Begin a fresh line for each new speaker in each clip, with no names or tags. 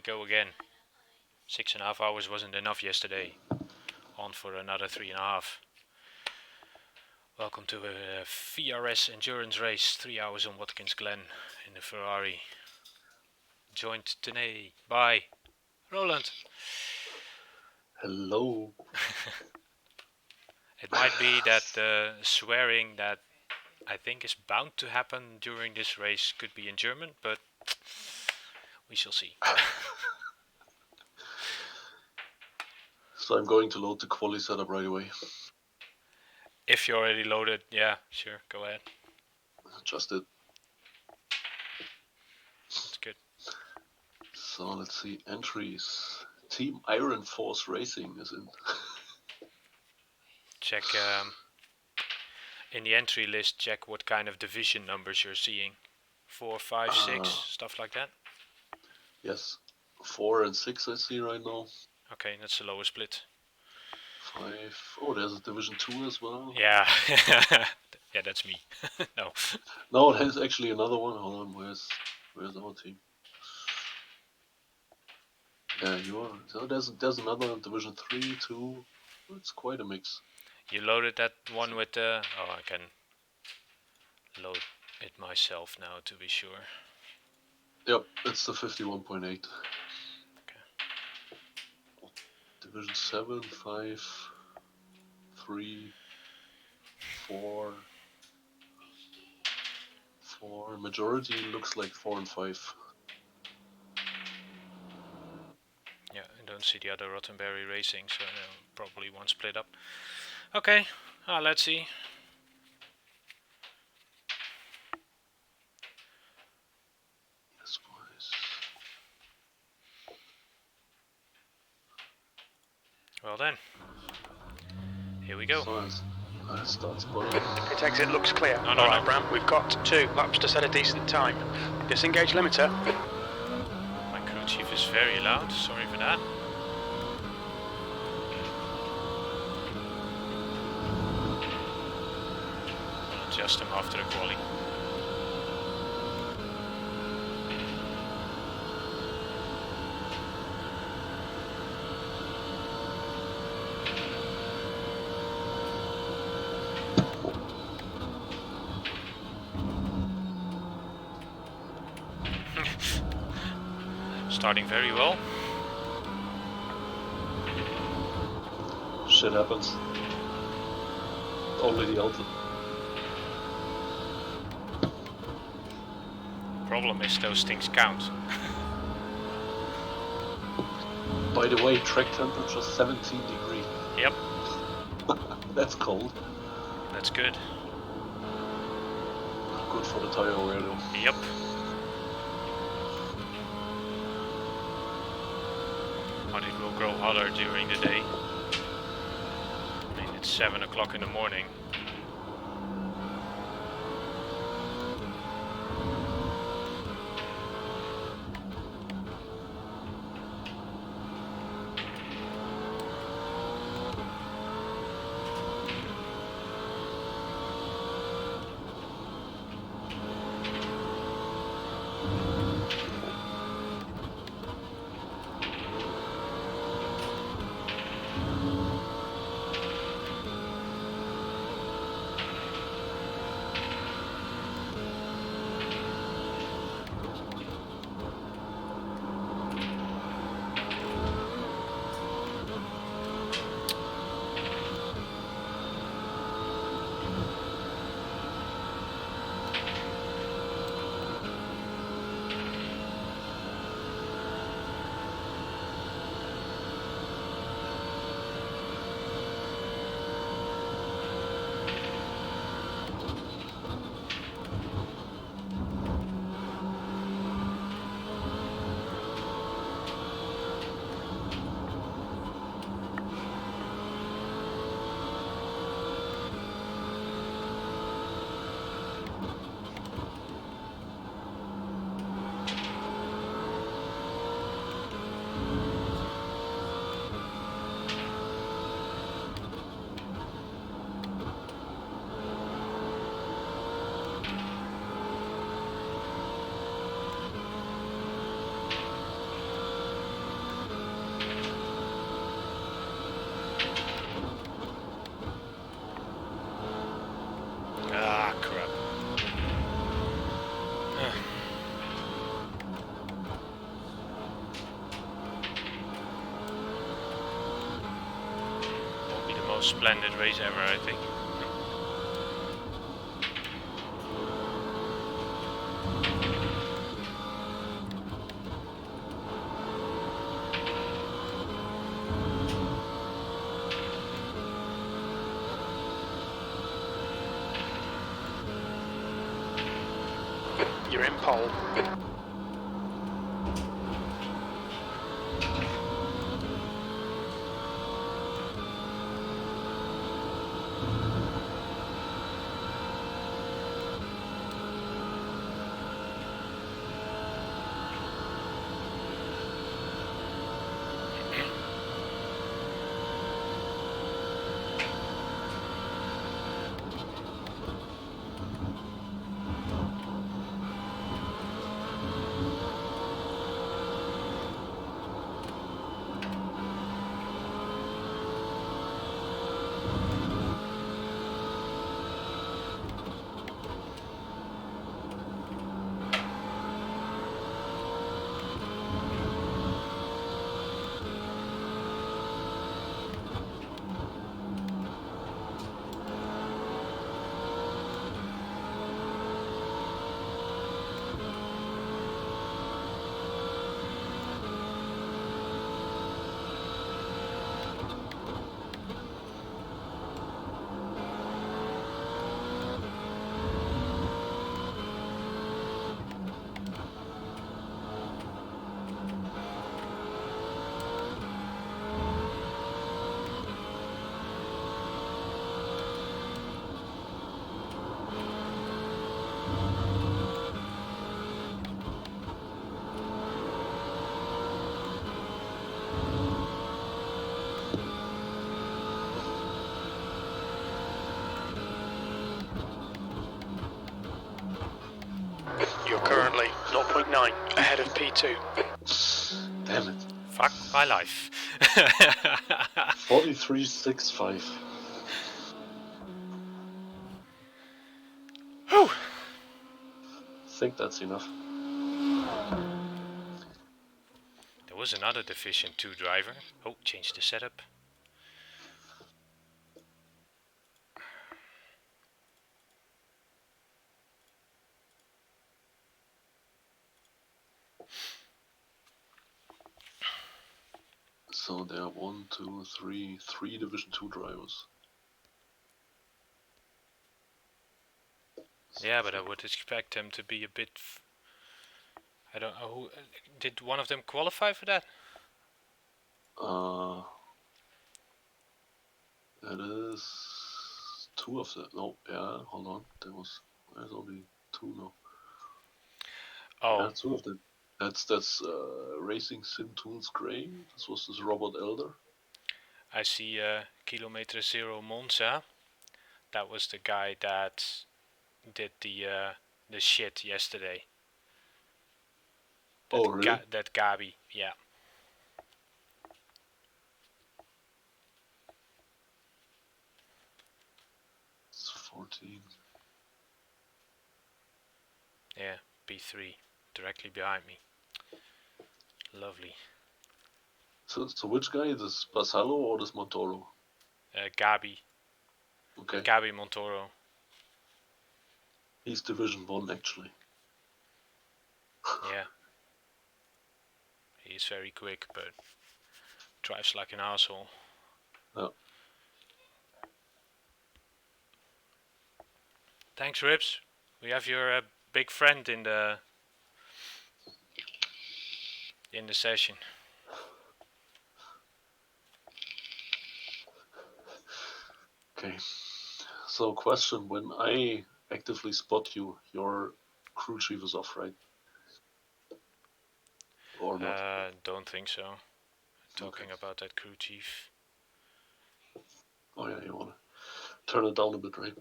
go again. 6.5 hours wasn't enough yesterday. On for another 3.5. Welcome to a VRS endurance race, 3 hours on Watkins Glen in the Ferrari. Joined today by Roland.
Hello.
It might be that swearing that I think is bound to happen during this race could be in German, but we shall see.
So I'm going to load the quali setup right away.
If you're already loaded, yeah, sure, go ahead.
Just did.
That's good.
So let's see, entries. Team Iron Force Racing is in.
Check in the entry list, check what kind of division numbers you're seeing. 4, 5, 6, stuff like that?
Yes, 4 and 6 I see right now.
Okay, that's the lower split.
5. Oh, there's a Division 2 as well.
Yeah, yeah, that's me. No.
No, there's actually another one. Hold on, where's our team? Yeah, you are. So there's another Division 3, 2. It's quite a mix.
You loaded that one with the... Oh, I can load it myself now to be sure.
Yep, it's the 51.8.
Okay.
Division 7, 5, 3, 4. Majority looks like 4 and 5.
Yeah, I don't see the other Rottenberry racing, so probably one split up. Okay, let's see.
Yes, boys.
Well then, here we go.
So starts
Pit exit looks clear.
No,
All right,
no.
Bram, we've got 2 laps to set a decent time. Disengage limiter.
My crew chief is very loud, sorry for that. I'll adjust him after the quali. Starting very well.
Shit happens. Only the ultimate.
Problem is those things count.
By the way, track temperature 17 degrees.
Yep.
That's cold.
That's good.
Good for the tire wear though.
Yep. But it will grow hotter during the day. I mean, it's 7 o'clock in the morning. most splendid race ever, I think.
You're in pole. You're currently 0.9 ahead of P2.
Damn it.
Fuck my life.
43.65.
Whew.
Think that's enough.
There was another Division 2 driver. Oh, change the setup.
So there are 1, 2, 3, 3 Division 2 drivers.
Yeah, but I would expect them to be a bit... I don't know who... Did one of them qualify for that?
It is 2 of them. No, yeah, hold on. There's only 2 now.
Oh.
Yeah, 2 of them. That's Racing Sim Tools Gray. This Robert Elder.
I see Kilometer Zero Monza. That was the guy that did the shit yesterday. That
Really?
that Gabi, yeah.
It's 14.
Yeah, P3, directly behind me. Lovely.
So which guy? This Basallo or this Montoro?
Gabi.
Okay.
Gabi Montoro.
He's Division 1 actually.
Yeah. He is very quick, but drives like an asshole.
Yeah.
Thanks, Rips. We have your big friend in the session.
Okay. So question, when I actively spot you, your crew chief is off, right? Or not?
Don't think so. Talking
Okay.
about that crew chief.
Oh yeah, you wanna turn it down a bit, right?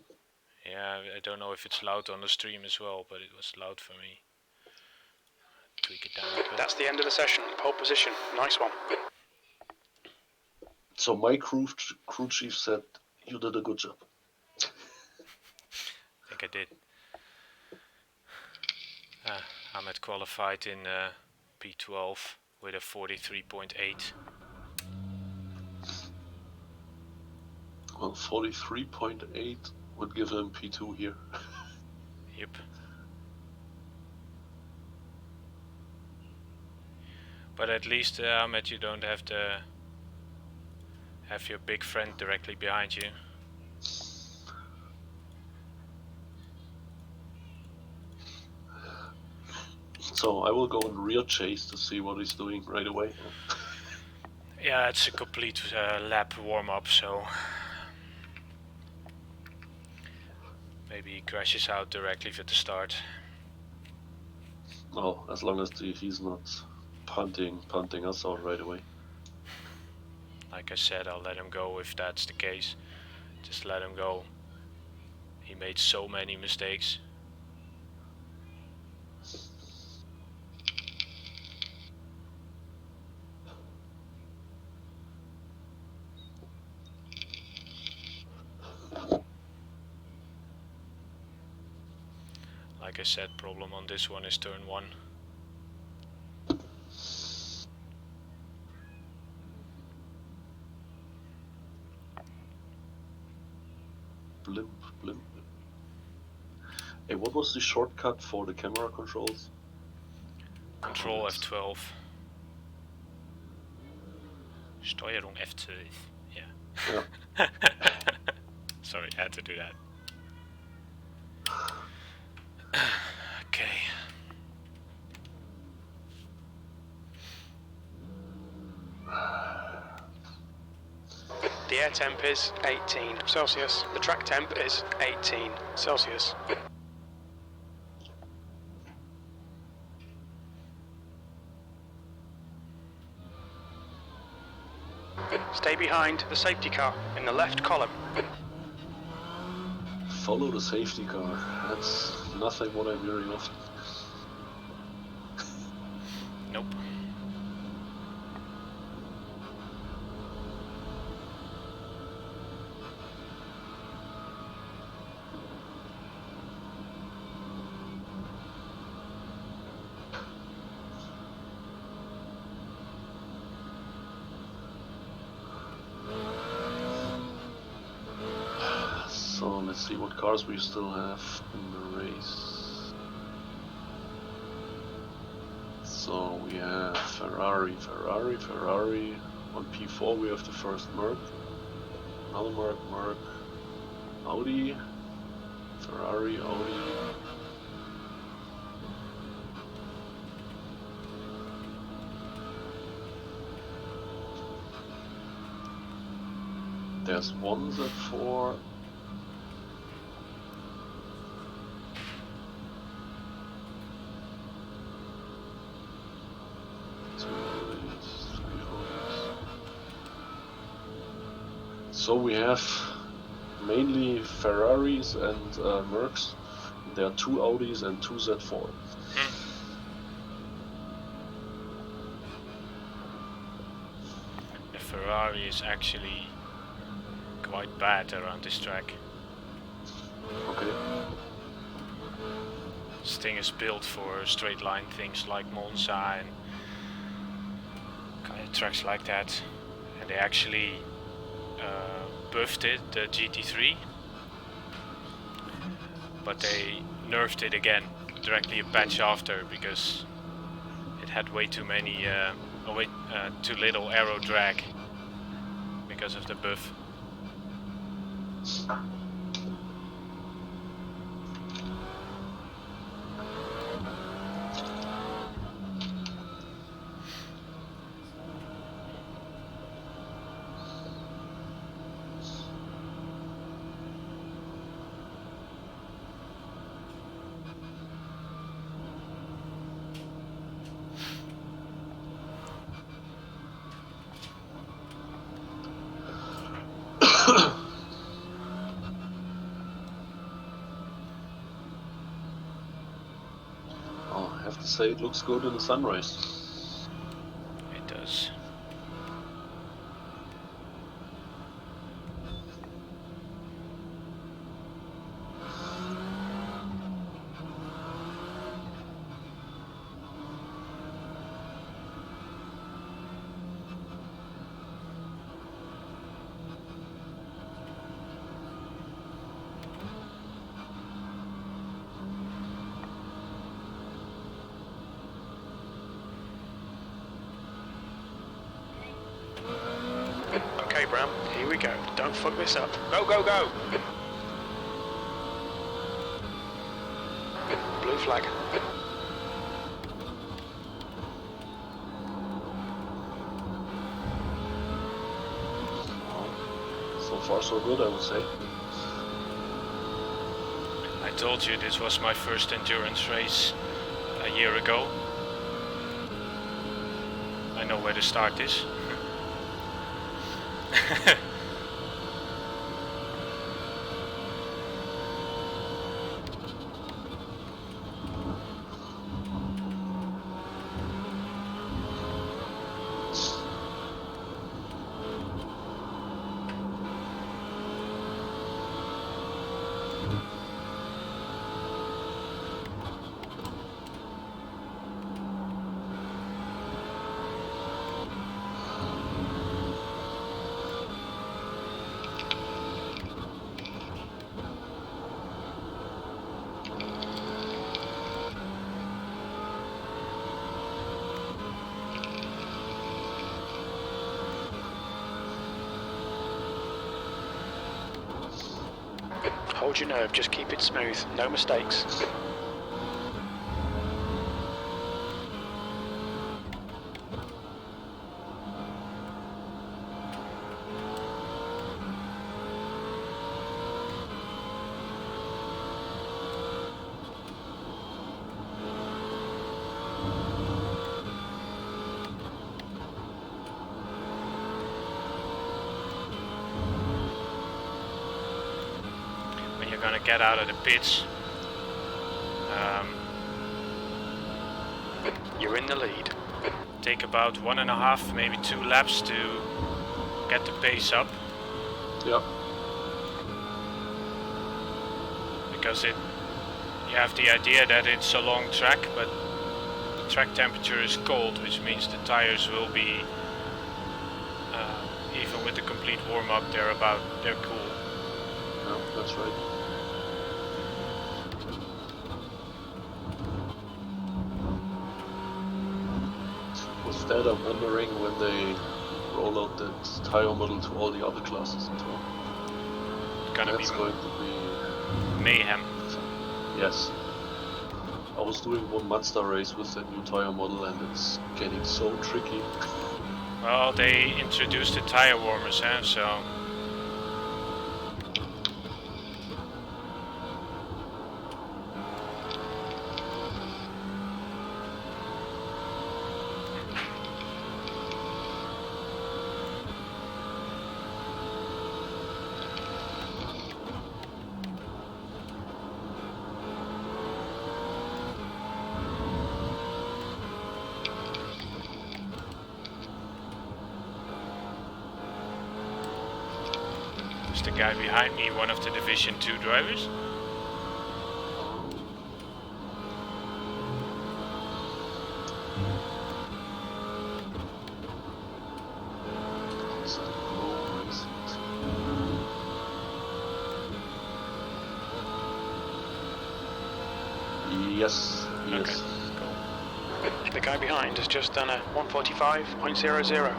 Yeah, I don't know if it's loud on the stream as well, but it was loud for me. Tweak it down a bit.
That's the end of the session. Pole position. Nice one.
So my crew chief said you did a good job.
I think I did. Ahmed qualified in P12 with a 43.8.
So 43.8 would give him P2 here.
Yep. But at least Ahmed, you don't have to have your big friend directly behind you.
So I will go in rear chase to see what he's doing right away.
Yeah, it's a complete lap warm-up, so maybe he crashes out directly at the start.
Oh, as long as he's not punting us out right away.
Like I said, I'll let him go if that's the case. Just let him go. He made so many mistakes. Like I said, problem on this one is turn 1.
Blimp, blimp. Hey, what was the shortcut for the camera controls?
Control F12. Steuerung F12. Yeah. Sorry, I had to do that. Okay.
The air temp is 18 Celsius. The track temp is 18 Celsius. Stay behind the safety car in the left column.
Follow the safety car. That's nothing what I'm hearing often.
Nope.
So let's see what cars we still have in the race. So we have Ferrari. On P4 we have the first Merc. Another Merc. Audi. Ferrari, Audi. There's one Z4. So we have mainly Ferraris and Mercs. There are 2 Audis and 2 Z4.
The Ferrari is actually quite bad around this track.
Okay.
This thing is built for straight line things like Monza and kind of tracks like that. And they actually buffed it, the GT3, but they nerfed it again directly a patch after because it had way too many, too little aero drag because of the buff.
I have to say it looks good in the sunrise.
It does.
Brown. Here we go. Don't fuck this up. Go, go, go! Blue flag.
So far so good, I would say.
I told you this was my first endurance race a year ago. I know where the start is.
Hold your nerve, just keep it smooth, no mistakes.
Gonna get out of the pits.
You're in the lead.
Take about 1.5, maybe 2 laps to get the pace up.
Yeah.
Because you have the idea that it's a long track, but the track temperature is cold, which means the tires will be, even with the complete warm-up, they're cool.
Yeah, that's right. Instead, I'm wondering when they roll out that tire model to all the other classes as well. That's going to be
mayhem.
Yes. I was doing one Mazda race with that new tire model and it's getting so tricky.
Well, they introduced the tire warmers, so... The guy behind me, one of the Division 2 drivers.
Yes, yes.
Okay, cool.
The guy behind has just done a 145.00.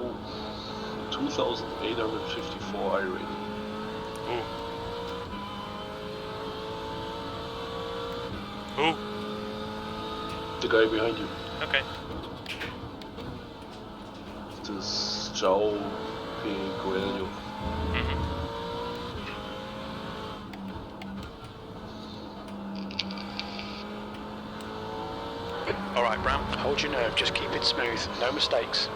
Oh, 2,854 iRacing.
Ooh. Who?
The guy behind you.
Okay.
This João P. Coelho.
hold your nerve, just keep it smooth, no mistakes.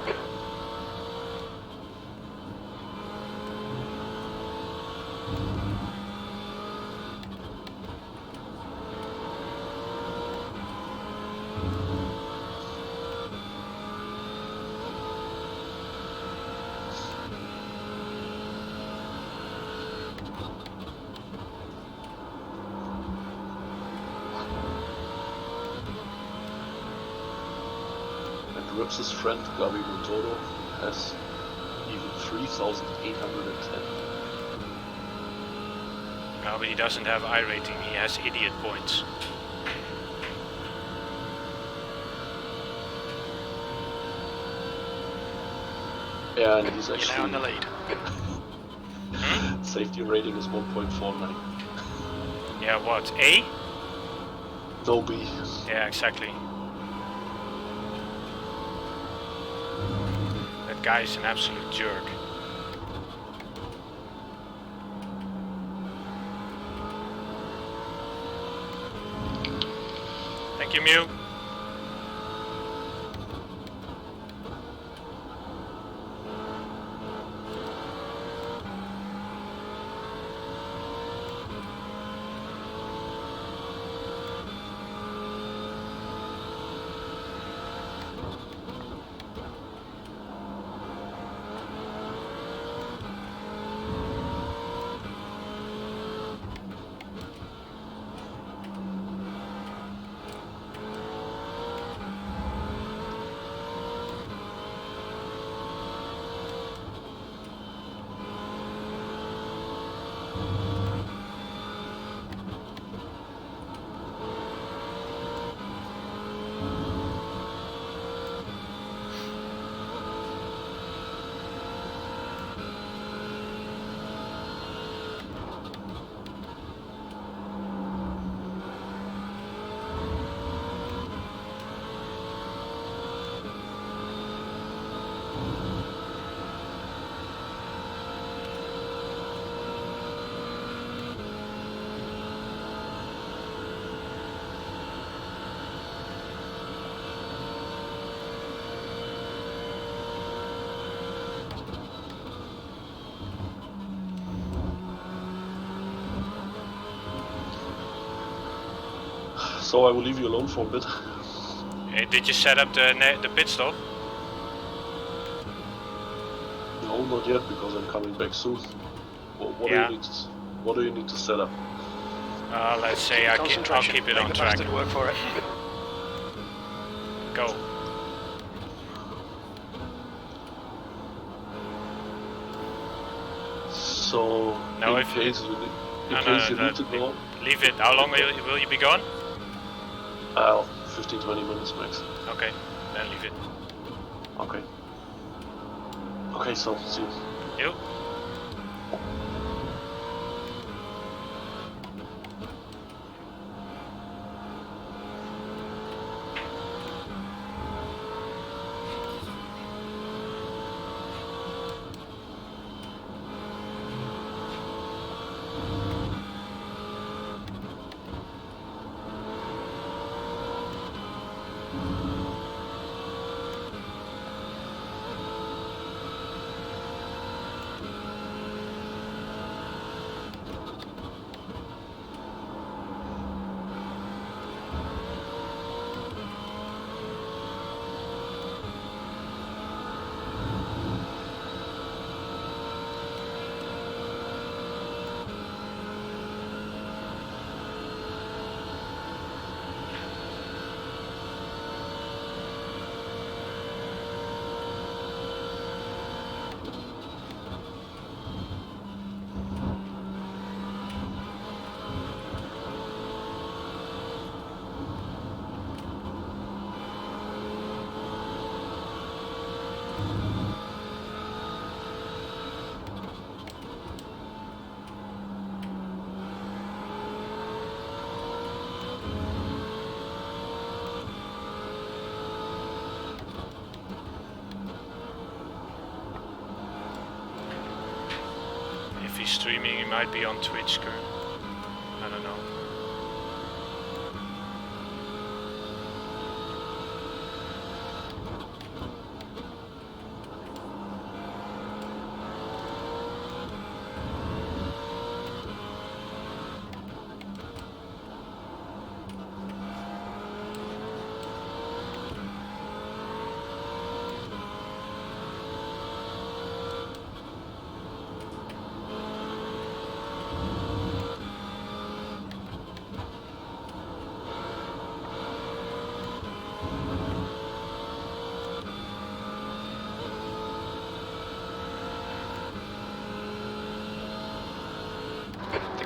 Rips's friend Gabi Montoro has even 3,810.
No, but he doesn't have iRating, he has idiot points.
Yeah, and he's actually...
You're now in the lead.
Safety rating is 1.49.
Yeah, what? A?
No B.
Yeah, exactly. That guy is an absolute jerk. Thank you, Mew.
So I will leave you alone for a bit.
Hey, did you set up the pit stop?
No, not yet, because I'm coming back soon. What
Yeah.
do you need to set up?
Let's say I'll keep it on track.
Make the bastard work for it.
Go.
So,
No,
in case you need to go on,
Leave it. How long will you be gone?
15-20 minutes max.
Okay, then leave it.
Okay. Okay, so see you.
You? If he's streaming, he might be on Twitch, Kurt. I don't know.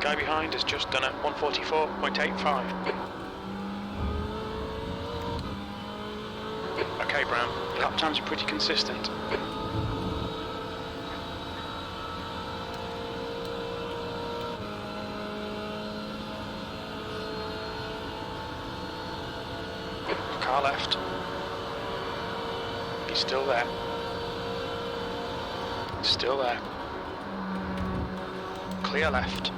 Guy behind has just done it, 144.85. Okay, Brown, lap times are pretty consistent. Car left. He's still there. Still there. Clear left.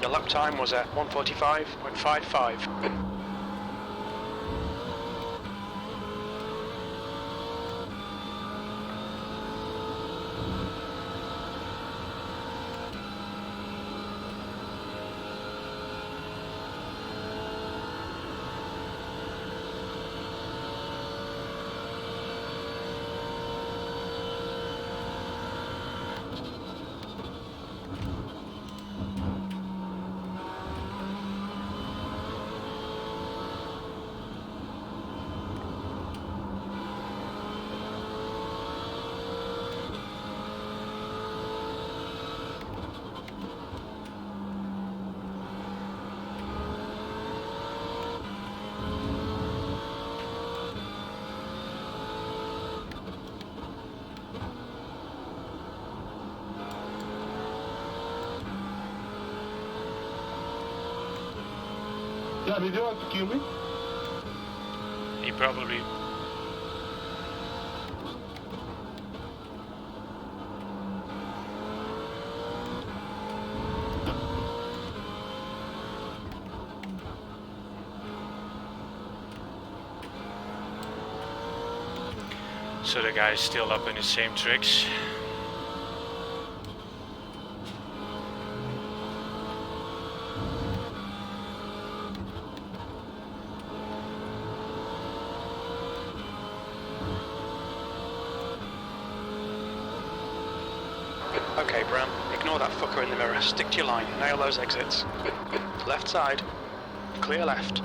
Your lap time was at 145.55.
Yeah, did you want to kill me?
He probably... So the guy's still up in his same tricks.
Okay, Bram, ignore that fucker in the mirror. Stick to your line, nail those exits. Left side. Clear left.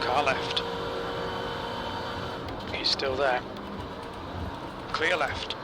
Car left. He's still there. Clear left.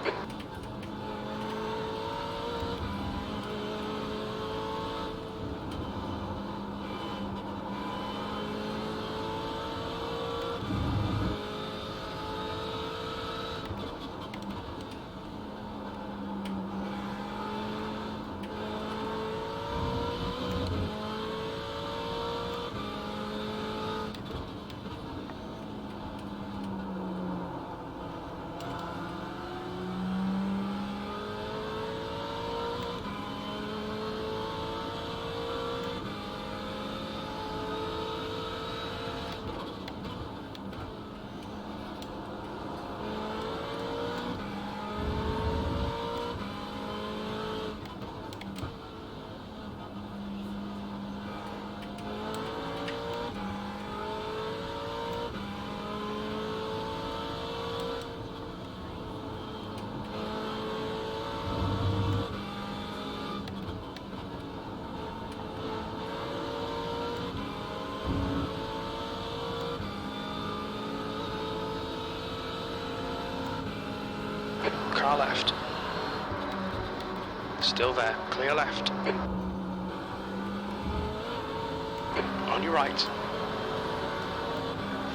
car left. Still there, clear left. On your right.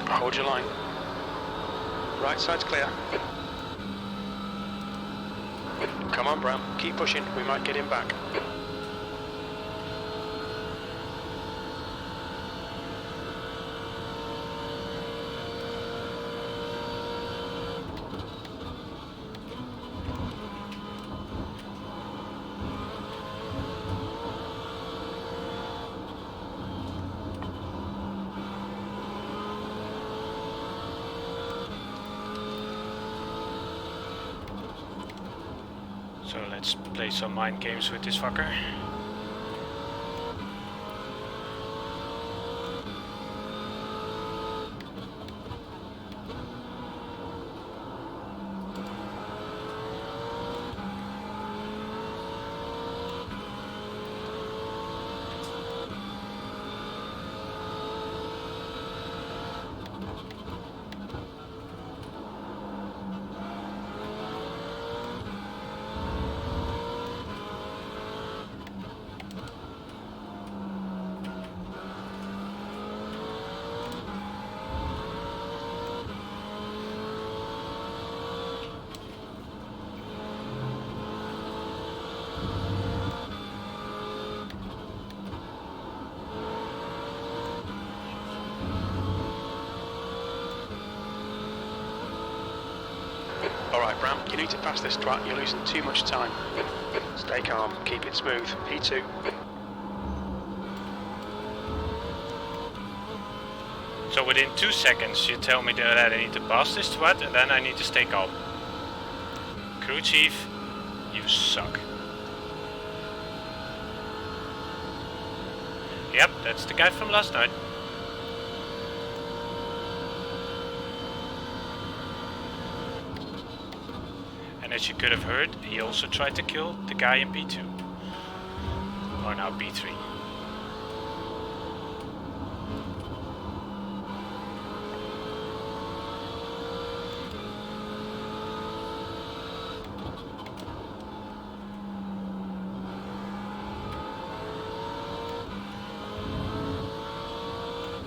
Hold your line. Right side's clear. Come on, Bram, keep pushing, we might get him back.
So let's play some mind games with this fucker.
Alright, Bram, you need to pass this track, you're losing too much time. Stay calm, keep it smooth. P2.
So within 2 seconds you tell me that I need to pass this twat and then I need to stay calm. Crew chief, you suck. Yep, that's the guy from last night. And as you could have heard, he also tried to kill the guy in B2. Or now B3.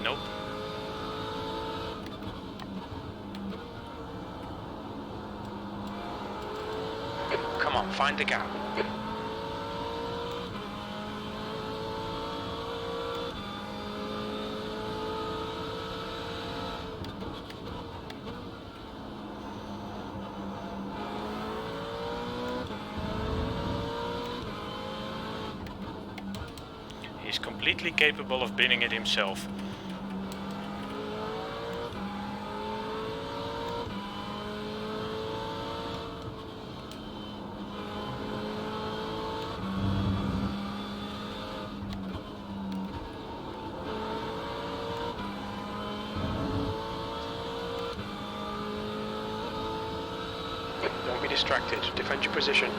Nope.
Come on, find the gap.
He's completely capable of binning it himself.
Don't be distracted, defend your position.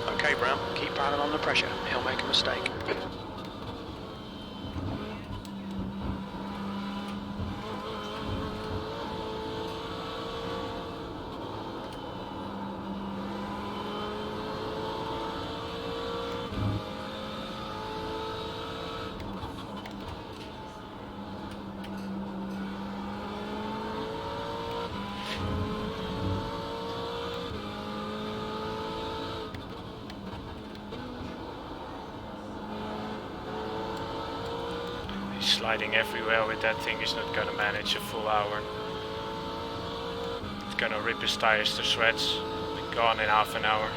Okay, Bram, keep piling on the pressure. He'll make a mistake.
Sliding everywhere with that thing, is not gonna manage a full hour. It's gonna rip his tires to shreds. Be gone in half an hour.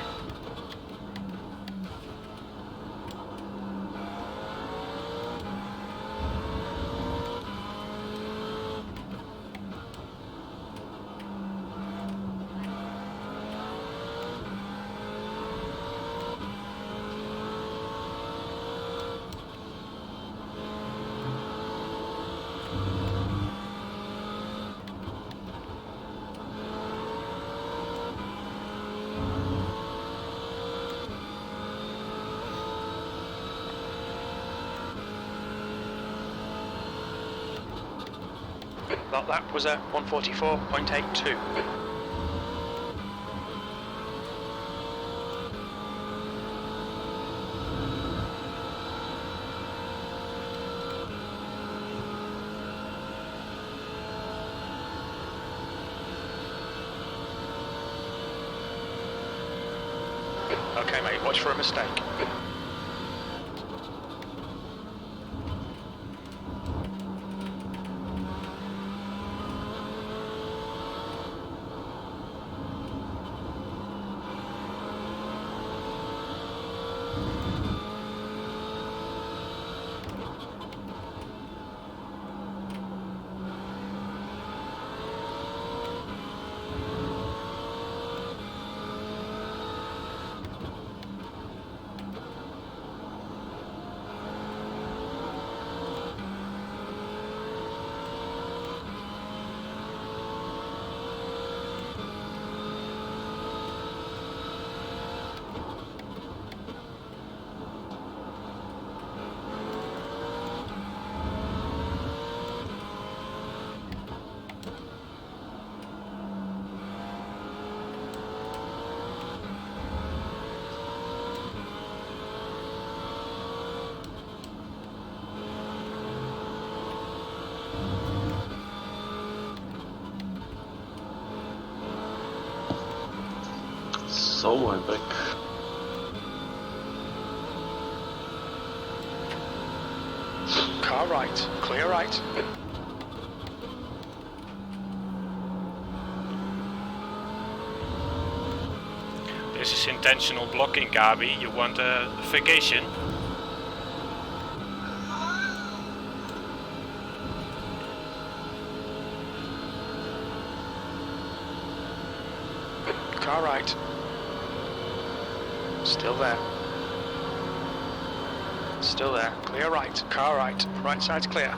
That lap was at 1:44.82. Okay, mate, watch for a mistake.
So my back.
Car right, clear right.
This is intentional blocking, Gabi. You want a vacation?
Car right. Still there. Still there. Clear right. Car right. Right side's clear.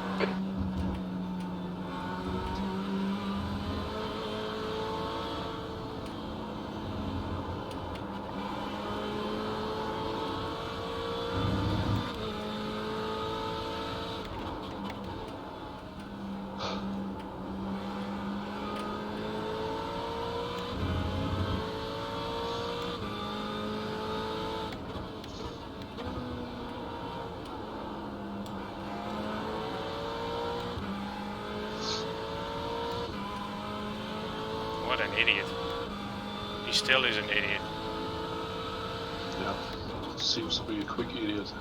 What an idiot. He still is an idiot.
Yeah, seems to be a quick idiot.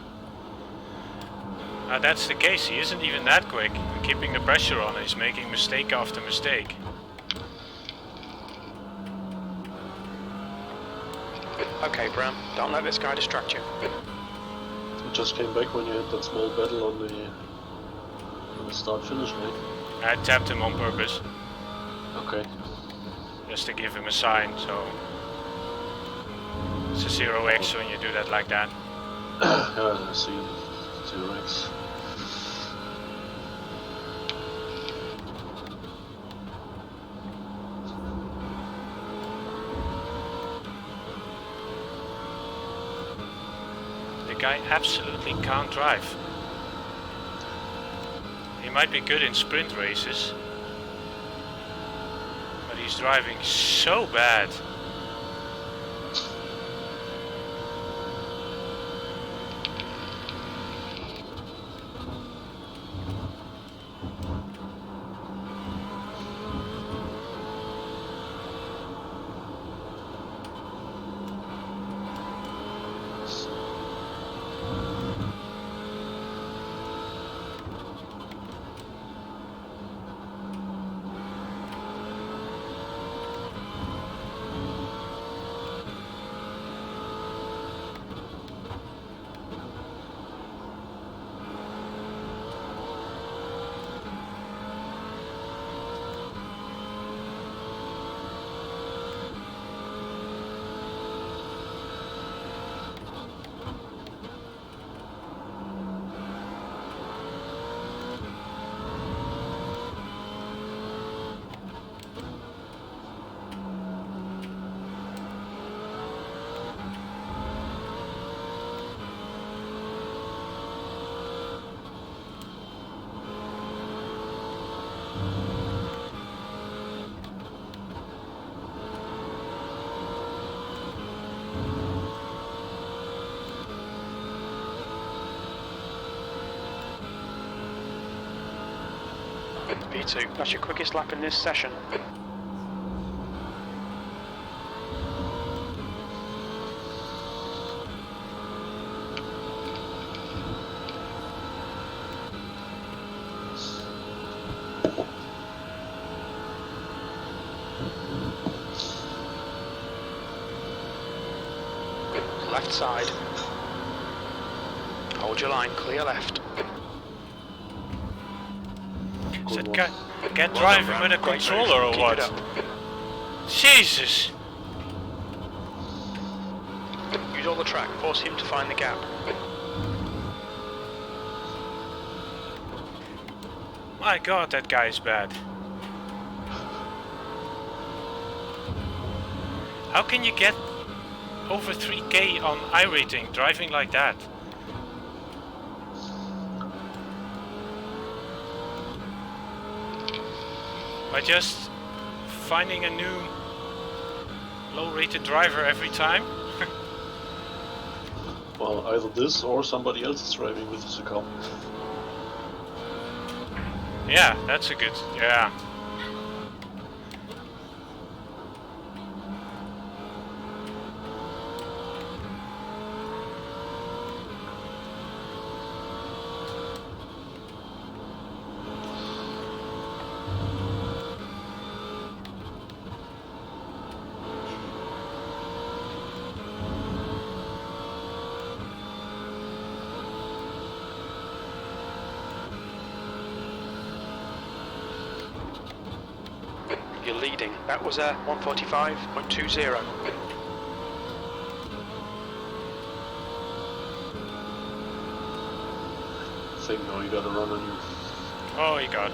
That's the case, he isn't even that quick. Keeping the pressure on, he's making mistake after mistake.
Okay, Bram, don't let this guy distract you.
You just came back when you had that small battle on the start-finish line.
I tapped him on purpose,
Okay.
just to give him a sign, so... It's a 0x when you do that like that.
Yeah, I see. 0x.
The guy absolutely can't drive. He might be good in sprint races, but he's driving so bad.
P2, that's your quickest lap in this session. Left side. Hold your line, clear left.
Is it get driving with a controller or what? Jesus!
Use all the track, force him to find the gap.
My god, that guy is bad. How can you get over 3k on iRacing driving like that? By just finding a new low-rated driver every time?
Well, either this or somebody else is driving with the car.
Yeah, that's a good... yeah.
You're leading. That was a 145.20.
I think now you gotta run on you.
Oh, he got...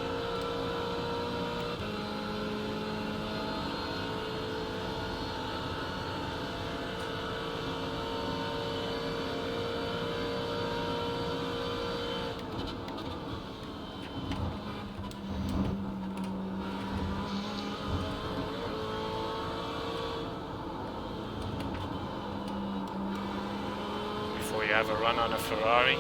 before you have a run on a Ferrari.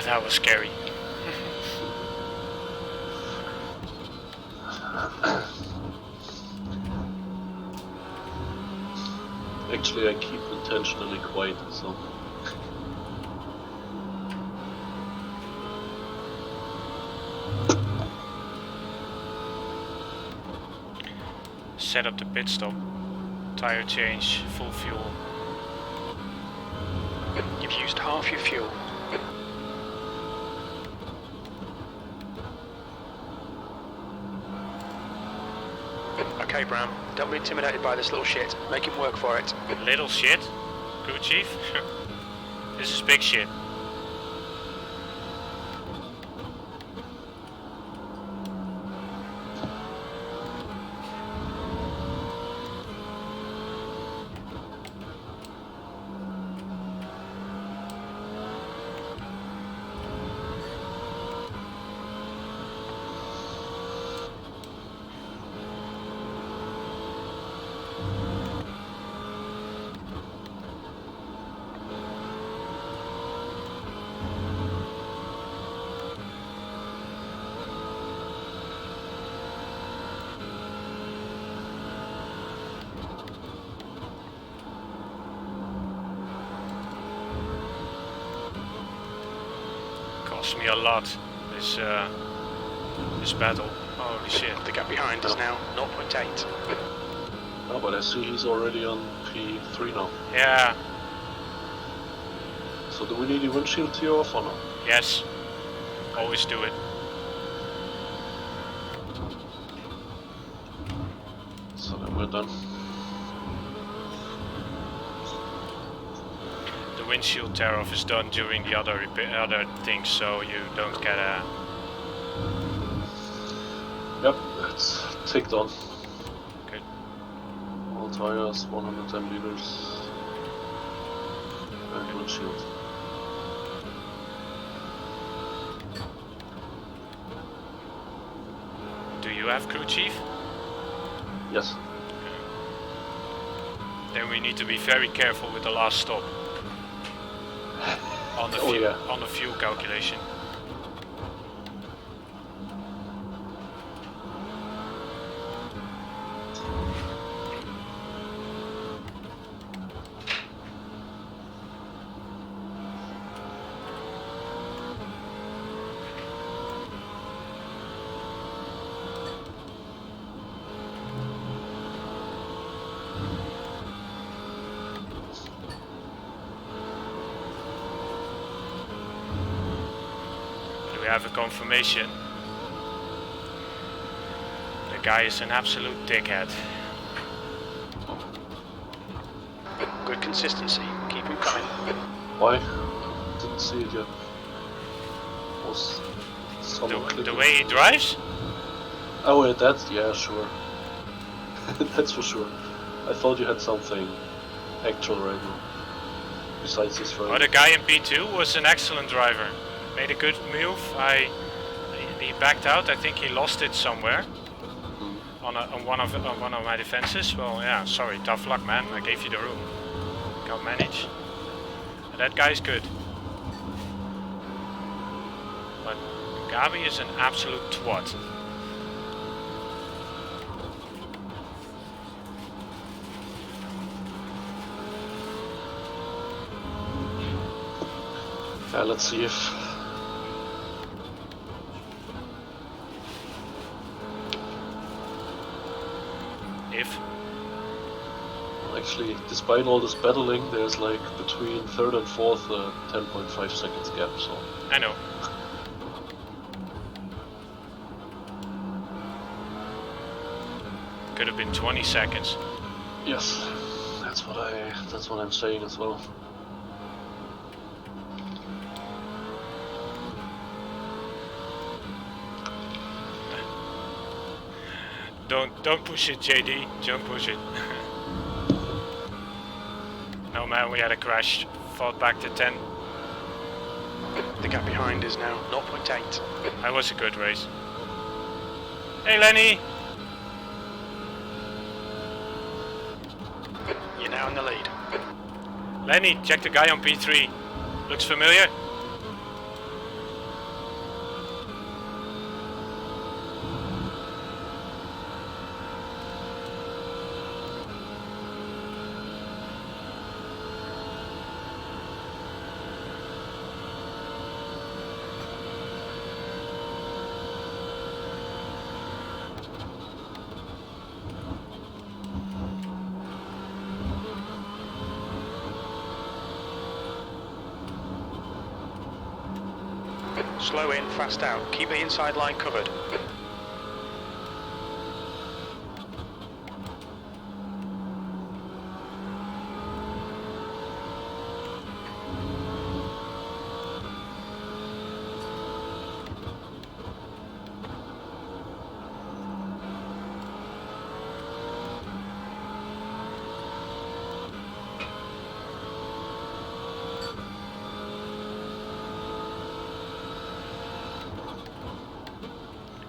That was scary.
Actually, I keep intentionally quiet, so...
Set up the pit stop. Tire change, full fuel.
You've used half your fuel. Okay, Bram, don't be intimidated by this little shit. Make him work for it.
Little shit? Crew chief? This is big shit. Cost me a lot, this battle. Holy shit.
The gap behind is now 0.8.
No, but I see he's already on P3 now.
Yeah.
So do we need a windshield tear off or no?
Yes. Always do it.
So then we're done.
The windshield tear off is done during the other things, so you don't get a...
Yep, it's ticked on.
Good.
All tires, 110 liters. And windshield.
Do you have crew chief?
Yes.
Then we need to be very careful with the last stop. On the, on the fuel calculation. We have a confirmation. The guy is an absolute dickhead.
Good consistency. Keep him coming.
Why? Didn't see it yet. Was
The way he drives?
Oh, yeah, that's, yeah, sure. That's for sure. I thought you had something actual right now. Besides this Ferrari.
Oh, the guy in P2 was an excellent driver. Made a good move. He backed out. I think he lost it somewhere on one of my defenses. Well, yeah. Sorry, tough luck, man. I gave you the room. Can't manage. And that guy's good. But Gabi is an absolute twat.
Yeah, let's see if... Actually, despite all this battling, there's like between third and fourth 10.5 seconds gap, so...
I know. Could have been 20 seconds.
Yes, that's what I'm saying as well.
Don't push it, JD. Don't push it. No man, we had a crash. Fought back to 10.
The gap behind is now 0.8.
That was a good race. Hey Lenny!
You're now in the lead.
Lenny, check the guy on P3. Looks familiar?
Slow in, fast out. Keep the inside line covered.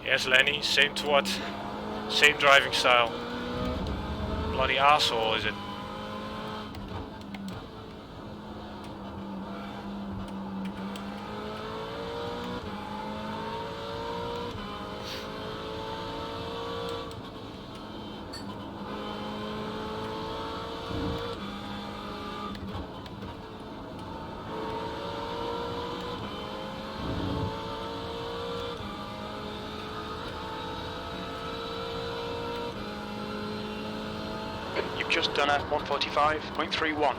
Yes, Lenny, same twat, same driving style. Bloody asshole, is it?
just done a 145.31.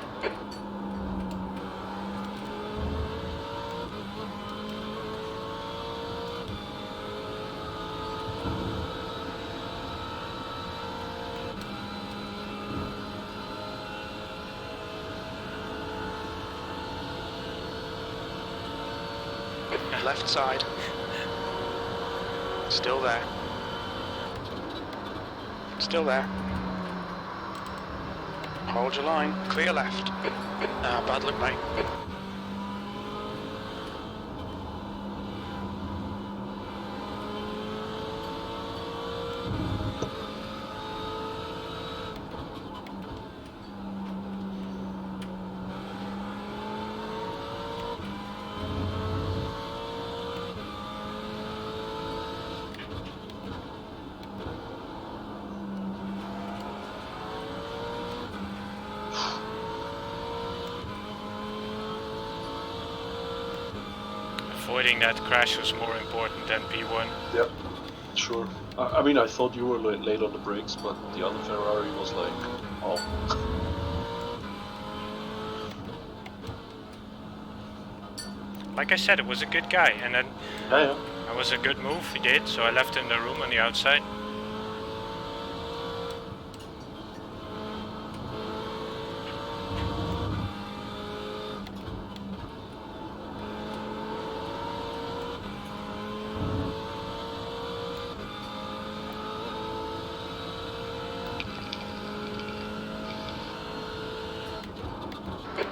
Left side. Still there. Still there. Hold your line. Clear left. Ah, bad luck, mate.
Avoiding that crash was more important than P1.
Yep, sure. I mean, I thought you were late on the brakes, but the other Ferrari was like, oh.
Like I said, it was a good guy, and then
Yeah.
it was a good move he did, so I left him the room on the outside.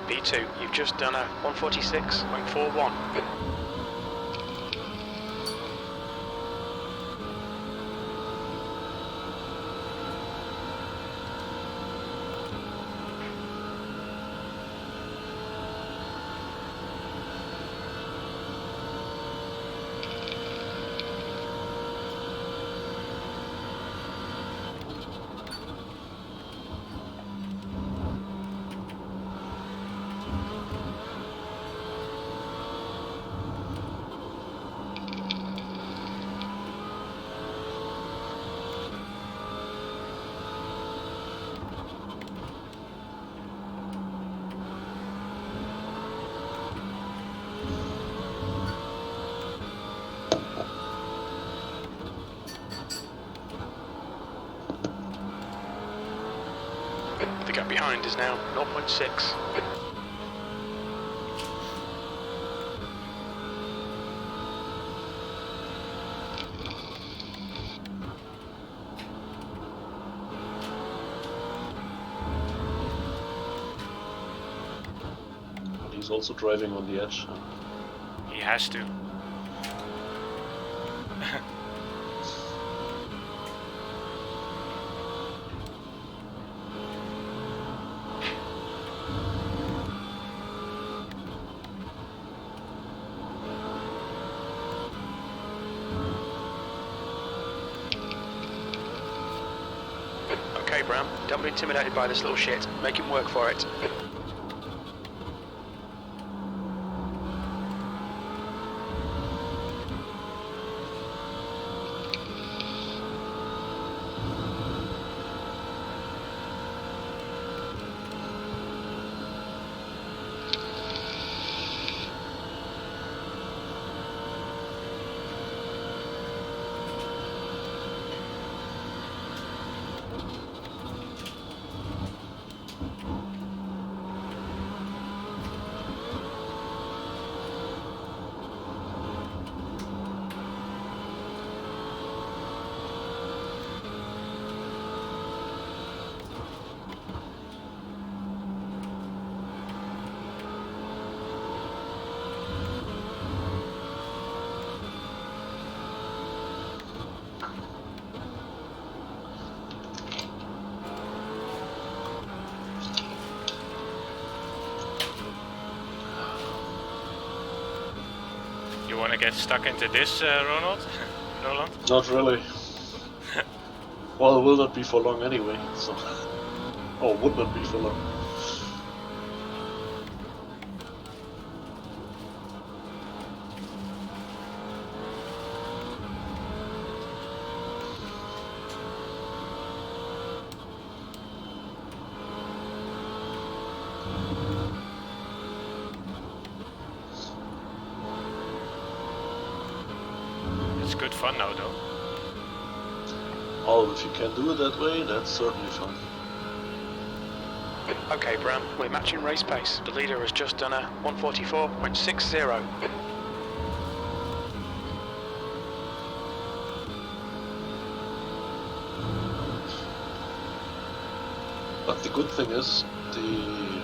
B2, you've just done a 146.41. The gap behind is now 0.6.
He's also driving on the edge.
He has to.
Okay, Bram, don't be intimidated by this little shit. Make him work for it.
You want to get stuck into this, Roland?
Not really. Well, it will not be for long anyway, so... Oh, would not be for long.
good fun now though.
Oh, if you can do it that way, that's certainly fun.
Okay, Bram, we're matching race pace. The leader has just done a 1:44.60.
But the good thing is, the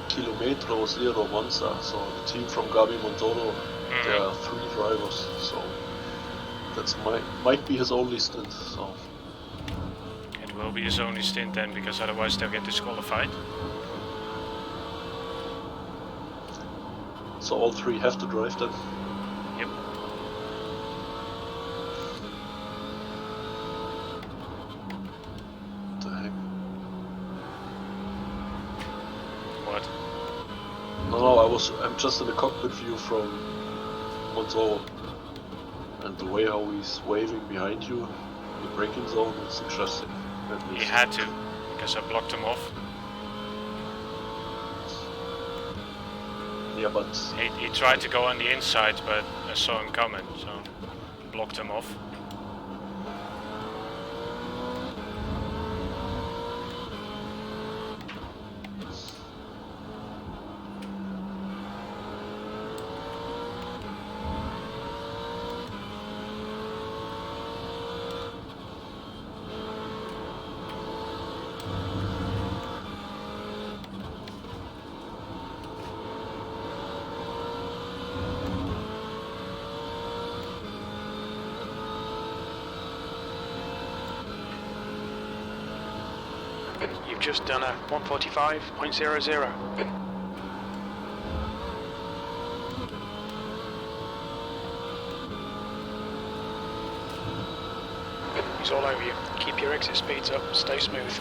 Kilometro Zero Monza, so the team from Gabi Montoro, there are 3 drivers, so that's might be his only stint. So
It will be his only stint then, because otherwise they'll get disqualified.
so all 3 have to drive then.
Yep.
What the heck?
What?
No, I'm just in the cockpit view from Montoro, and the way how he's waving behind you in the braking zone, it's interesting.
He had to, because I blocked him off.
Yeah, but
He tried to go on the inside, but I saw him coming, so blocked him off.
You've just done a 1:45.00. He's all over you. Keep your exit speeds up, stay smooth.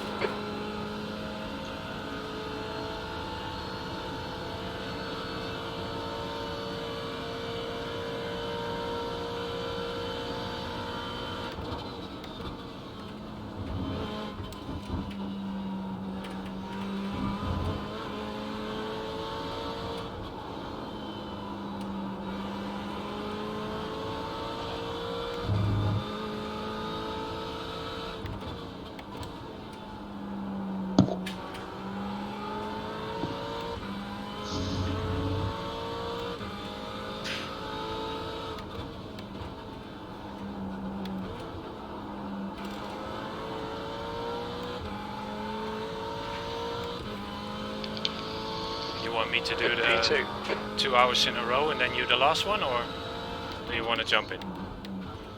You want me to do the
P2.
2 hours in a row and then you the last one, or do you want to jump in?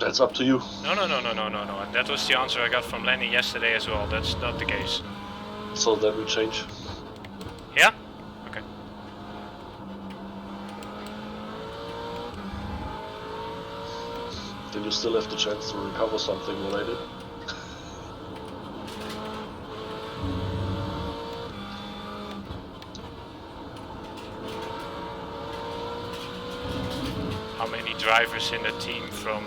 that's up to you.
No. And that was the answer I got from Lenny yesterday as well. That's not the case.
So then we change.
Yeah? Okay.
Then you still have the chance to recover something what I did.
How many drivers in the team from...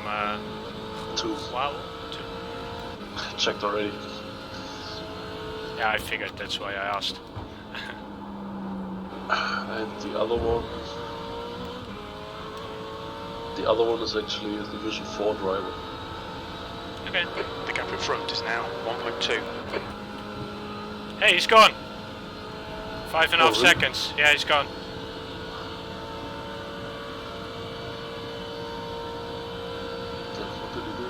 2.
Wow, 2.
Checked already.
Yeah, I figured, that's why I asked.
And the other one is actually a Division 4 driver.
Okay.
The gap in front is now 1.2.
Hey, he's gone! 5.5
really?
seconds. Yeah, he's gone.
What did he do?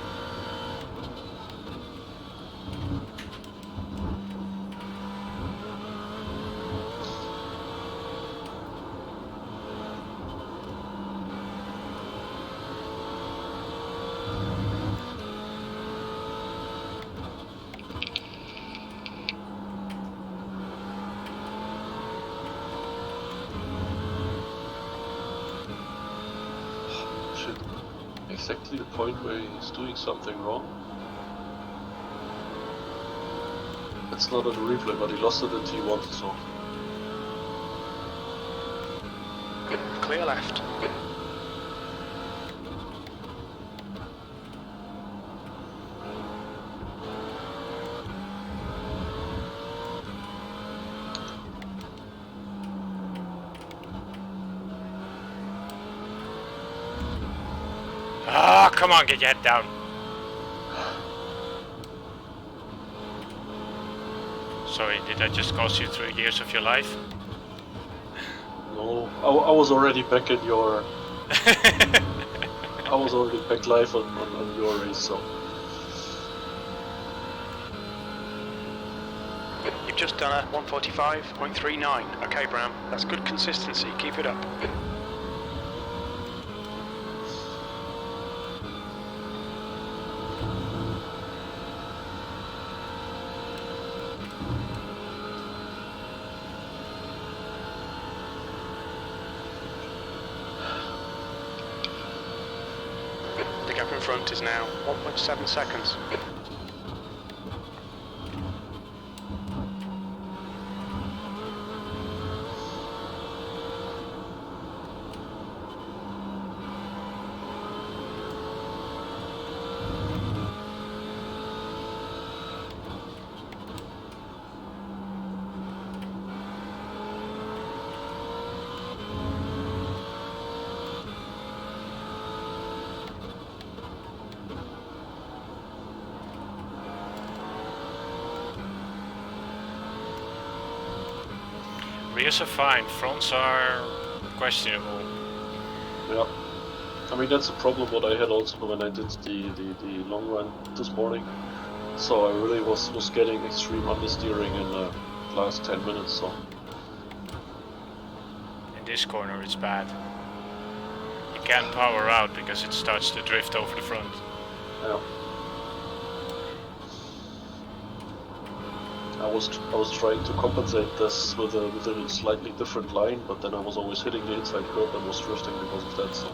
Shit. Exactly the point where he's doing something wrong. It's not on the replay, but he lost it in T1, so...
Clear left.
come on, get your head down. Sorry, did I just cost you 3 years of your life?
No, I was already back in your... I was already back live on your race, so...
You've just done a 145.39. Okay, Bram, that's good consistency. Keep it up. The gap in front is now 1.7 seconds.
Rears are fine, fronts are questionable.
Yeah. I mean, that's a problem what I had also when I did the long run this morning. So I really was getting extreme understeering in the last 10 minutes, so...
In this corner it's bad. You can't power out because it starts to drift over the front.
Yeah. I was trying to compensate this with a slightly different line, but then I was always hitting the inside curb and was drifting because of that, so...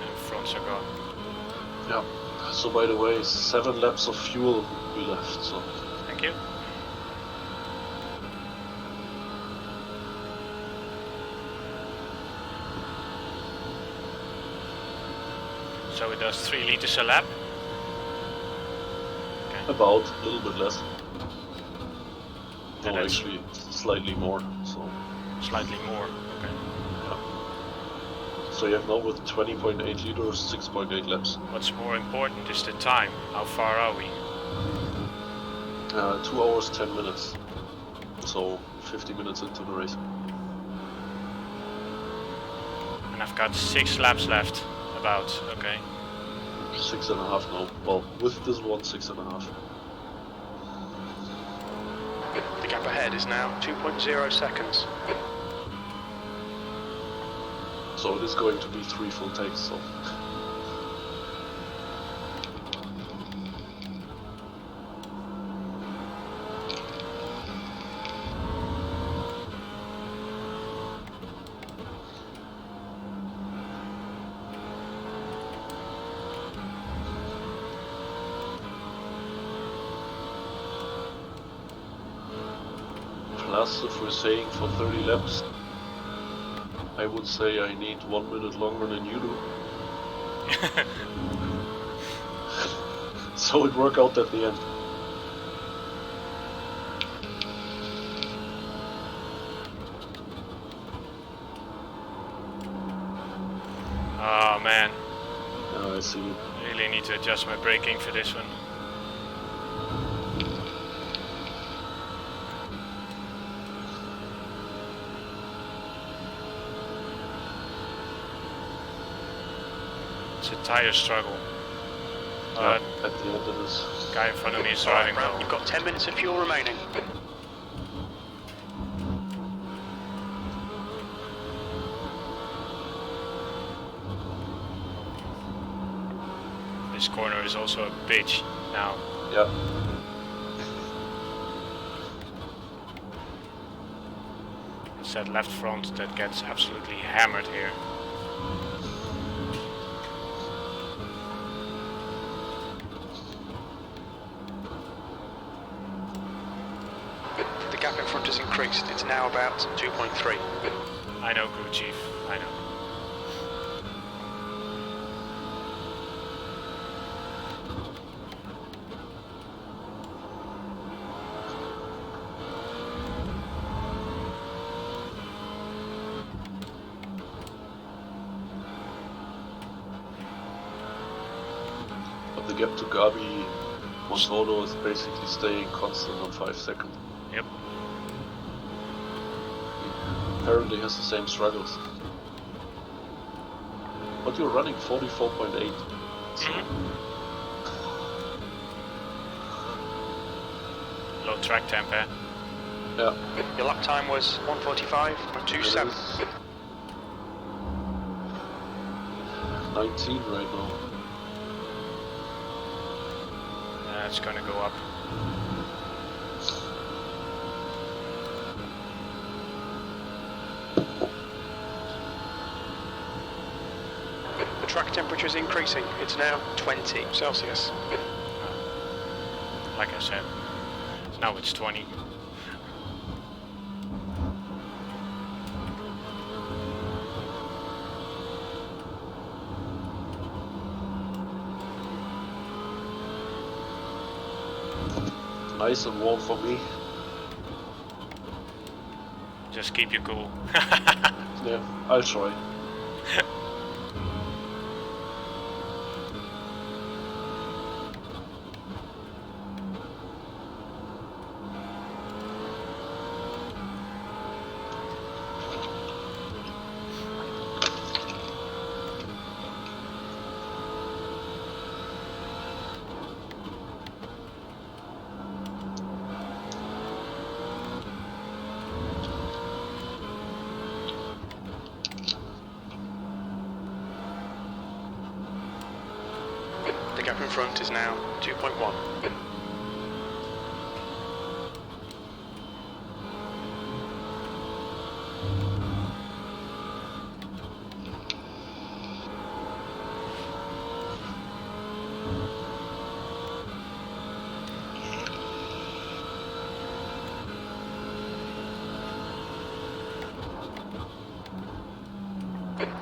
And fronts are gone.
Yeah. So by the way, 7 laps of fuel we left, so...
Thank you. So it does 3 liters a lap? Okay.
About, a little bit less.
And
No,
that's
actually, slightly more, so...
slightly more, okay.
So you have now with 20.8 liters, 6.8 laps.
What's more important is the time. How far are we?
2 hours, 10 minutes. So 50 minutes into the race.
And I've got 6 laps left, about, okay.
6.5 now. Well, with this one, 6.5.
The gap ahead is now 2.0 seconds.
So it is going to be 3 full takes, so... Plus, if we're saying for 30 laps, I would say I need 1 minute longer than you do. So it worked out at the end.
Oh man,
I see.
really need to adjust my braking for this one. It's a tire struggle.
Yeah, at the end it is.
Guy in front of me is
All right,
driving
Bram,
well.
you've got 10 minutes of fuel remaining.
This corner is also a bitch now.
Yeah.
It's that left front that gets absolutely hammered here.
The gap in front has increased. It's now about 2.3.
I know, crew chief, I know.
gap to Gabi Montono is basically staying constant on 5 seconds.
Yep.
Apparently has the same struggles. But you're running 44.8. So
Low track temp, eh?
yeah.
Your lap time was 1:45 or 2:7.
19 right now.
It's gonna go up.
The track temperature is increasing. It's now 20 Celsius.
Like I said, now it's 20.
Nice and warm for me.
Just keep you cool.
Yeah, I'll try.
The gap in front is now 2.1.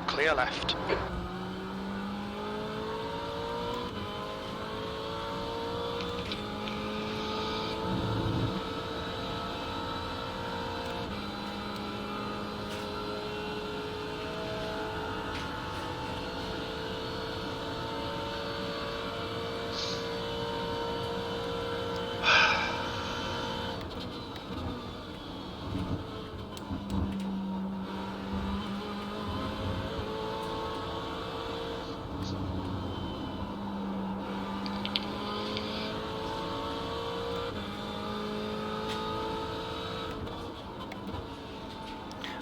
Clear left.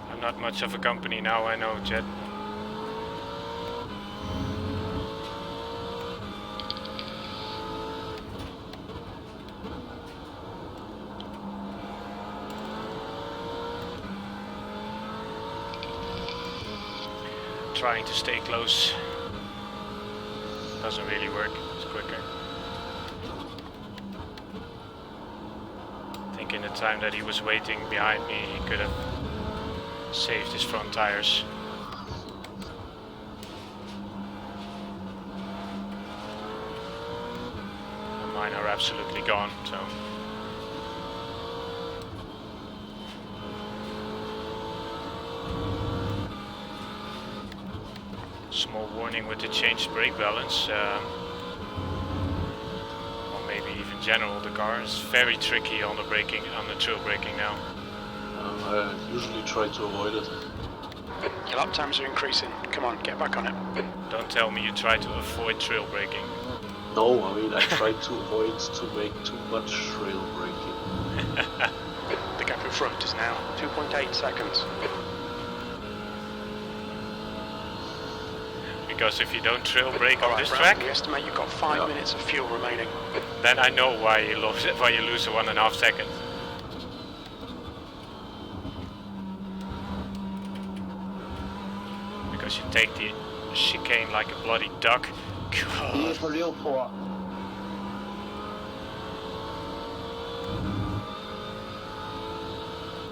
I'm not much of a company now, I know, Jet. Trying to stay close doesn't really work, it's quicker. I think in the time that he was waiting behind me, he could have saved his front tires. And mine are absolutely gone, so. Small warning with the changed brake balance, or maybe even general, the car is very tricky on the braking, on the trail braking now.
I usually try to avoid it.
Your lap times are increasing. Come on, get back on it.
Don't tell me you try to avoid trail braking.
No, I mean I try to avoid to make too much trail braking.
The gap in front is now 2.8 seconds.
Because if you don't trail brake on
Alright,
this
Ram,
track,
we estimate you've got 5 minutes of fuel remaining.
then I know why you lose 1.5 seconds. Because you take the chicane like a bloody duck. God.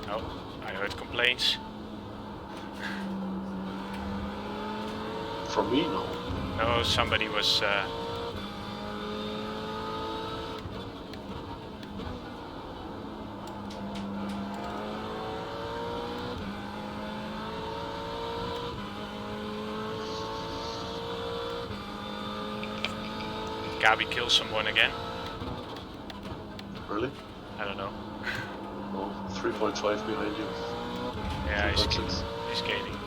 Oh, I heard complaints.
From me, no.
No, somebody was Gabi kill someone again.
Really?
I don't know.
No, 3.5 behind you.
Yeah,
3.6.
he's gaining.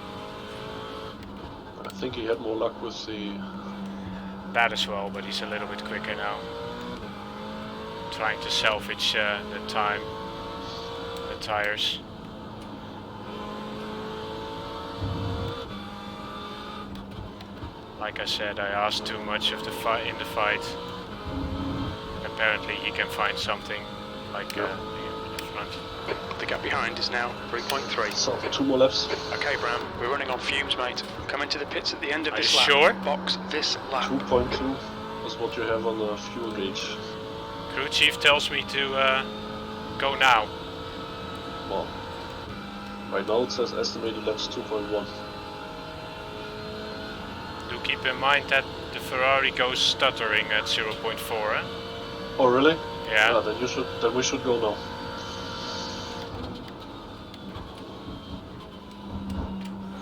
I think he had more luck with the...
That as well, but he's a little bit quicker now. Trying to salvage the time, the tires. Like I said, I asked too much of the in the fight. Apparently he can find something like in the front.
The gap behind is now 3.3.
So, 2 more laps.
Okay, Bram, we're running on fumes, mate. Come into the pits at the end of
Are
this
you
lap.
sure?
Box this lap.
2.2 is what you have on the fuel gauge.
Crew chief tells me to go now.
Well, right now it says estimated laps 2.1.
Do keep in mind that the Ferrari goes stuttering at 0.4. Eh?
Oh really?
Yeah.
Then we should go now.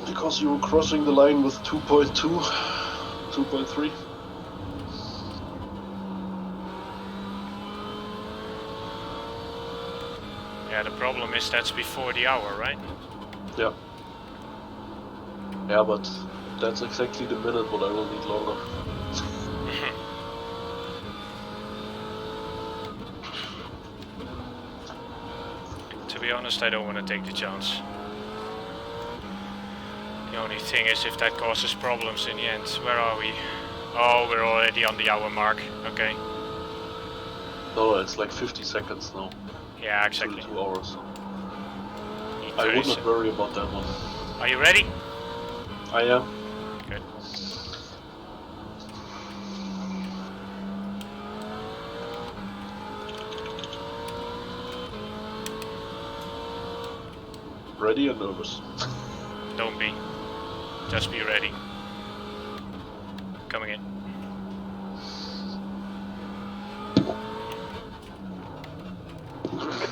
Because you were crossing the line with 2.2, 2.3.
Yeah, the problem is that's before the hour, right?
Yeah. Yeah, but that's exactly the minute what I will need longer.
To be honest, I don't want to take the chance. The only thing is if that causes problems in the end. Where are we? Oh, we're already on the hour mark. Okay.
No, it's like 50 seconds now.
Yeah, exactly.
2 hours.
Need
I
30
would not worry about that one.
Are you ready?
I am.
Good.
Ready or nervous?
Don't be. Just be ready. Coming in.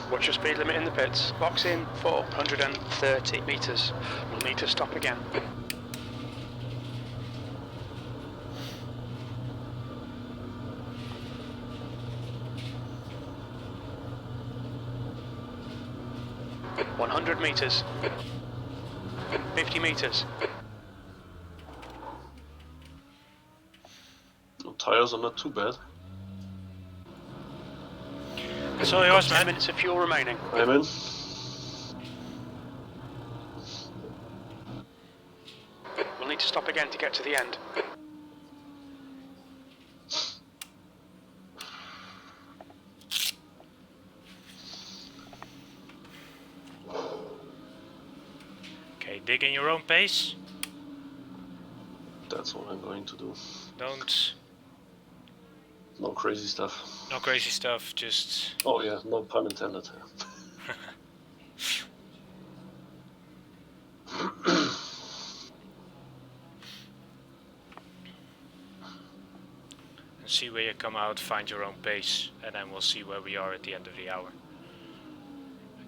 What's your speed limit in the pits? Box in 430 metres. We'll need to stop again. ...100 metres. 50 metres.
The tires are not too bad.
It's all yours,
10
man.
minutes of fuel remaining.
I'm in.
We'll need to stop again to get to the end.
Okay, dig in your own pace.
That's what I'm going to do.
Don't...
No crazy stuff.
No crazy stuff, just...
Oh yeah, no pun intended.
And see where you come out, find your own pace, and then we'll see where we are at the end of the hour.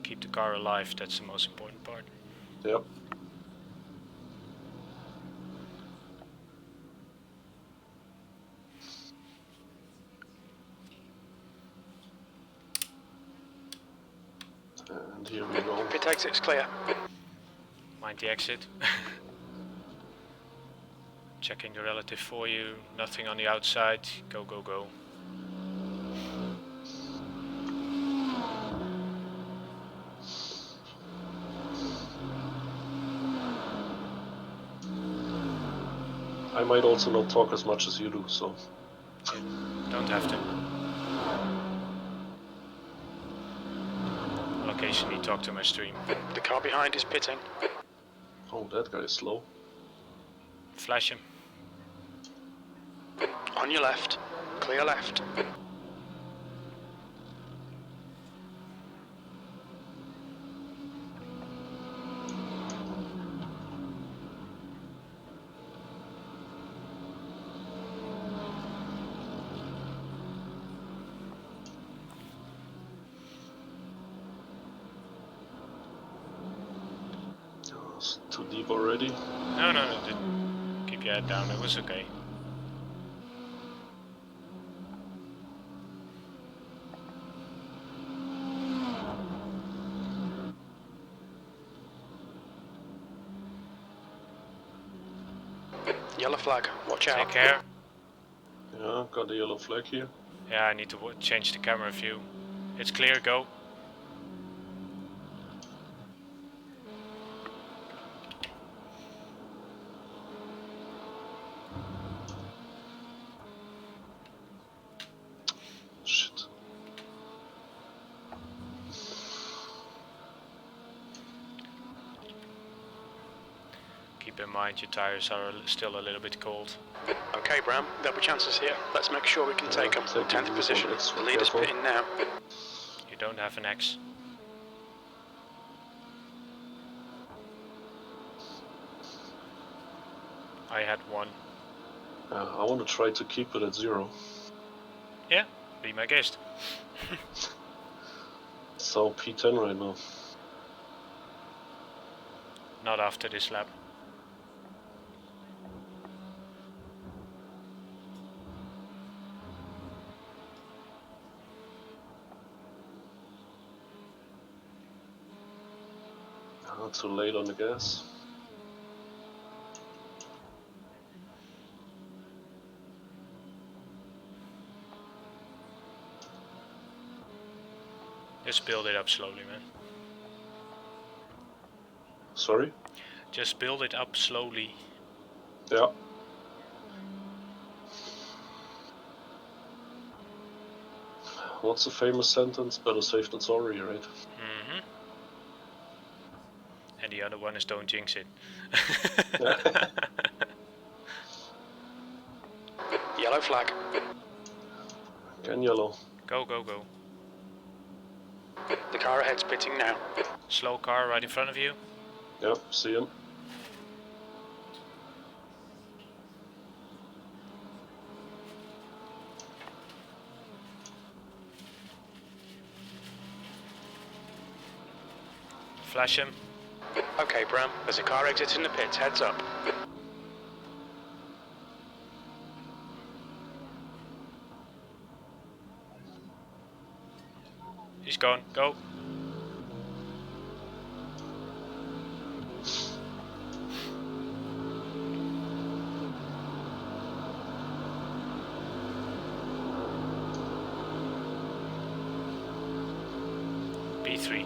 Keep the car alive, that's the most important part.
Yep. And here we go.
Pit exit's clear.
Mind the exit. Checking the relative for you, nothing on the outside, go, go, go.
I might also not talk as much as you do, so...
You don't have to. I'll occasionally talk to my stream.
The car behind is pitting.
Oh, that guy is slow.
Flash him.
On your left. Clear left.
It's too deep already.
No, no, no, keep your head down, it was okay.
Yellow flag, watch out.
Take care.
Yeah, got the yellow flag here.
Yeah, I need to change the camera view. It's clear, go.
Shit.
Keep in mind your tires are still a little bit cold.
Okay, Bram, there'll be chances here. Let's make sure we can take them.
take
10th
it
position.
extra
The leader's
careful.
pitting now.
You don't have an X. I had one.
I want to try to keep it at 0.
Yeah, be my guest.
So P10 right now.
Not after this lap.
Not too late on the gas.
Just build it up slowly, man.
Sorry?
Just build it up slowly.
Yeah. What's the famous sentence? Better safe than sorry, right?
Mm-hmm. And the other one is don't jinx it.
Yellow flag.
Again yellow.
Go, go, go.
The car ahead's pitting now.
Slow car right in front of you.
Yep, see him.
Flash him.
Okay, Bram, there's a car exiting the pits. Heads up.
He's gone. Go. B3.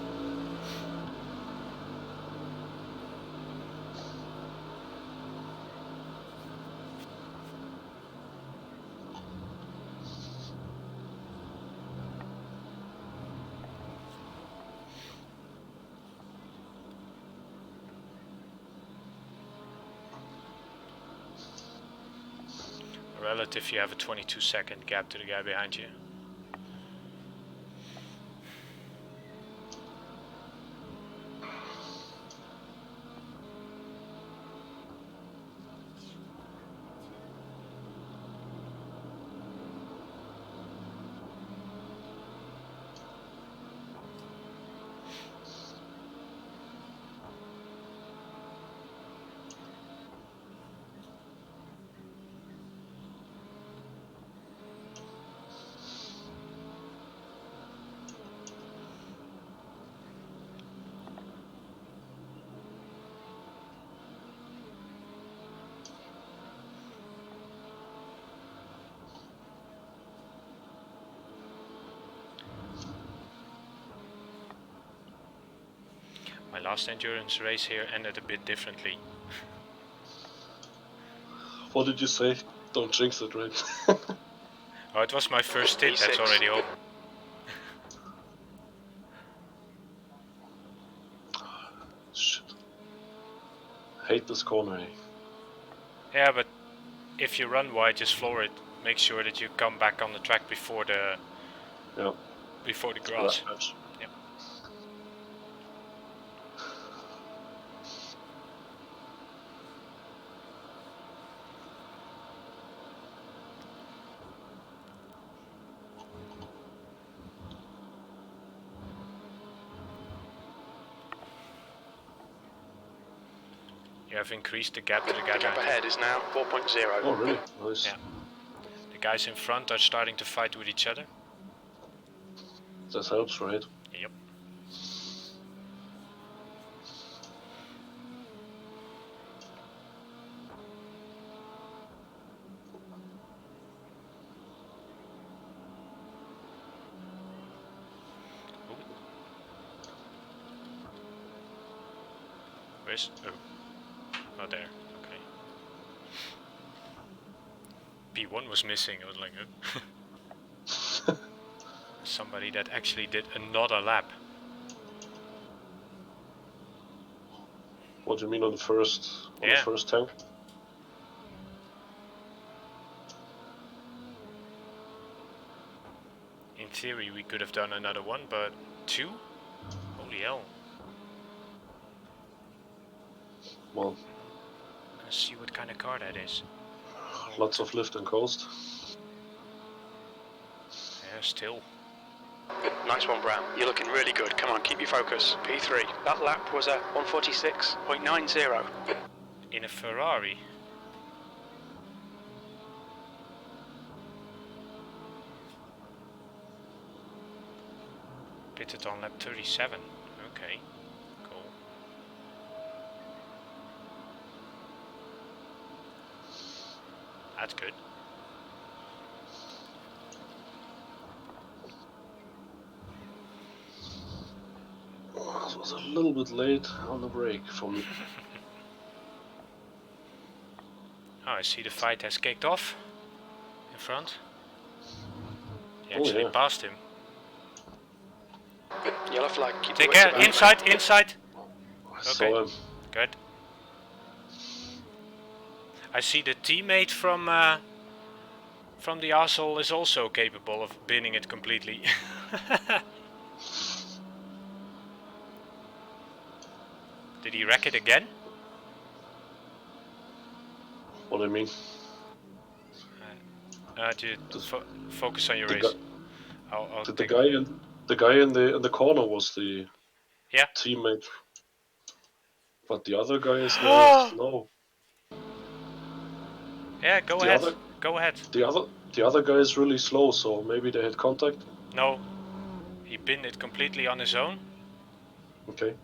Relative, you have a 22-second gap to the guy behind you. My last endurance race here ended a bit differently.
What did you say? Don't jinx it, right?
Oh, it was my first stint, that's
E6.
already over.
Shit. Hate this corner, eh?
Yeah, but if you run wide, just floor it. Make sure that you come back on the track before the
Yeah.
grass.
Last match.
Yep. You have increased the gap to the guy
The gap
behind.
ahead is now 4.0.
Oh, really? Nice.
Yeah. The guys in front are starting to fight with each other.
That helps, right?
Yep. Where's... oh. Oh, there. Okay. P1 was missing. I was like, somebody that actually did another lap.
What do you mean on the first tank?
In theory, we could have done another one, but 2? Holy hell.
Well,
Let's see what kind of car that is.
lots of lift and coast.
Yeah, still.
Nice one, Bram. You're looking really good. Come on, keep your focus. P3. That lap was at 146.90.
In a Ferrari. Pitted on lap 37. Okay, cool. That's good.
It was a little bit late on the break for me.
Oh, I see the fight has kicked off in front. He
Oh,
actually
yeah.
passed him.
Yellow flag. Keep
Take
your wits
care,
about you,
inside,
mate.
inside.
I saw him.
Good. I see the teammate from the arsehole is also capable of binning it completely. Did he wreck it again?
What do you mean?
Focus on your
The
race.
guy-
I'll
The
take
guy in the corner was the
Yeah.
teammate, but the other guy is now slow.
Yeah, go ahead. Go ahead.
The other guy is really slow, so maybe they had contact.
No, he binned it completely on his own.
Okay.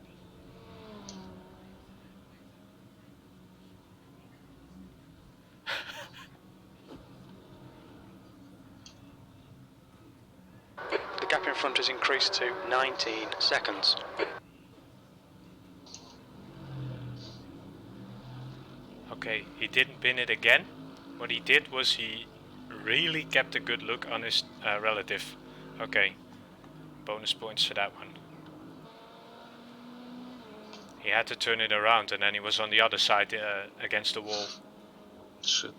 The gap in front has increased to 19 seconds.
Okay, he didn't bin it again. What he did was he really kept a good look on his relative. Okay, bonus points for that one. He had to turn it around and then he was on the other side against the wall.
Shit.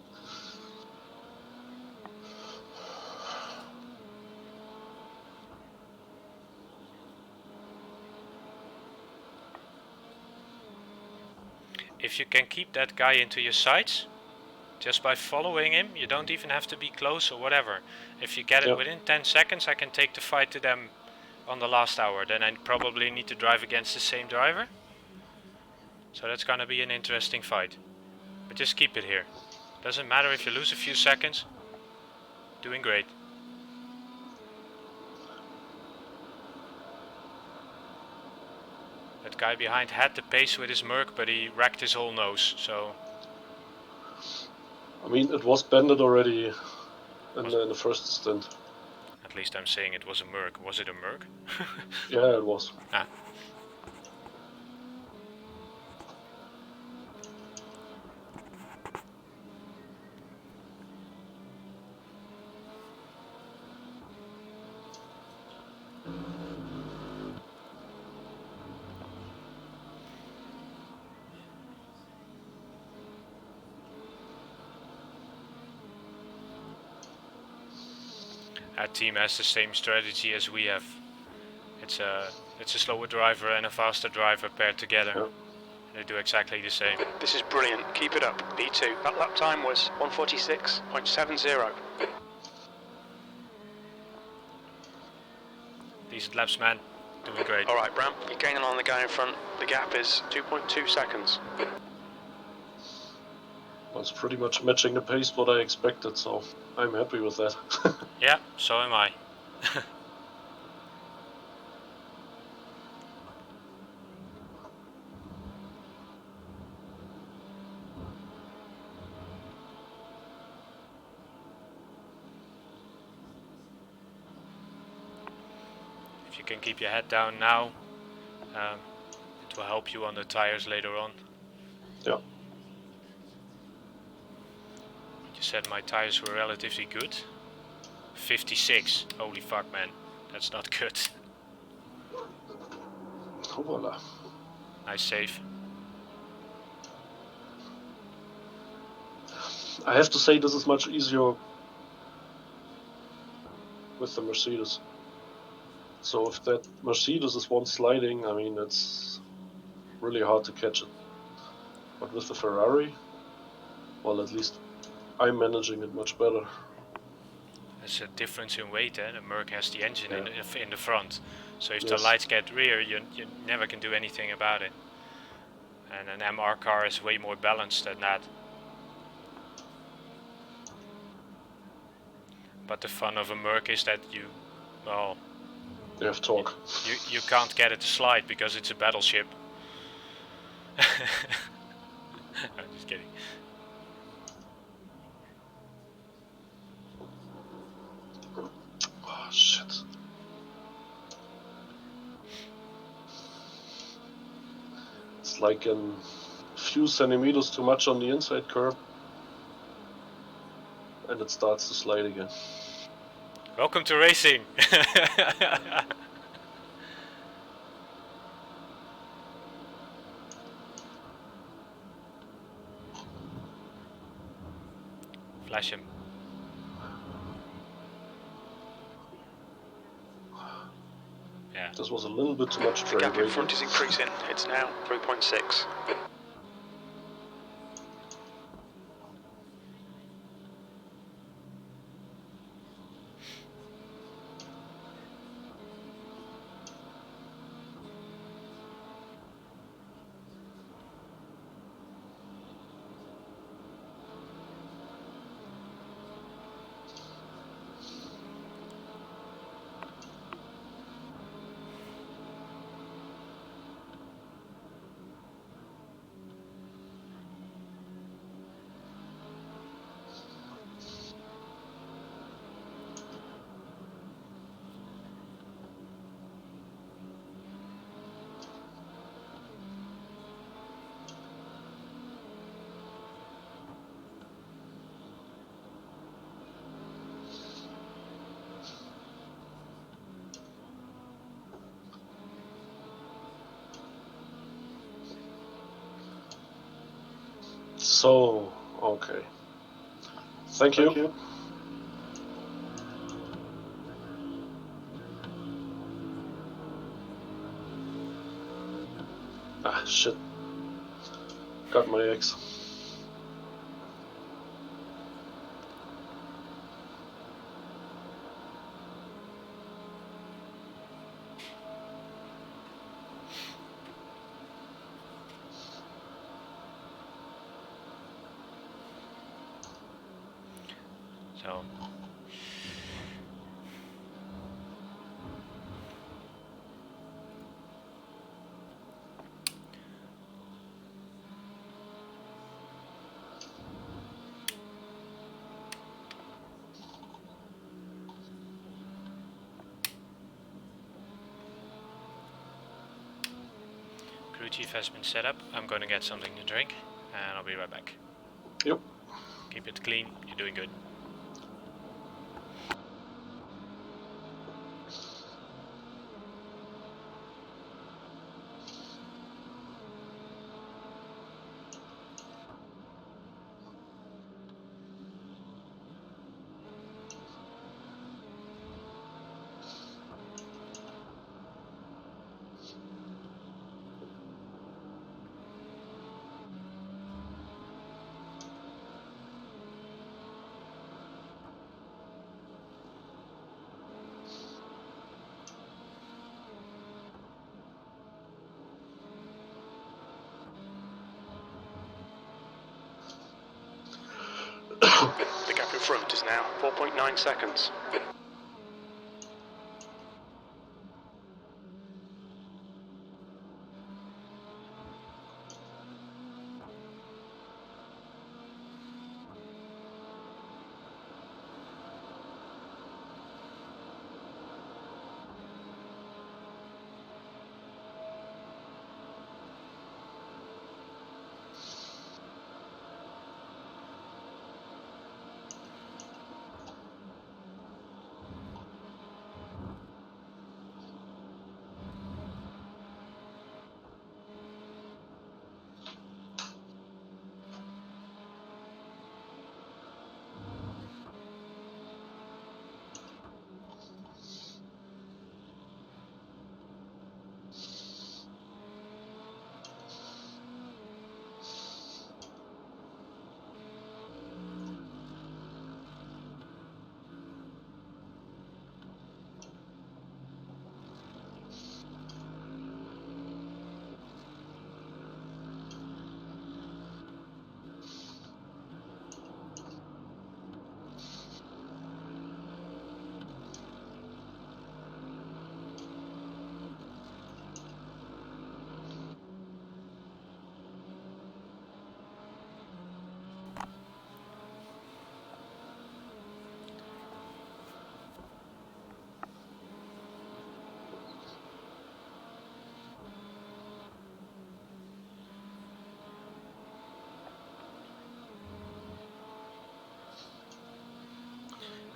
If you can keep that guy into your sights, just by following him, you don't even have to be close or whatever. If you get it within 10 seconds, I can take the fight to them on the last hour. Then I probably need to drive against the same driver. So that's gonna be an interesting fight. But just keep it here. Doesn't matter if you lose a few seconds. Doing great. That guy behind had the pace with his Merc, but he wrecked his whole nose, so...
I mean, it was bended already in the first stint.
At least I'm saying it was a Merc. Was it a Merc?
Yeah, it was.
Ah. Our team has the same strategy as we have. It's a slower driver and a faster driver paired together.
Yeah.
They do exactly the same.
This is brilliant. Keep it up. P2. That lap time was 146.70.
Decent laps, man. Doing great.
Alright, Bram, you're gaining on the guy in front. The gap is 2.2 seconds.
It's pretty much matching the pace what I expected, so I'm happy with that.
Yeah, so am I. If you can keep your head down now, it will help you on the tires later on.
Yeah.
You said my tires were relatively good. 56. Holy fuck, man. That's not good.
Voila.
Nice save.
I have to say this is much easier with the Mercedes. So if that Mercedes is one sliding, I mean, it's really hard to catch it. But with the Ferrari, well, at least I'm managing it much better.
There's a difference in weight, eh? The Merc has the engine
Yeah.
in the front. So if the
Yes.
lights get rear, you never can do anything about it. And an MR car is way more balanced than that. But the fun of a Merc is that you
have torque.
You can't get it to slide because it's a battleship. I'm just kidding.
Oh, shit. It's like a few centimeters too much on the inside curb. And it starts to slide again.
Welcome to racing! Flash him. Yeah.
This was a little bit too much
The
drag
gap in
braking.
front is increasing. It's now 3.6.
So, okay. Thank you. Ah, shit. Got my X.
So. Crew chief has been set up. I'm going to get something to drink and I'll be right back.
Yep.
Keep it clean, you're doing good.
The gap in front is now 4.9 seconds.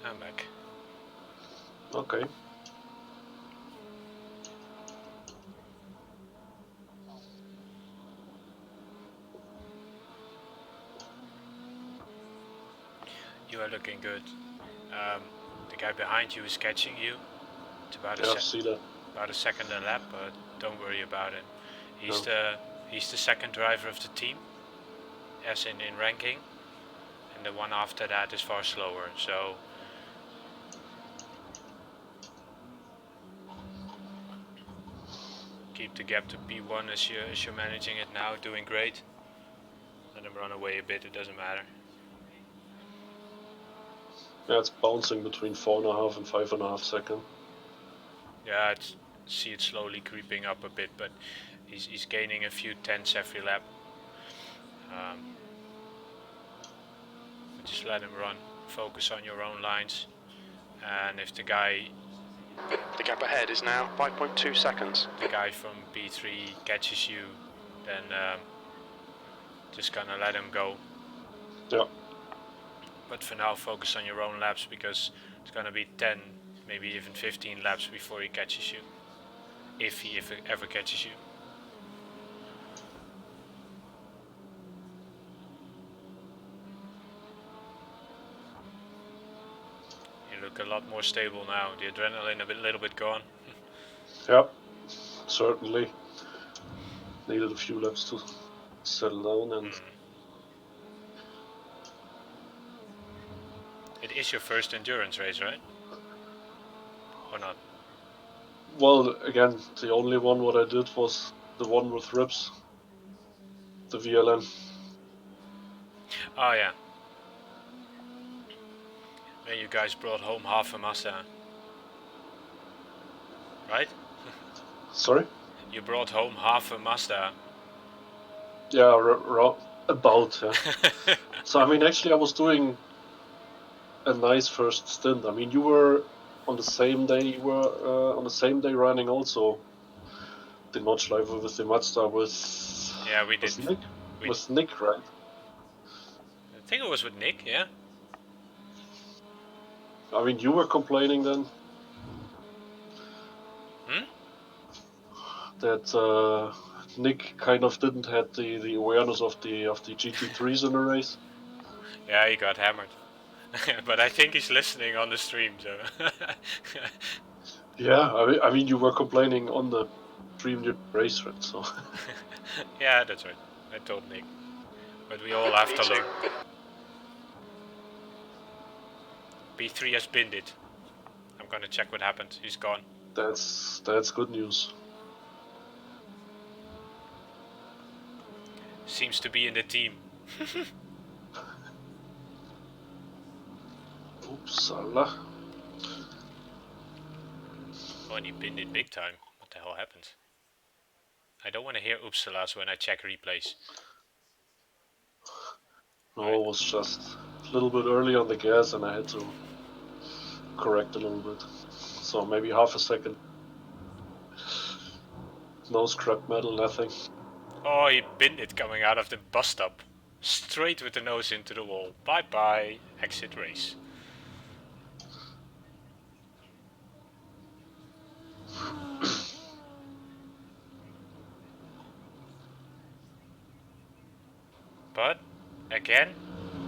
I'm back.
Okay.
You are looking good. The guy behind you is catching you. It's about
Yeah, I see that.
about a second a lap, but don't worry about it. He's
No.
the second driver of the team, as in ranking, and the one after that is far slower. So keep the gap to P1 as you're managing it now, doing great. Let him run away a bit, it doesn't matter.
Yeah, it's bouncing between 4.5 and 5.5 seconds.
Yeah, see it slowly creeping up a bit, but he's gaining a few tenths every lap. But just let him run. Focus on your own lines, and if the guy
gap ahead is now 5.2 seconds.
the guy from P3 catches you, then just gonna let him go.
Yeah.
But for now, focus on your own laps, because it's gonna be 10, maybe even 15 laps before he catches you, if he ever catches you. You look a lot more stable now. The adrenaline a little bit gone.
Yeah, certainly. Needed a few laps to settle down and...
It is your first endurance race, right? Or not?
Well, again, the only one what I did was the one with rips. The VLN.
Oh yeah. When you guys brought home half a Mazda. Right?
Sorry?
You brought home half a Mazda.
Yeah, about, yeah. So, I mean, actually I was doing a nice first stint. I mean, you were on the same day, running also the Notch Live with the Mazda with...
Yeah, we did.
Nick? With Nick, right?
I think it was with Nick, yeah?
I mean, you were complaining then that Nick kind of didn't have the awareness of the GT3s in the race.
Yeah, he got hammered. But I think he's listening on the stream, so...
Yeah, I mean, you were complaining on the stream during the race, right? So...
Yeah, that's right. I told Nick. But we all have to look. P3 has binned it. I'm gonna check what happened. He's gone.
That's good news.
Seems to be in the team.
Oopsala.
Oh, and he binned it big time. What the hell happened? I don't want to hear oopsalas when I check replays.
No, it was just a little bit early on the gas and I had to correct a little bit. So maybe half a second. No scrap metal, nothing.
Oh, he binned it coming out of the bus stop. Straight with the nose into the wall. Bye bye, exit race. But, again,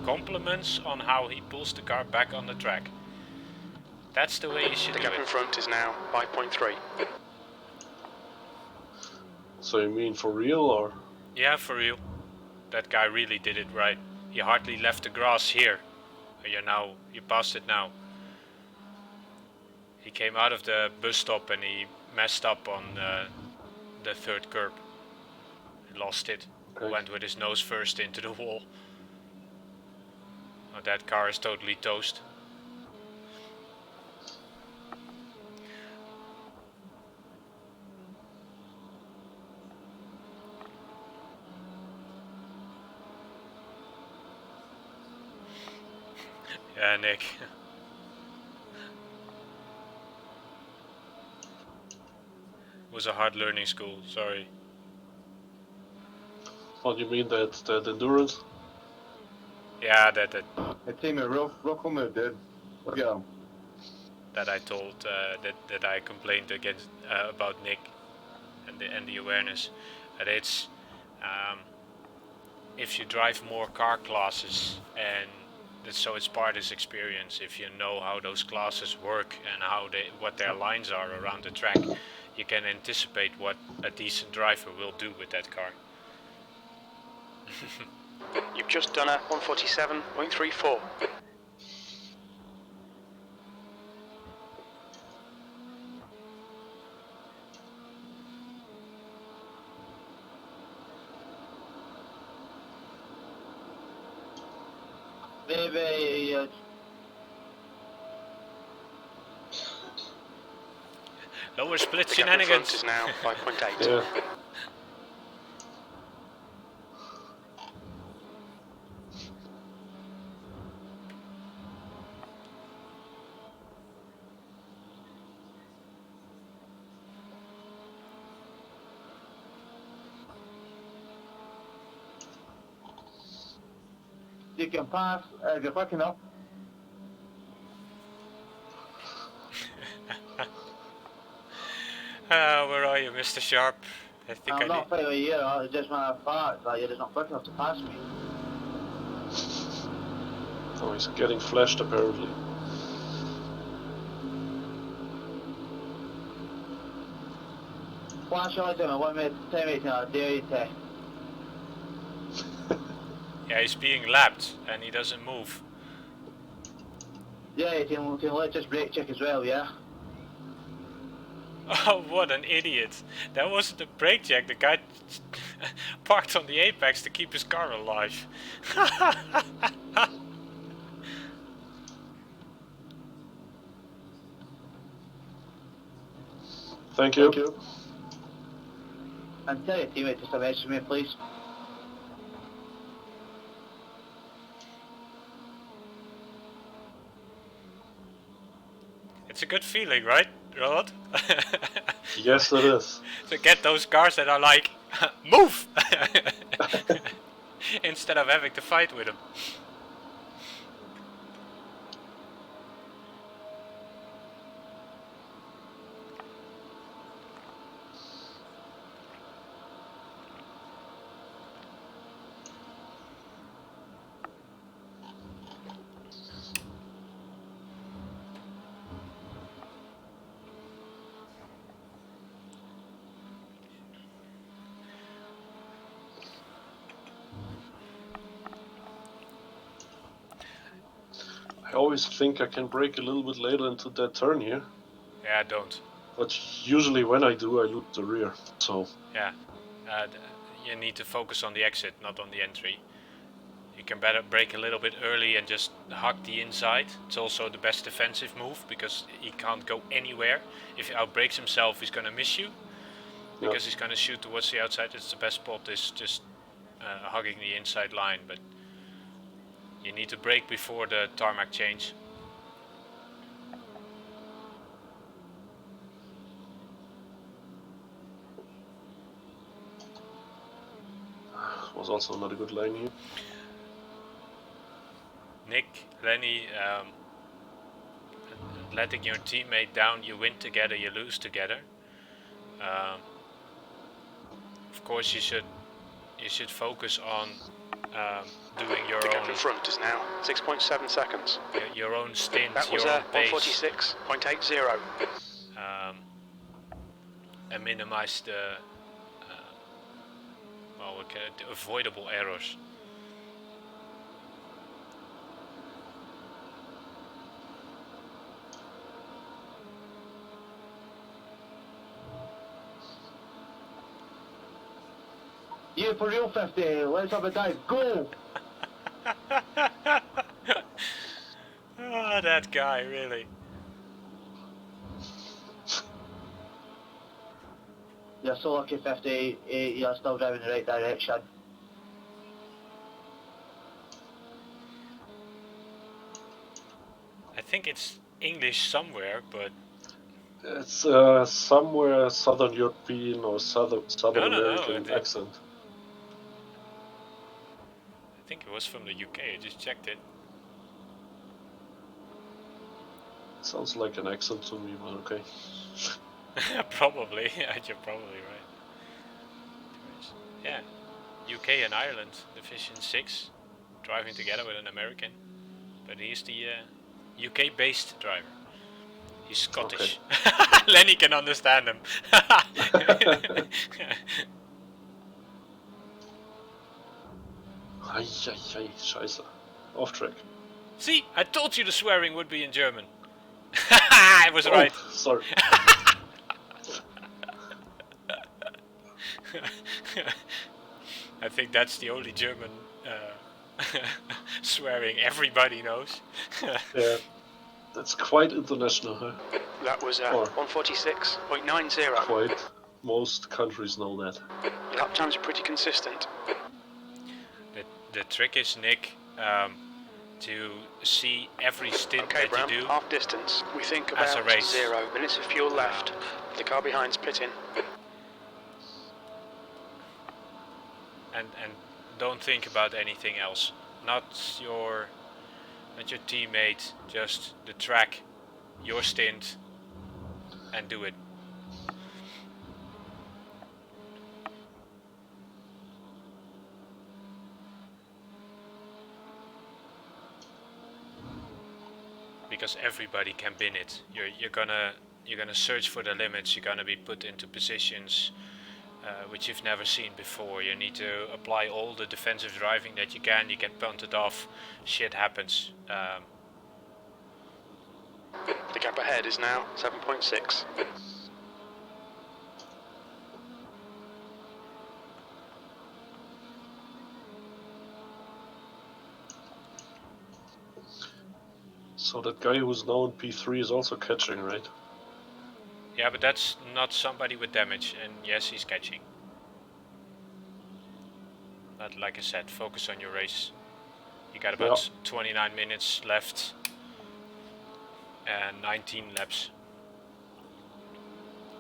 compliments on how he pulls the car back on the track. That's the way you should do it.
The gap in front is now 5.3.
So you mean for real, or?
Yeah, for real. That guy really did it right. He hardly left the grass here. You passed it now. He came out of the bus stop and he messed up on the third curb. He lost it.
Okay.
Went with his nose first into the wall. Oh, that car is totally toast. Yeah, Nick. It was a hard learning school, sorry.
What do you mean that endurance?
Yeah, that.
I came at real quick, dead. Yeah.
that I told that I complained against about Nick and the awareness. And it's if you drive more car classes and so it's part of this experience. If you know how those classes work and what their lines are around the track, you can anticipate what a decent driver will do with that car.
You've just done a 147.34.
Maybe
Lower split
The gap in front
shenanigans.
is now 5.8.
Yeah.
you can pass. You're quick enough.
Where are you, Mr. Sharp? I think
I'm not fighting with you. It's just my fact that you're just not quick enough to pass me.
Oh, he's getting flashed apparently.
Flash on to me. 1 minute, 10 minutes now. Dare you to?
Yeah, he's being lapped and he doesn't move.
Yeah, you can let us brake check as well. Yeah.
Oh, what an idiot. That wasn't a brake check. The guy parked on the apex to keep his car alive.
Thank you.
Thank you.
And tell your teammate to stop edging me, please.
It's a good feeling, right, Rod?
Yes, it is.
To get those cars that are like, move! Instead of having to fight with them.
I always think I can brake a little bit later into that turn here.
Yeah, don't.
But usually when I do, I lose the rear. So
Yeah. You need to focus on the exit, not on the entry. You can better brake a little bit early and just hug the inside. It's also the best defensive move because he can't go anywhere. If he outbrakes himself, he's going to miss you because he's going to shoot towards the outside. It's the best spot is just hugging the inside line, but you need to brake before the tarmac change.
was also not a good lane here.
Nick, Lenny, letting your teammate down, you win together, you lose together. Of course, you should focus on doing your
The
own.
gap in front is now 6.7 seconds.
Your own stint,
That was
your
a
own pace,
146.80.
and minimize the the avoidable errors.
You for real, 50. Let's have a dive. Go!
Oh, that guy, really.
You're so lucky, 50. You're still driving in the right direction.
I think it's English somewhere, but
It's somewhere Southern European or Southern
No,
American
it-
accent.
I think it was from the UK. I just checked it.
Sounds like an accent to me, but okay.
Probably, you're probably right. Yeah, UK and Ireland, Division 6, driving together with an American. But he's the UK-based driver. He's Scottish. Okay. Lenny can understand him.
Ai, scheiße. Off track.
See, I told you the swearing would be in German. I was right.
Sorry.
I think that's the only German swearing everybody knows.
Yeah, that's quite international, huh?
That was 146.90.
Quite. Most countries know that.
Lap times are pretty consistent.
The trick is, Nick, to see every stint
okay,
that
Bram,
you do
half distance. We think
as
about
a race.
0 minutes of fuel left. The car behind's pitting.
And don't think about anything else. Not your teammate, just the track, your stint, and do it. Because everybody can bin it. You're gonna search for the limits. You're gonna be put into positions which you've never seen before. You need to apply all the defensive driving that you can. You get punted off. Shit happens.
The gap ahead is now 7.6.
So that guy who's now in P3 is also catching, right?
Yeah, but that's not somebody with damage, and yes, he's catching. But like I said, focus on your race. You got about 29 minutes left and 19 laps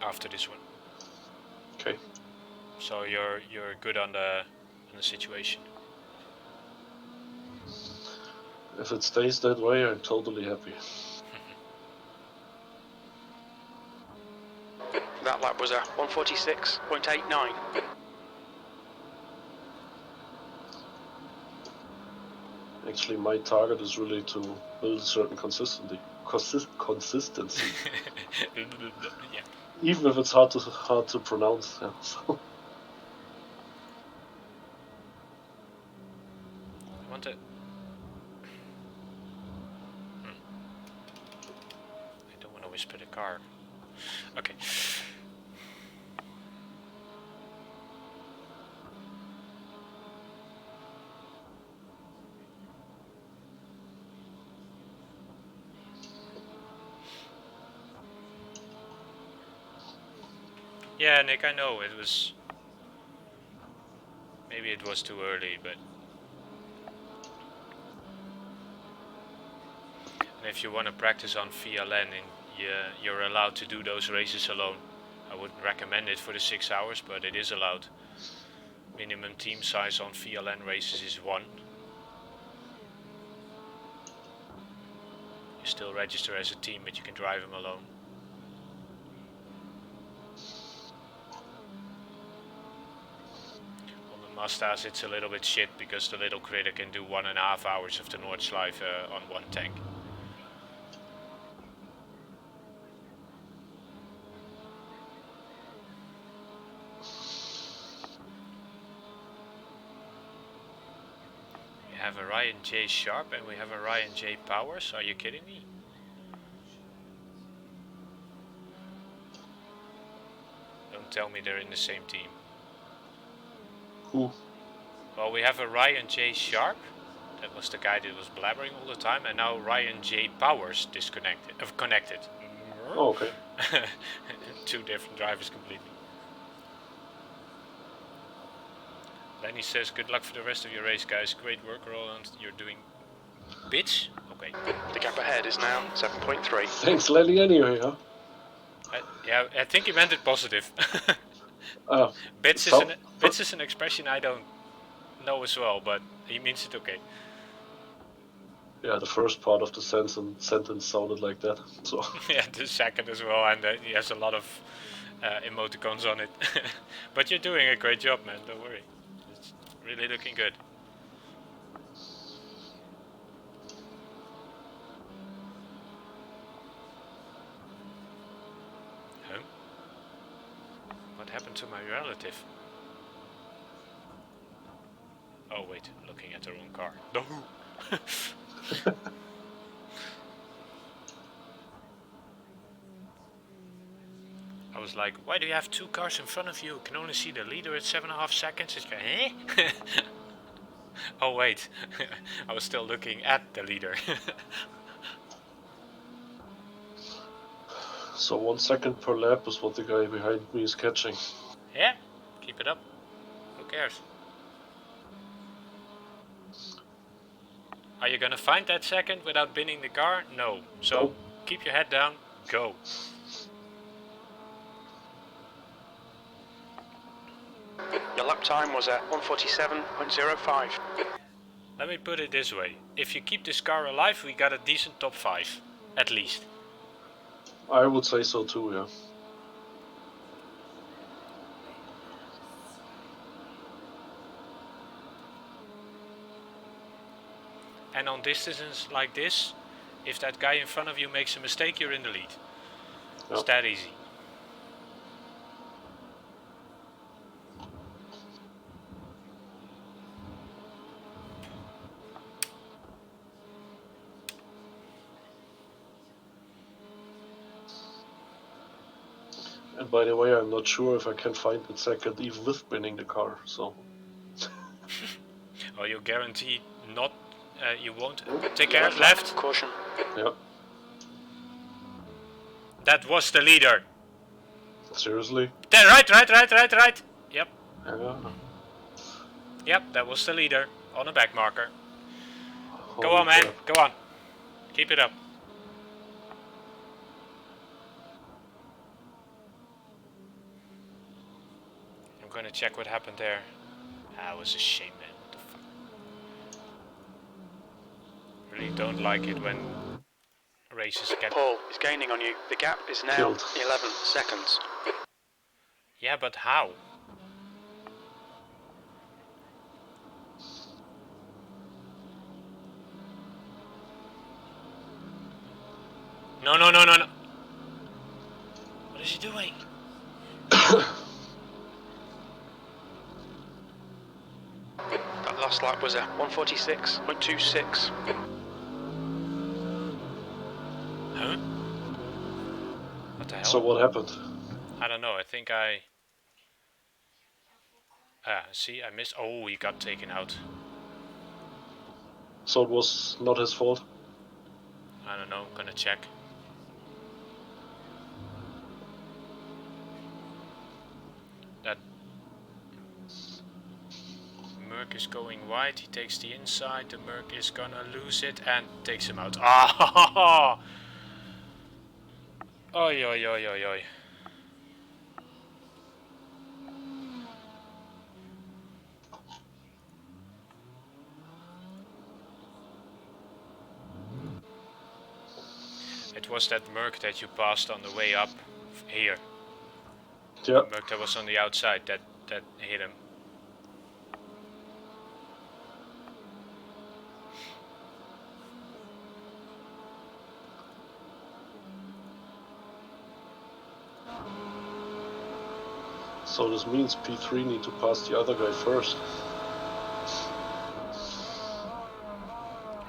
after this one.
Okay.
So you're good on the situation.
If it stays that way, I'm totally happy.
That lap was 146.89.
Actually, my target is really to build a certain consistency.
Yeah.
Even if it's hard to pronounce. Yeah, so.
I want to. I don't want to whisper the car. Okay. Yeah, Nick, I know it was. Maybe it was too early, but. And if you want to practice on VLN, and you're allowed to do those races alone. I wouldn't recommend it for the 6 hours, but it is allowed. Minimum team size on VLN races is 1. You still register as a team, but you can drive them alone. Mazdas, it's a little bit shit because the little critter can do 1.5 hours of the Nordschleife on one tank. We have a Ryan J Sharp and we have a Ryan J Powers. Are you kidding me? Don't tell me they're in the same team.
Who?
Well, we have a Ryan J Sharp, that was the guy that was blabbering all the time, and now Ryan J Powers connected.
Oh, okay.
2 different drivers completely. Lenny says, good luck for the rest of your race, guys. Great work, Roland. You're doing bits? Okay.
The gap ahead is now 7.3.
Thanks, Lenny, anyway, huh?
Yeah, I think he meant it positive. Bits is an expression I don't know as well, but he means it okay.
Yeah, the first part of the sentence sounded like that. So
Yeah, the second as well, and he has a lot of emoticons on it. But you're doing a great job, man. Don't worry. It's really looking good. Huh? What happened to my relative? Oh wait, looking at the wrong car. No. I was like, why do you have two cars in front of you? You can only see the leader at 7.5 seconds. It's like, eh? Oh wait, I was still looking at the leader.
So 1 second per lap is what the guy behind me is catching.
Yeah, keep it up. Who cares? Are you gonna find that second without binning the car? No. So
Nope.
keep your head down, go.
Your lap time was at 1:47.05.
Let me put it this way. If you keep this car alive, we got a decent top 5. At least.
I would say so too, yeah.
And on distances like this, if that guy in front of you makes a mistake, you're in the lead. It's
Yep.
that easy.
And by the way, I'm not sure if I can find that second even with binning the car, so...
Oh, you guarantee not, you won't. Take care, left.
Caution.
Yep.
That was the leader.
Seriously?
There, right. Yep,
Yeah.
yep, that was the leader on a back marker. Go
Holy
on, man,
crap.
go on. Keep it up. I'm gonna check what happened there. Ah, it was a shame, man. What the fuck? Really don't like it when races get...
Paul is gaining on you. The gap is now
Killed.
11 seconds.
Yeah, but how? No. What is he doing?
That last lap was at 1:46.26.
Huh? What the hell?
So what happened?
I don't know, I think I... Ah, see, I missed... Oh, he got taken out.
So it was not his fault?
I don't know, gonna check. That Merc is going wide, he takes the inside, the Merc is gonna lose it and takes him out. Ah! Oi, oi, oi, oi, oi. It was that Merc that you passed on the way up here.
Yeah.
The Merc that was on the outside that hit him.
So this means P3 need to pass the other guy first.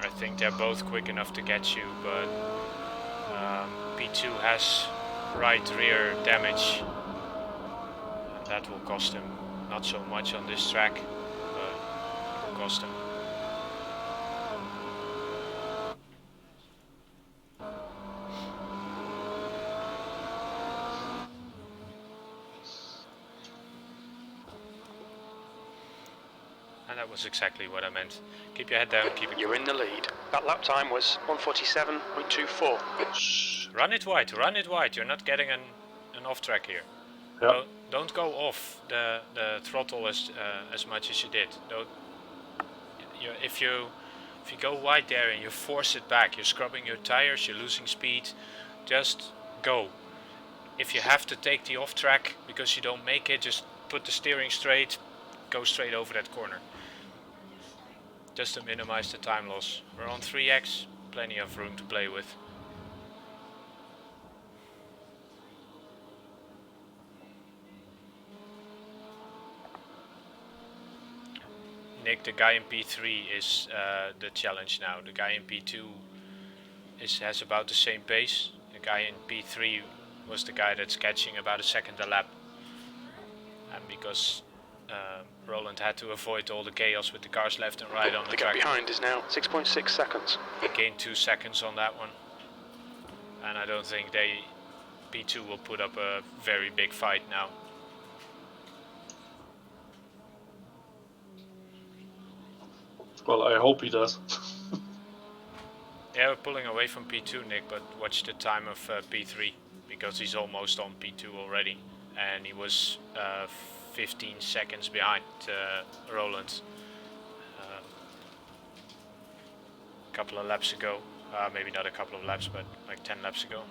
I think they're both quick enough to get you, but P2 has right rear damage. And that will cost him. Not so much on this track, but it will cost him. And that was exactly what I meant. Keep your head down, keep it
You're in the lead. That lap time was 1:47.24.
Shh.
Run it wide, you're not getting an off track here.
Yeah.
Don't go off the throttle as much as you did. If If you go wide there and you force it back, you're scrubbing your tires, you're losing speed, just go. If you have to take the off track because you don't make it, just put the steering straight, go straight over that corner. Just to minimize the time loss. We're on 3x, plenty of room to play with. Nick, the guy in P3 is the challenge now. The guy in P2 has about the same pace. The guy in P3 was the guy that's catching about a second a lap. And because Roland had to avoid all the chaos with the cars left and right on the track.
The gap behind is now 6.6 seconds.
He gained 2 seconds on that one. And I don't think P2 will put up a very big fight now.
Well, I hope he does.
Yeah, we're pulling away from P2, Nick, but watch the time of P3, because he's almost on P2 already, and he was 15 seconds behind Roland a couple of laps ago. Maybe not a couple of laps, but like 10 laps ago.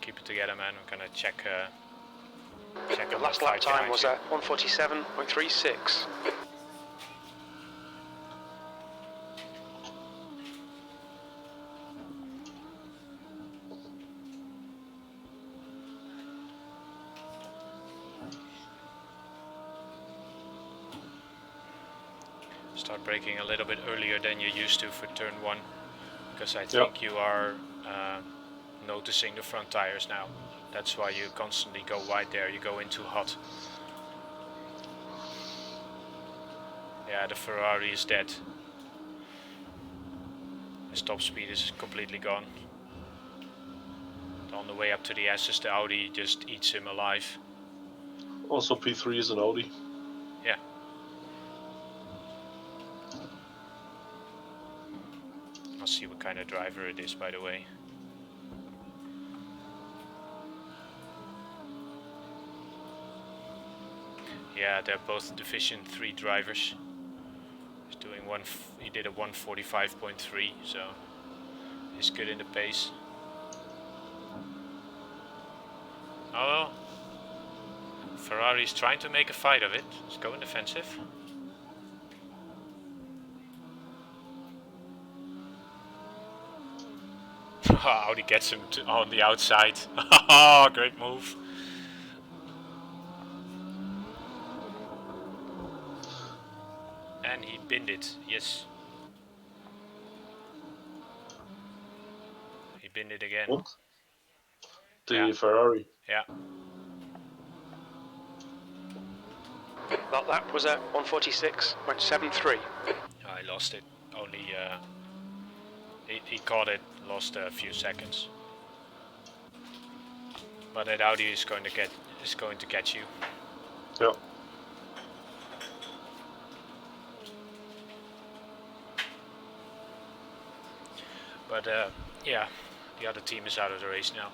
Keep it together, man. I'm gonna check
The last lap time was at 1:47.36.
Start braking a little bit earlier than you used to for turn 1, because I think you are noticing the front tires now. That's why you constantly go wide there, you go in too hot. Yeah, the Ferrari is dead. His top speed is completely gone. On the way up to the S's, the Audi just eats him alive.
Also, P3 is an Audi.
Yeah. I'll see what kind of driver it is, by the way. Yeah, they're both Division 3 drivers. He's doing he did a 1:45.3, so he's good in the pace. Oh, Ferrari's trying to make a fight of it. He's going defensive. Audi gets him on the outside. Oh, great move. And he binned it, yes. He binned it again.
What? The Ferrari.
Yeah.
That lap was at 1:46.73.
I lost it. Only he caught it, lost a few seconds. But that Audi is going to catch you.
Yeah.
But yeah, the other team is out of the race now.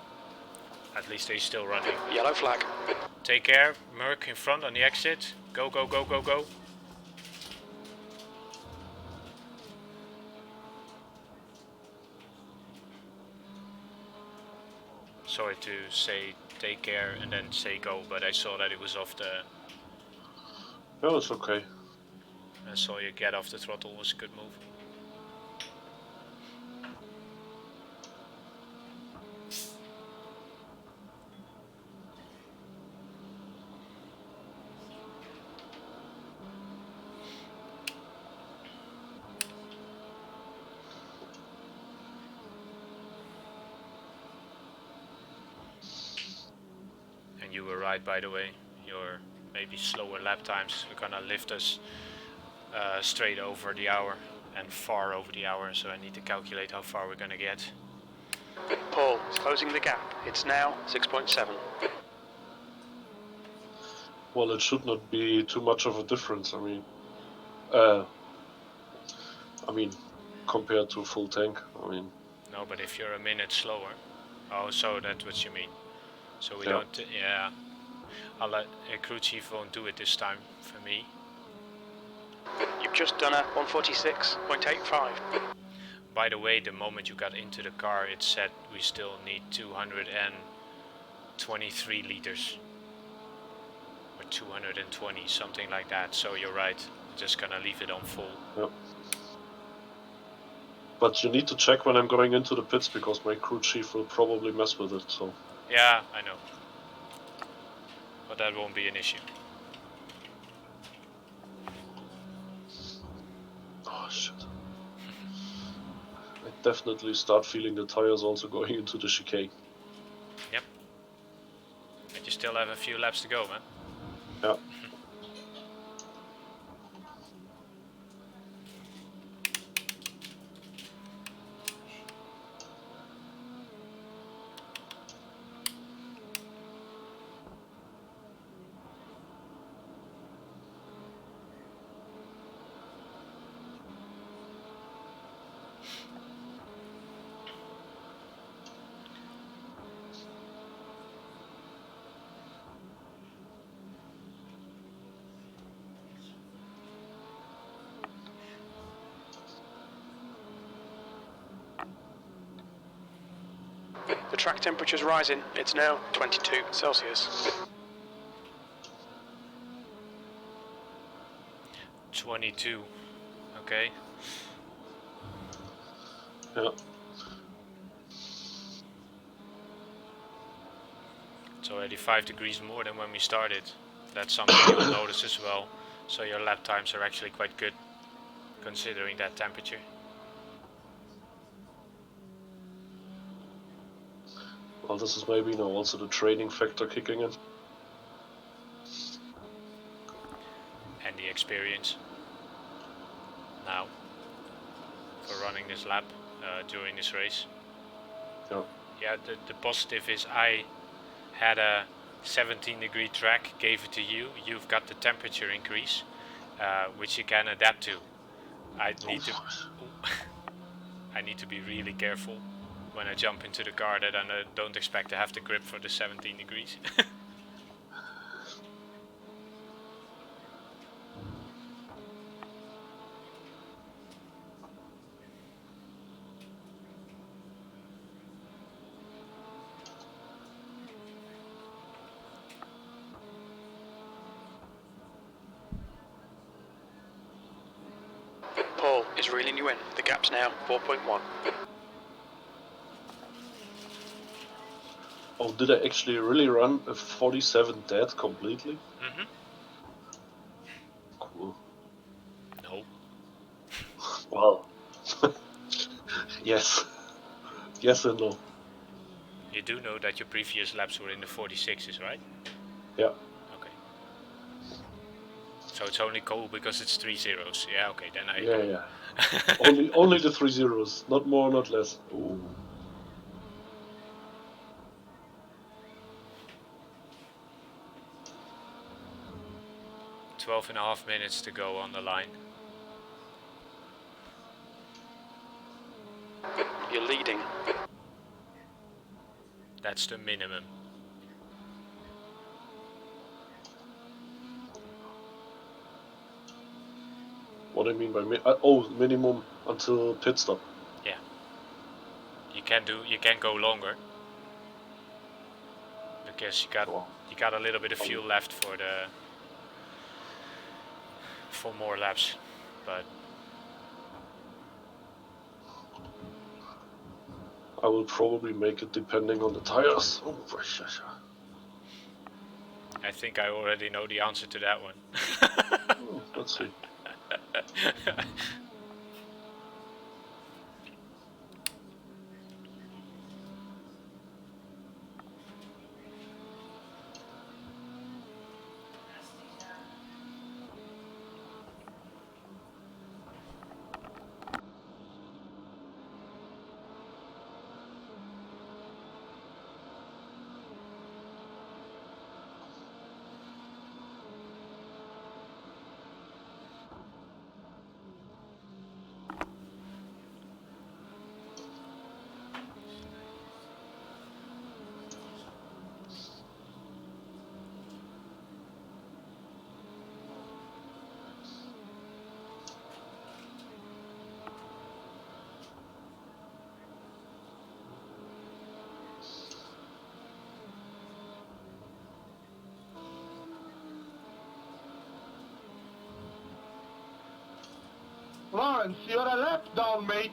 At least they're still running.
Yellow flag.
Take care, Merc in front on the exit. Go, go, go, go, go. Sorry to say take care and then say go, but I saw that it was off the...
No, it's okay.
I saw you get off the throttle, was a good move. And you were right, by the way. Your maybe slower lap times are gonna lift us straight over the hour and far over the hour, so I need to calculate how far we're gonna get.
Paul is closing the gap. It's now 6.7.
Well, it should not be too much of a difference. I mean, compared to full tank. I mean.
No, but if you're a minute slower. Oh, so that's what you mean. So we
Yeah.
don't. Yeah, I'll let crew chief won't do it this time for me.
You've just done a 146.85.
By the way, the moment you got into the car, it said we still need 223 liters. Or 220, something like that. So you're right, I'm just gonna leave it on full.
Yeah. But you need to check when I'm going into the pits because my crew chief will probably mess with it, so.
Yeah, I know. But that won't be an issue.
Oh shit. I definitely start feeling the tires also going into the chicane.
Yep. And you still have a few laps to go, man.
Yeah.
The track temperature's rising. It's now 22 Celsius.
22. Okay.
Yeah.
It's already 5 degrees more than when we started. That's something you'll notice as well. So your lap times are actually quite good, considering that temperature.
Well, this is maybe now also the training factor kicking in.
And the experience now for running this lap during this race.
Yeah.
Yeah, the positive is I had a 17-degree track, gave it to you. You've got the temperature increase, which you can adapt to. I need to be really careful when I jump into the car that I don't expect to have the grip for the 17 degrees.
Paul is reeling you in. The gap's now 4.1.
Oh, did I actually really run a 47 dead completely?
Mm-hmm.
Cool.
No.
Wow. Yes. Yes and no.
You do know that your previous laps were in the 46s, right?
Yeah.
Okay. So it's only cold because it's 3 zeros. Yeah, okay, then I...
Yeah. only the 3 zeros. Not more, not less. Ooh.
12.5 minutes to go on the line.
You're leading.
That's the minimum.
What do you mean by minimum until pit stop?
Yeah. You can go longer. Because you got a little bit of fuel left for more laps. But
I will probably make it depending on the tires. Oh,
I think I already know the answer to that one.
let's see.
Lawrence, you're a left down, mate.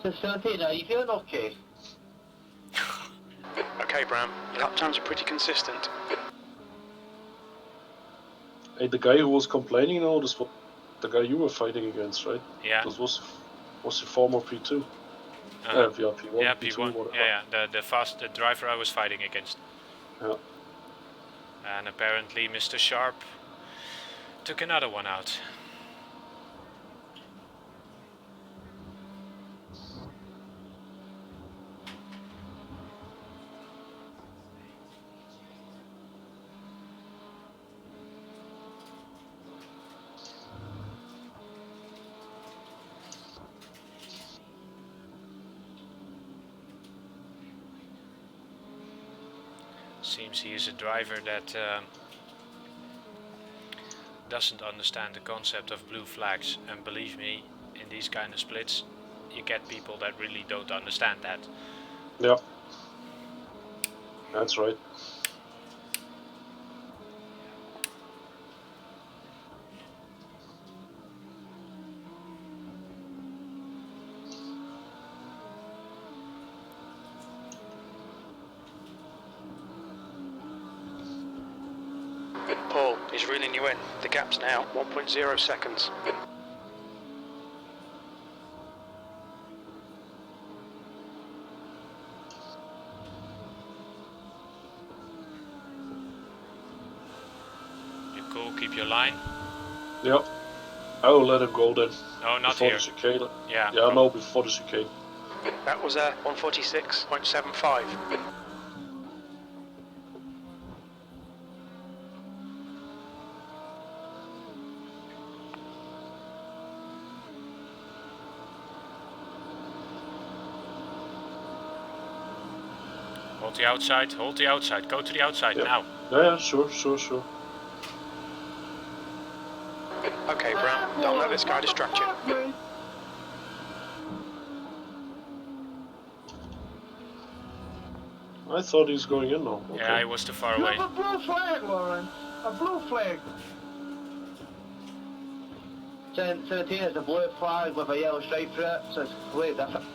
So 17, are you feeling okay?
Okay, Bram, your lap times are pretty consistent.
Hey, the guy who was complaining now, this was the guy you were fighting against, right?
Yeah.
This was your former P2.
Uh,
Yeah, P1,
yeah,
P2,
P1.
whatever.
Yeah, the driver I was fighting against.
Yeah.
And apparently Mr. Sharp took another one out. Seems he is a driver that doesn't understand the concept of blue flags, and believe me, in these kind of splits you get people that really don't understand that.
Yeah. That's right.
Paul, he's reeling you in. The gap's now 1.0 seconds.
You cool, keep your line.
Yeah. I will let him go then.
No, not
before
here.
the chicane.
Yeah,
Yeah, no, before the chicane.
That was 146.75.
Hold the outside, go to the outside now.
Yeah, sure.
Okay, Bram, don't let this guy distract you.
Mate.
I thought he was going in now. Okay.
Yeah, he was too far
You
away.
have a blue flag, Lawrence. A blue flag.
17 is a blue flag with a yellow stripe through it, so it's completely different.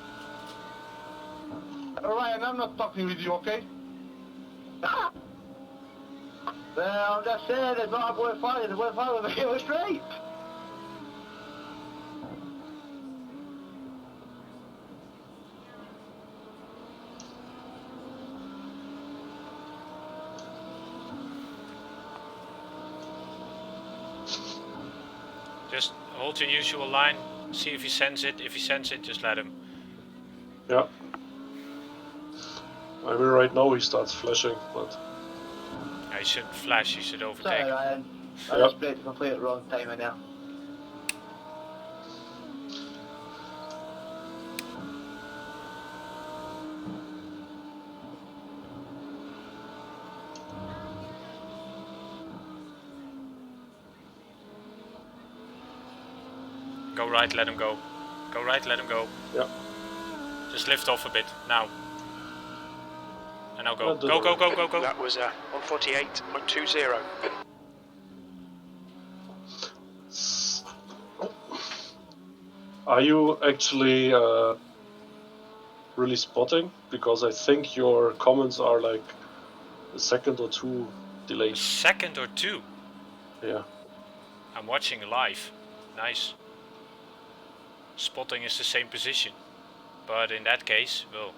Ryan, I'm not talking with you, okay?
Well, I'm just saying, it's not a blue flag, it's a blue flag with a yellow stripe.
Just hold your usual line, see if he sends it. If he sends it, just let him.
Yeah. I mean, right now he starts flashing, but...
Yeah, he shouldn't flash, he should
Sorry,
overtake.
Ryan. I
Yep.
just braked the complete wrong timing there.
Go right, let him go. Go right, let him go.
Yeah.
Just lift off a bit, now. And now go.
Well done.
Go.
That was 148.20.
Are you actually really spotting? Because I think your comments are like a second or two
A
delayed.
second or two.
Yeah.
I'm watching live. Nice. Spotting is the same position. But in that case, well,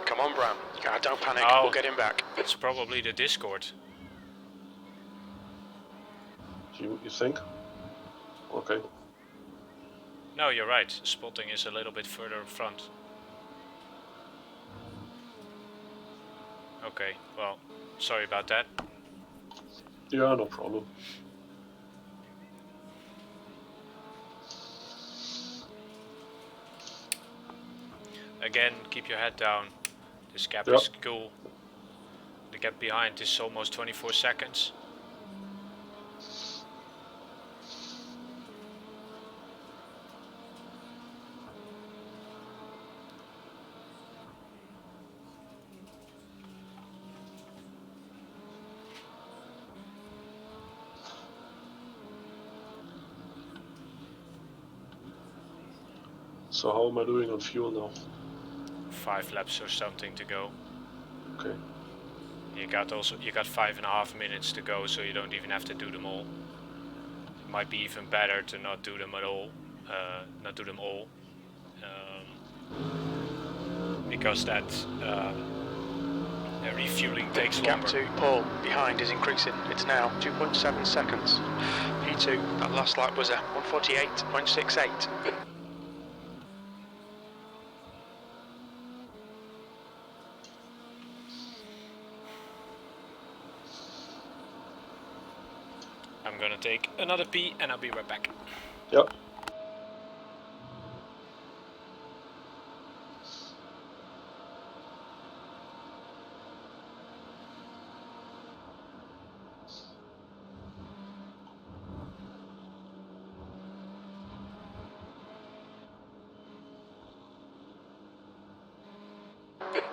Come on, Bram. Don't panic.
Oh.
We'll get him back.
it's probably the Discord.
You think? Okay.
No, you're right. Spotting is a little bit further up front. Okay, well, sorry about that.
Yeah, no problem.
Again, keep your head down. This gap
Yep.
is cool. The gap behind is almost 24 seconds.
So how am I doing on fuel now?
5 laps or something to go.
Okay.
You got 5.5 minutes to go, so you don't even have to do them all. It might be even better to not do them at all. Not do them all. Because that refueling takes
The gap
longer.
to Paul behind is increasing. It's now 2.7 seconds. P2, that last lap was a 148.68.
I'm gonna take another pee and I'll be right back.
Yep.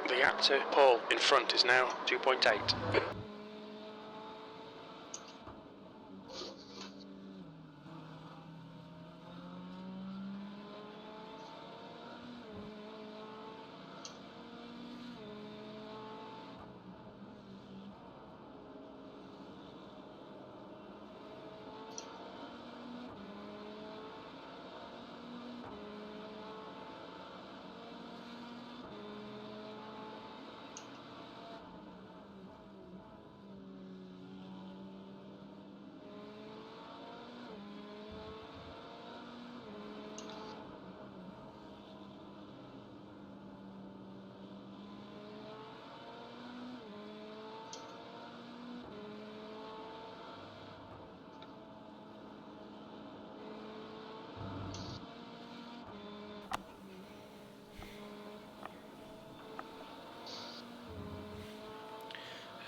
The gap to Paul in front is now 2.8.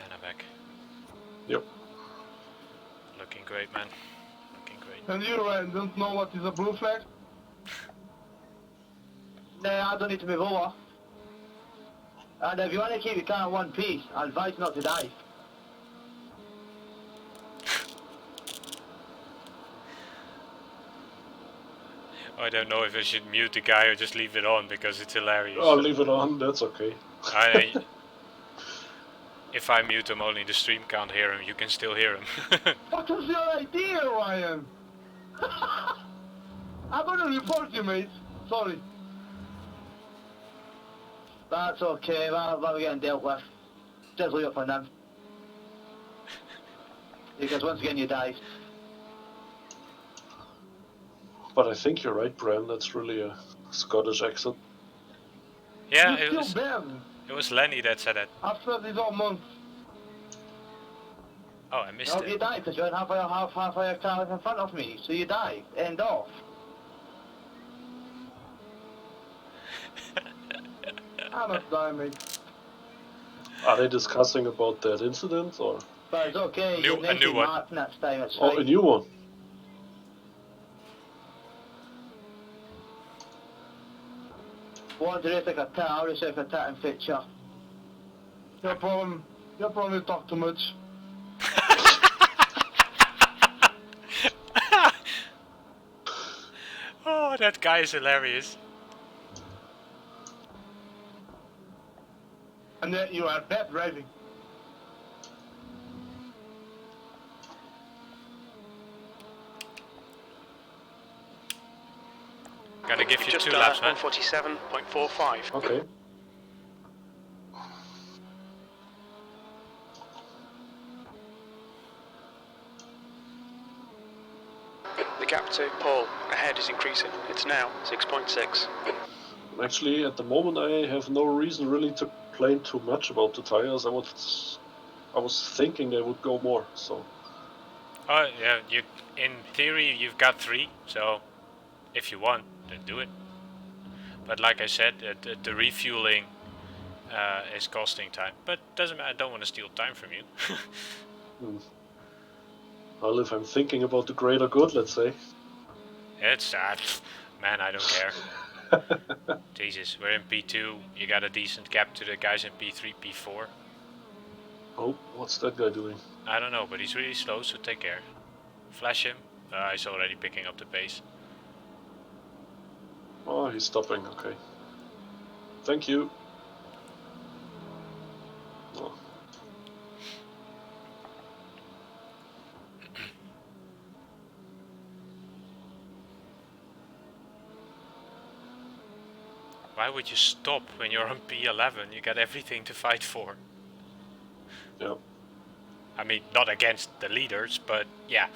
And I'm back.
Yep.
Looking great, man. Looking great.
And you, Ryan, don't know what is a blue flag?
Nah, I don't need to move over. And if you want to keep your car in one piece, I advise not to dive.
I don't know if I should mute the guy or just leave it on because it's hilarious.
I'll leave it on, that's okay.
If I mute him, only the stream can't hear him. You can still hear him.
What was your idea, Ryan? I'm gonna report you, mate. Sorry.
That's okay, well, we're getting dealt with. Just leave it for now. Because once again you dive.
But I think you're right, Bram, that's really a Scottish accent.
Yeah,
You still banned
it was Lenny that said that.
after this all month.
Oh, I missed
No,
it.
you dive because you're in half of your car in front of me. So you dive. End off.
I'm not dying, mate.
Are they discussing about that incident or?
But it's okay,
A new one.
Mark next time, it's
Oh,
fine.
a new one.
Want to race like a tat, I'll race like a tat in picture.
Your problem. You talk too much.
Oh, that guy is hilarious.
And then you are bad driving.
Gonna give you
Just
2 laps, man.
147.45.
Okay.
The gap to Paul ahead is increasing. It's now 6.6.
Actually, at the moment, I have no reason really to complain too much about the tires. I was thinking they would go more, so.
Oh, yeah, in theory, you've got 3, so if you want, then do it. But like I said, the refueling is costing time. But doesn't matter, I don't want to steal time from you.
Well, if I'm thinking about the greater good, let's say.
It's man, I don't care. Jesus, we're in P2, you got a decent gap to the guys in P3, P4.
Oh, what's that guy doing?
I don't know, but he's really slow, so take care. Flash him. He's already picking up the pace.
Oh, he's stopping, okay. Thank you. Oh.
Why would you stop when you're on P11? You got everything to fight for.
Yeah.
I mean, not against the leaders, but yeah.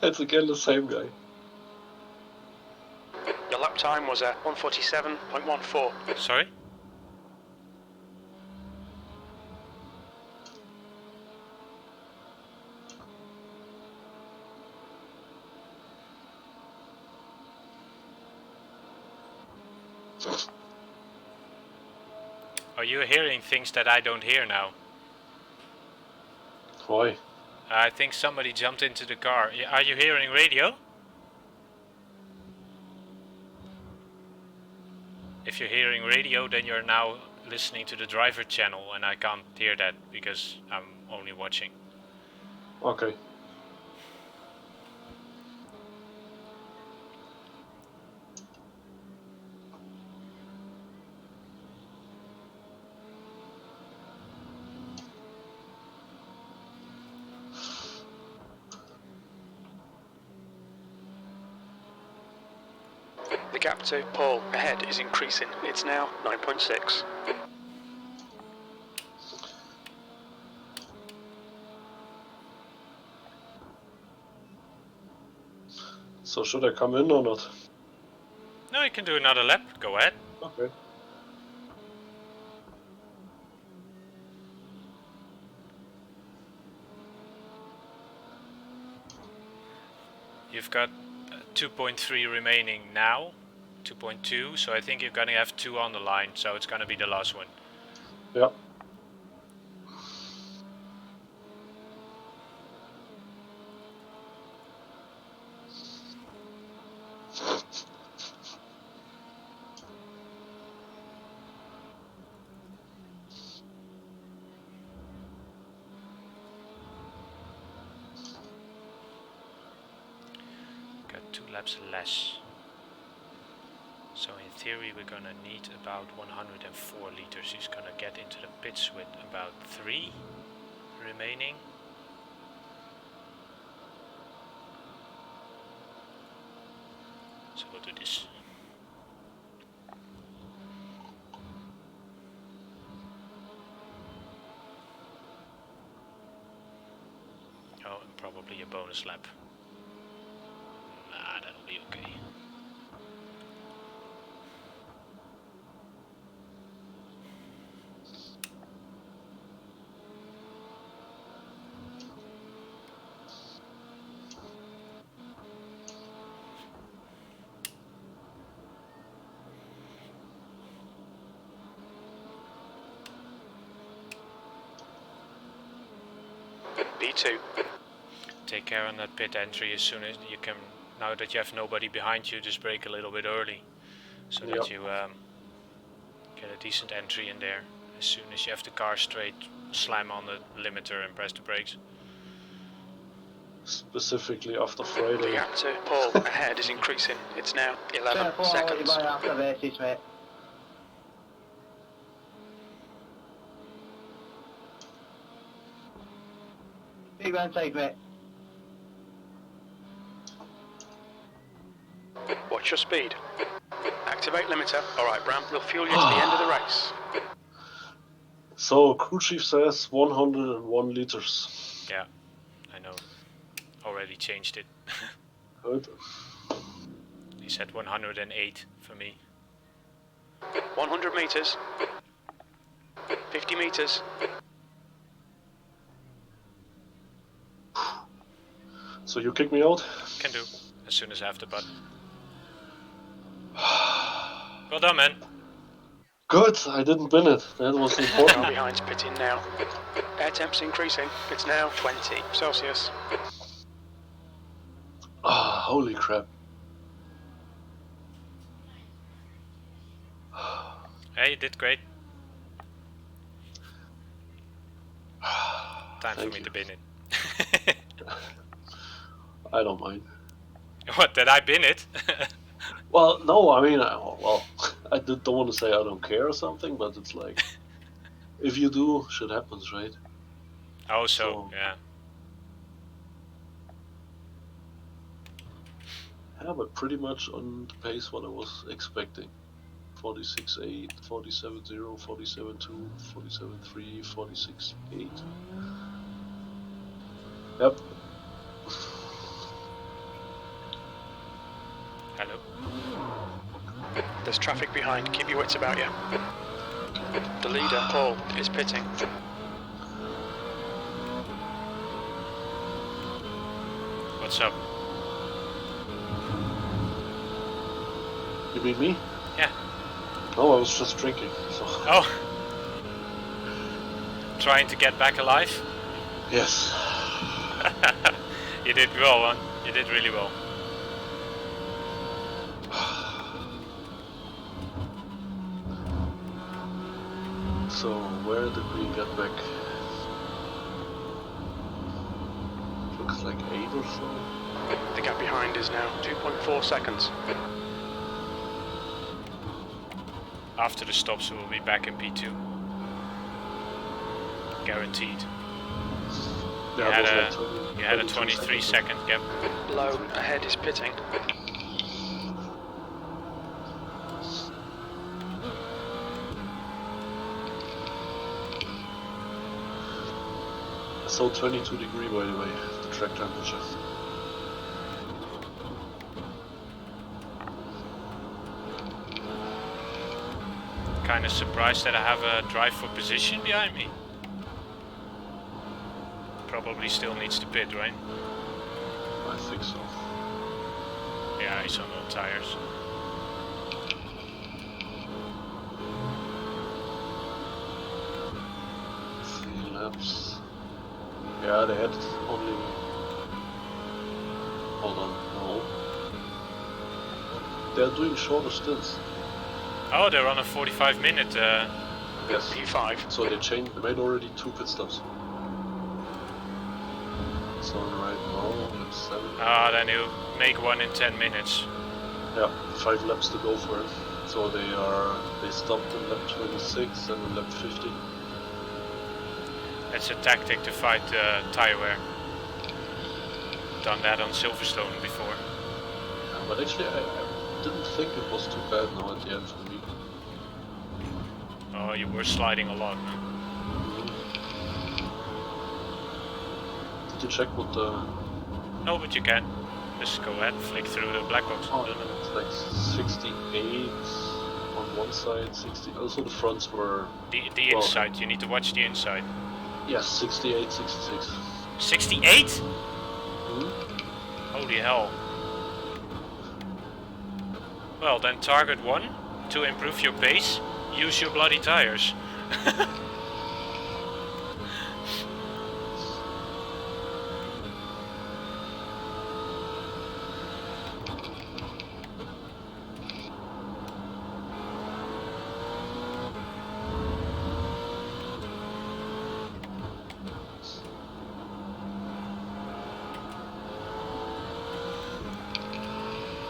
It's again the same guy.
Your lap time was at 1:47.14.
Sorry? Are you hearing things that I don't hear now?
Why?
I think somebody jumped into the car. Are you hearing radio? If you're hearing radio, then you're now listening to the driver channel, and I can't hear that because I'm only watching.
Okay.
The gap to Paul ahead is increasing. It's now 9.6.
So should I come in or not?
No, you can do another lap. Go ahead.
Okay.
You've got 2.3 remaining now, 2.2, so I think you're gonna have 2 on the line, so it's gonna be the last one.
Yeah.
Got 2 laps less. So in theory we're gonna need about 104 liters. He's gonna get into the pits with about 3 remaining. So we'll do this. Oh, and probably a bonus lap. Nah, that'll be okay.
B2.
Take care on that pit entry as soon as you can. Now that you have nobody behind you, just brake a little bit early, so that you get a decent entry in there. As soon as you have the car straight, slam on the limiter and press the brakes.
Specifically after
The
Friday.
gap to Paul ahead is increasing. It's now 11
Careful, I'll let you
seconds.
by after races, mate. Big man side, mate.
Watch your speed. Activate limiter. Alright, Bram, we'll fuel you to the end of the race.
So crew chief says 101 liters.
Yeah, I know. Already changed it.
Good.
He said 108 for me.
100 meters. 50 meters.
So you kick me out?
Can do, as soon as I have the button. Well done, man.
Good, I didn't bin it. That was
Car
important.
behind's pitting now. Air temp's increasing. It's now 20 Celsius.
Ah, holy crap.
Hey, you did great. Time for
Thank
me
you.
to bin it.
I don't mind.
What, did I bin it?
Well, no, I mean, I don't want to say I don't care or something, but it's like, if you do, shit happens, right?
Oh, so, yeah.
Yeah, but pretty much on the pace what I was expecting. 46.8, 47.0, 47.2, 47.3, 46.8. Yep.
Hello.
There's traffic behind, keep your wits about you. The leader, Paul, is pitting.
What's up?
You mean me?
Yeah.
No, I was just drinking, so.
Oh. Trying to get back alive?
Yes.
You did well, man. You did really well.
So, where did we get back? Looks like 8 or so.
The gap behind is now 2.4 seconds.
After the stops, we'll be back in P2. Guaranteed.
Yeah,
You had a 23-second gap.
Low ahead is pitting.
So 22 degree, by the way, the track temperature.
Kind of surprised that I have a drive for position behind me. Probably still needs to pit, right?
I think so.
Yeah, he's on no tires.
Laps. Yeah, they had only. Hold on, no. They're doing shorter stints.
Oh, they're on a 45-minute.
Yes.
P5.
So they made already 2 pit stops. So right now it's 7.
Ah, then you make one in 10 minutes.
Yeah, 5 laps to go for it. So they stopped in lap 26 and in lap 50.
That's a tactic to fight tire wear. Done that on Silverstone before.
Yeah, but actually I didn't think it was too bad now at the end for me.
Oh, you were sliding a lot, man.
Did you check what the...
No, but you can. Just go ahead, flick through the black box.
Oh, it's like 68 on one side, 60... Also the fronts were...
The inside, you need to watch the inside.
Yes, 68, 66.
68?
Hmm?
Holy hell. Well, then target 1 to improve your pace. Use your bloody tires.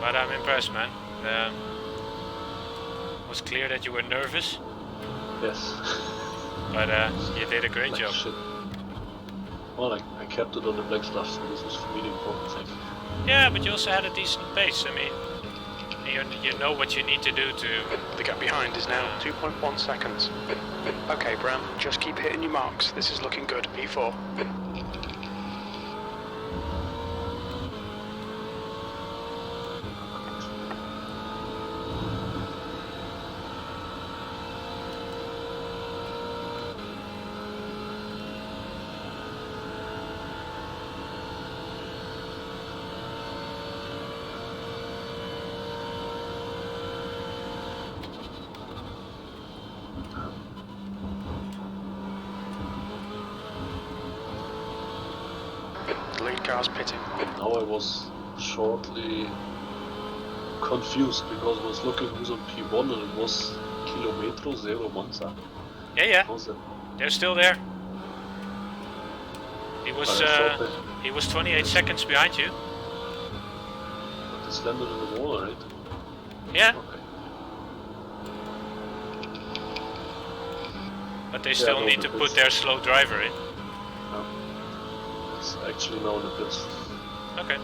But I'm impressed, man. Was clear that you were nervous.
Yes.
But you did a great job.
Shit. Well, I kept it on the black stuff, so this was for me the important thing.
Yeah, but you also had a decent pace. I mean, you know what you need to do to...
The gap behind is now 2.1 seconds. Okay, Bram, just keep hitting your marks. This is looking good. P4. The lead car's pitting.
Now I was shortly confused because I was looking who's on P1 and it was Kilometro Zero Monza.
Yeah,
How's that?
they're still there. He was
But I thought that
he was 28 seconds behind you.
this landed in the wall, right?
Yeah,
Okay.
but they still
no,
need to
because-
put their slow driver in.
It's actually now in the pits.
Okay.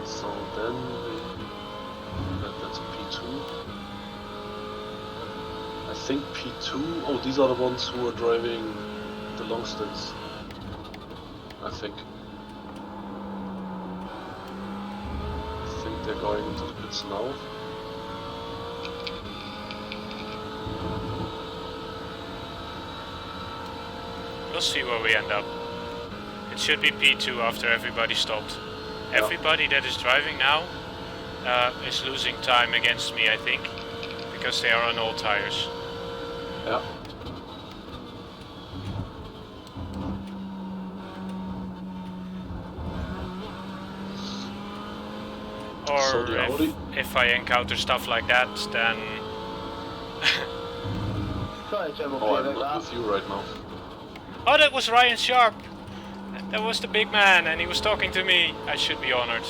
So then that's a P2. I think P2. Oh, these are the ones who are driving the long stints. I think they're going into the pits now.
We'll see where we end up. It should be P2 after everybody stopped. Everybody that is driving now is losing time against me, I think, because they are on all tires.
Yeah. So
Or
the Audi?
if I encounter stuff like that, then
Sorry, Trevor,
Oh, I'm
about
not
that.
with you right now.
oh, that was Ryan Sharp. That was the big man, and he was talking to me. I should be honored.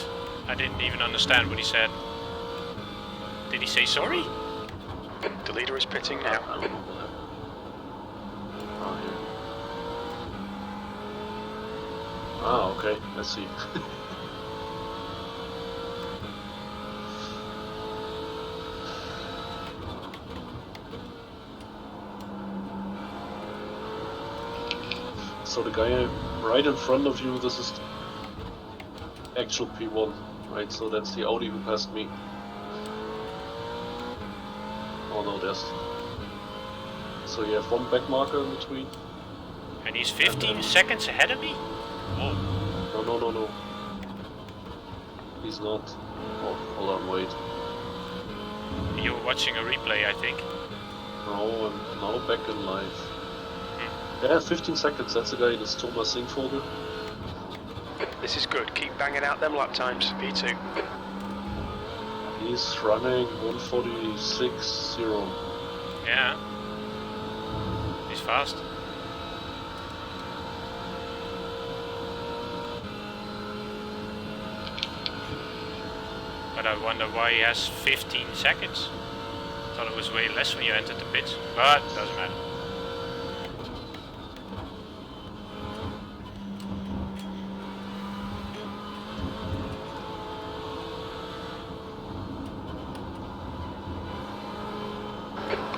I didn't even understand what he said. Did he say sorry?
The leader is pitting now.
I don't know what happened. Ah, here. Ah, okay. Let's see. So the guy right in front of you, this is actual P1, right? So that's the Audi who passed me. Oh no, there's... So you have one back marker in between.
And he's 15 seconds ahead of me? Whoa.
No. He's not. Oh, hold on, wait.
You were watching a replay, I think.
No, I'm now back in live. Yeah, 15 seconds, that's the guy, that's Thomas Singvogel.
This is good. Keep banging out them lap times. P2.
He's running 146.0.
Yeah. He's fast. But I wonder why he has 15 seconds. Thought it was way less when you entered the pits, but doesn't matter.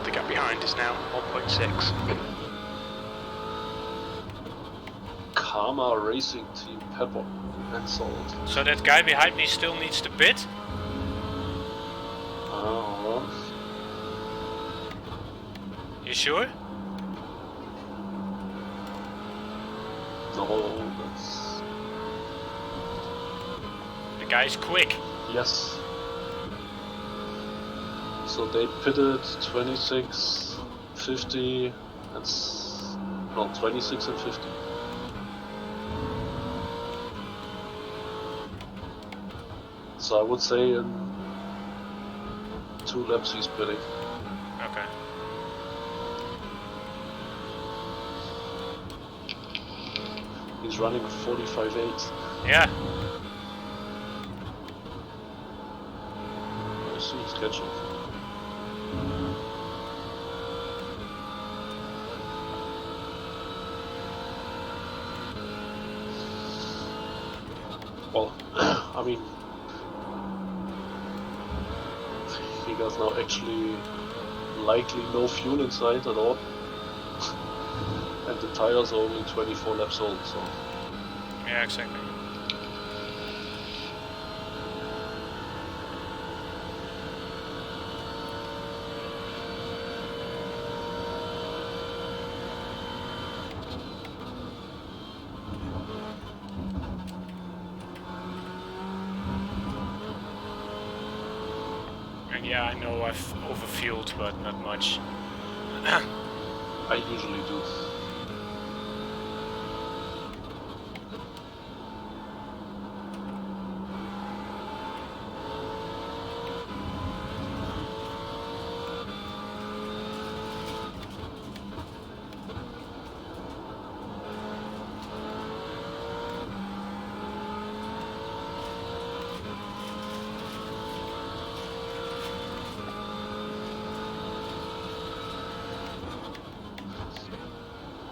The gap behind is now 1.6.
Karma Racing Team Pepper and Salt.
So that guy behind me still needs to pit?
Hold on.
You sure?
No, that's...
The guy's quick.
Yes. So they pitted 26, 50, and... No, 26 and 50. So I would say in 2 laps he's pitting.
Okay.
He's running 45.8.
Yeah.
I see he's catching. Well, I mean, he got now actually likely no fuel inside at all. And the tires are only 24 laps old, so...
Yeah, exactly. Yeah, I know I've overfueled, but not much.
I usually do.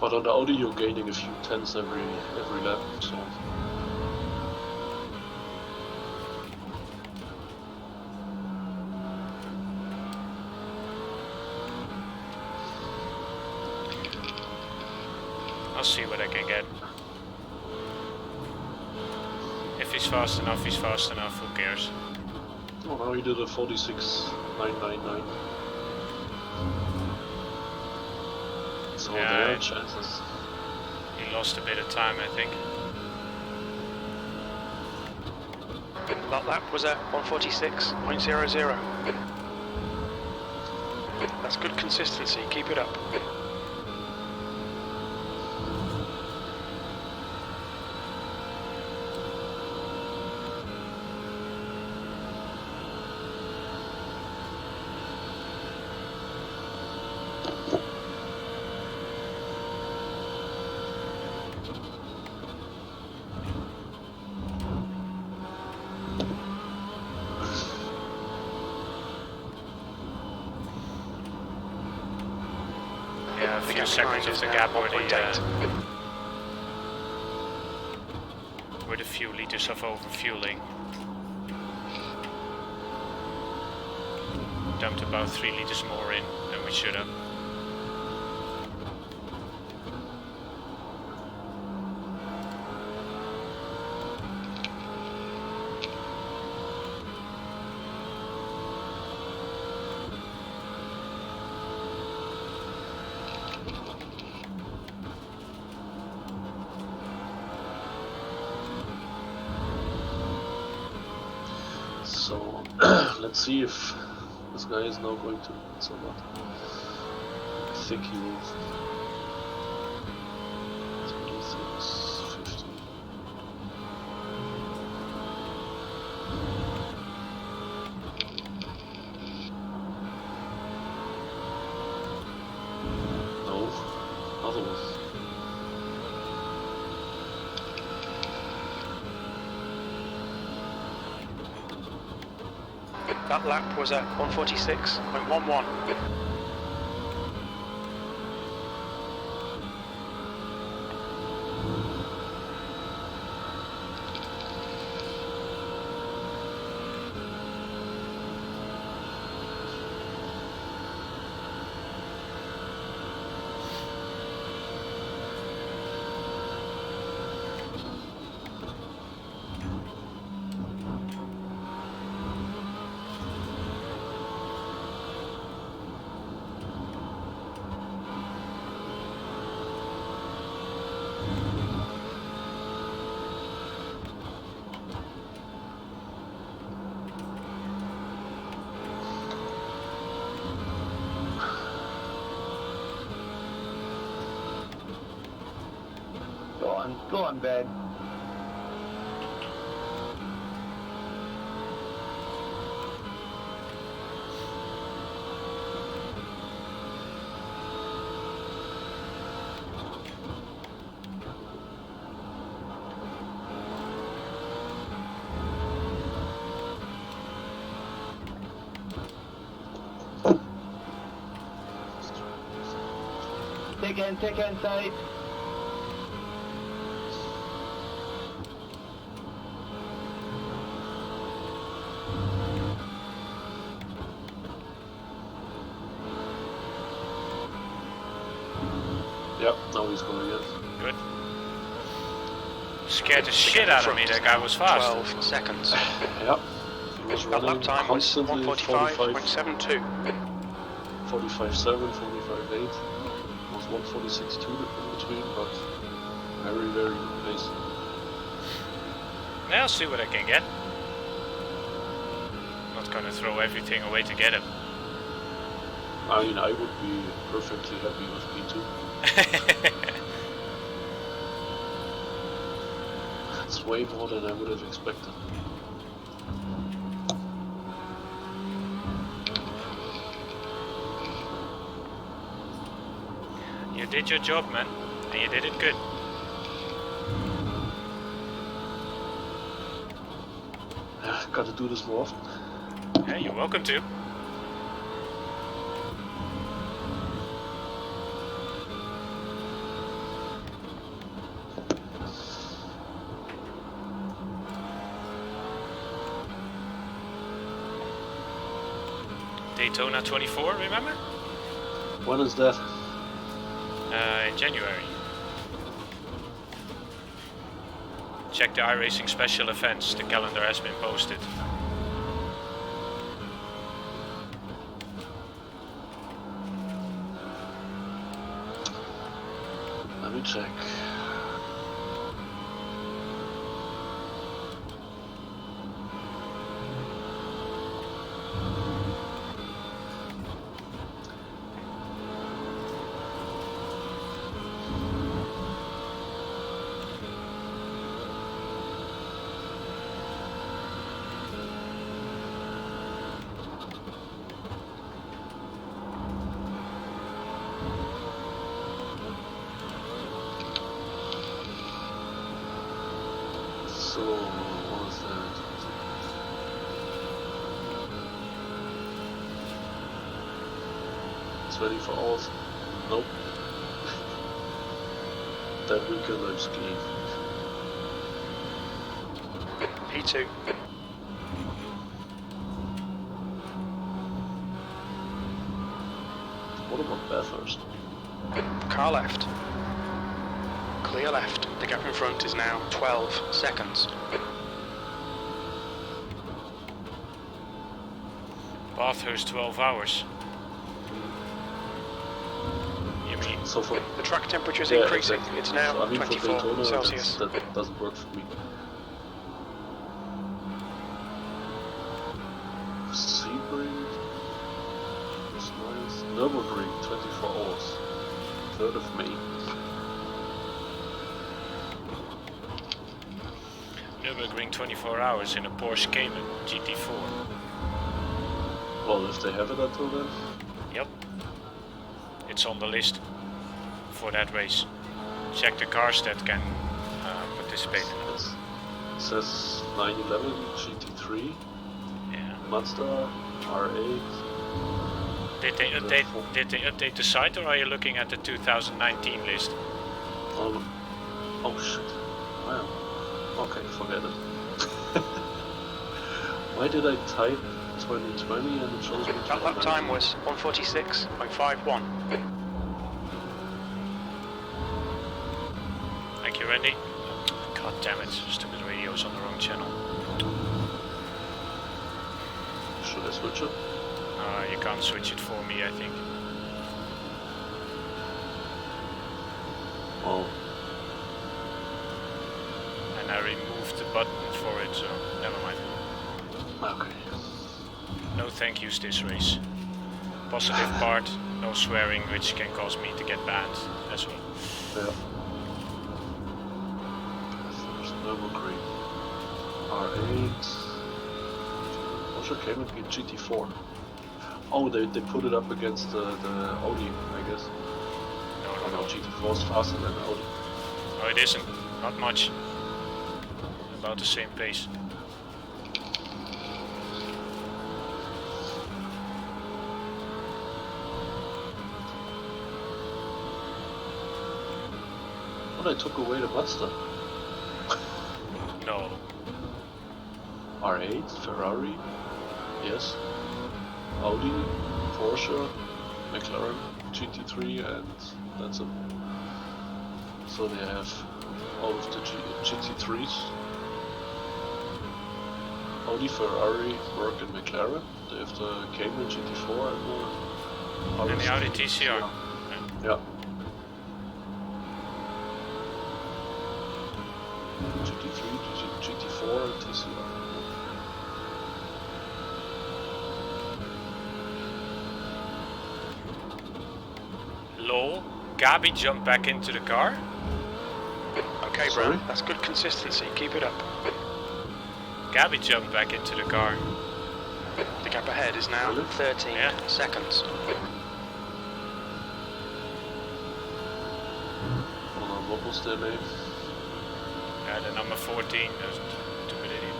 But on the Audi you're gaining a few tenths every lap, so...
I'll see what I can get. If he's fast enough, he's fast enough, who cares?
Oh, now he did a 46.999. So
Yeah,
there are chances.
He lost a bit of time, I think.
That lap was at 146.00. That's good consistency, keep it up.
Yeah, a
The
few
gap
seconds
behind
of
is
the
now
gap where
1.8.
with a few liters of overfueling. Dumped about 3 liters more in than we should have.
So let's see if this guy is now going to win or not. I think he will. 26, 50. No, another one.
That lap was at 146.11.
Go on, Ben. Take inside.
Yep, now he's going again.
Good. Scared the shit out of me, that guy was fast.
12 seconds.
Yep. He was
That
running
lap time was
constantly
145.72.
45.7, 45.8. Was 146.2 in between, but very, very good pace.
Yeah, I'll see what I can get. not gonna throw everything away to get him.
I mean, I would be perfectly happy with P2. That's way more than I would have expected.
You did your job, man, and you did it good.
Gotta do this more often.
Yeah, you're welcome to. Daytona 24, remember?
When is that?
In January. Check the iRacing special events, the calendar has been posted.
Let me check. So, what was that? It's 24 hours? Nope. That weekend I'm skiing.
P2.
What about Bathurst?
Car left. Clear left. The gap in front is now 12 seconds.
Bathurst 12 hours. You mean?
So for
The track temperature is
yeah,
increasing.
exactly.
It's now
So, I mean, for
24
Daytona,
Celsius.
that doesn't work for me. Sebring, that's nice. Nürburgring, 24 hours. 3rd of May.
Nürburgring 24 hours in a Porsche Cayman GT4.
Well, if they have it until then.
Yep. It's on the list for that race. Check the cars that can participate in it.
It says 911, GT3,
Yeah.
Mazda, R8.
Did they update the site, or are you looking at the 2019 list?
Oh shit. Wow. Okay, forget it. Why did I type 2020 and it shows me
That lap
2019?
time was 146.51.
Thank you, Randy. God damn it, stupid radio's on the wrong channel.
Should I switch it?
You can't switch it for me, I think.
Oh.
And I removed the button for it, so never mind.
Okay.
No thank yous this race. Positive part, no swearing, which can cause me to get banned as well.
Yeah. There's Nürburgring. R8. Also came in GT4. Oh, they put it up against the Audi, I guess. Oh no, GT4 is faster than Audi.
No, it isn't. Not much. About the same pace.
Oh, they took away the Mazda.
No.
R8, Ferrari, yes. Audi, Porsche, McLaren, GT3, and that's it. So they have all of the GT3s. Audi, Ferrari, Merc and McLaren. They have the Cayman GT4 and
the Audi TCR.
Yeah. GT3, GT4 and TCR.
lol, Gabi jumped back into the car.
Okay,
Sorry?
Brown, that's good consistency. Keep it up.
Gabi jumped back into the car.
The gap ahead is now
Really?
13
Yeah.
seconds.
Hold on, what was their name?
The number 14, that's stupid idiot.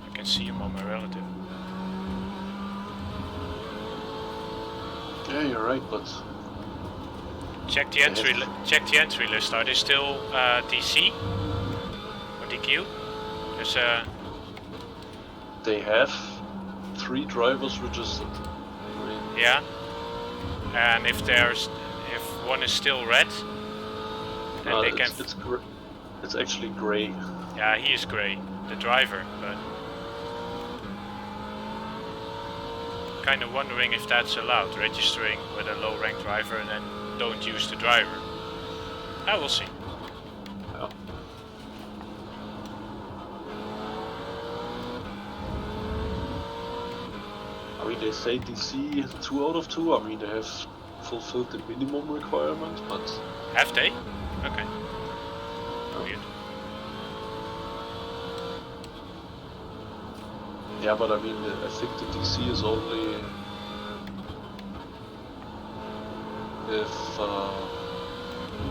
I can see him on my relative.
Yeah, you're right, but
Check the entry list. Are they still DC or DQ? There's a
they have 3 drivers registered. I mean,
yeah, and if one is still red, then they can.
it's actually grey.
Yeah, he is grey, the driver, but kind of wondering if that's allowed, registering with a low-ranked driver and then don't use the driver. I will see.
Yeah. I mean, they say DC 2 out of 2. I mean, they have fulfilled the minimum requirement, but
Have they? Okay. Weird.
yeah, but I mean, I think the DC is only if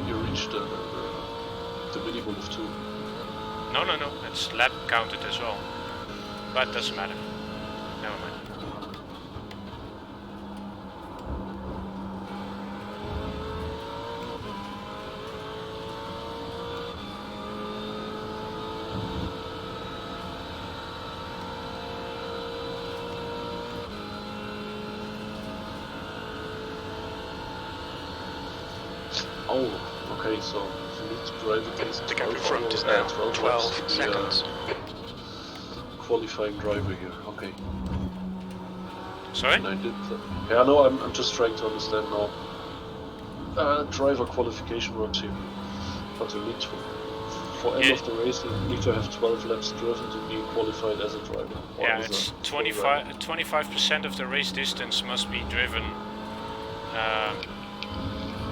you reach the minimum of 2.
No, it's lap counted as well. But doesn't matter. Never mind.
Oh, okay, so you need to drive at least
The gap in
12
front is
hours-
now 12
laps to be,
seconds.
qualifying driver here. Okay.
Sorry?
And I did. Yeah, no, I'm just trying to understand now. Driver qualification works here, but you need to, for end
Yeah.
of the race, you need to have 12 laps driven to be qualified as a driver. Or
Yeah,
as
it's
a
25% of the race distance must be driven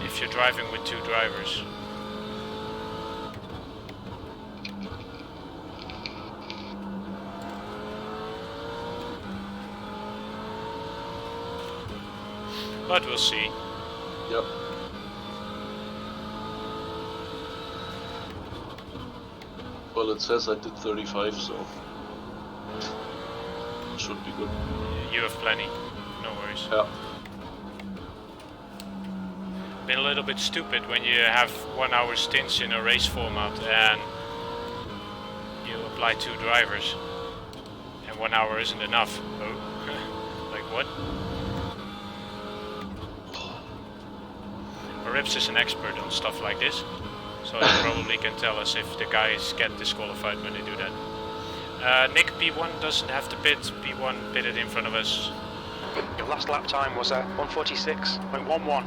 if you're driving with 2 drivers. But we'll see.
Yep. Well, it says I did 35, so it should be good.
You have plenty. No worries.
Yeah.
Been a little bit stupid when you have 1 hour stints in a race format and you apply 2 drivers and 1 hour isn't enough. Oh, like what? Rips is an expert on stuff like this, so he probably can tell us if the guys get disqualified when they do that. Nick P1 doesn't have to pit. P1 pitted in front of us.
Your last lap time was 146.11.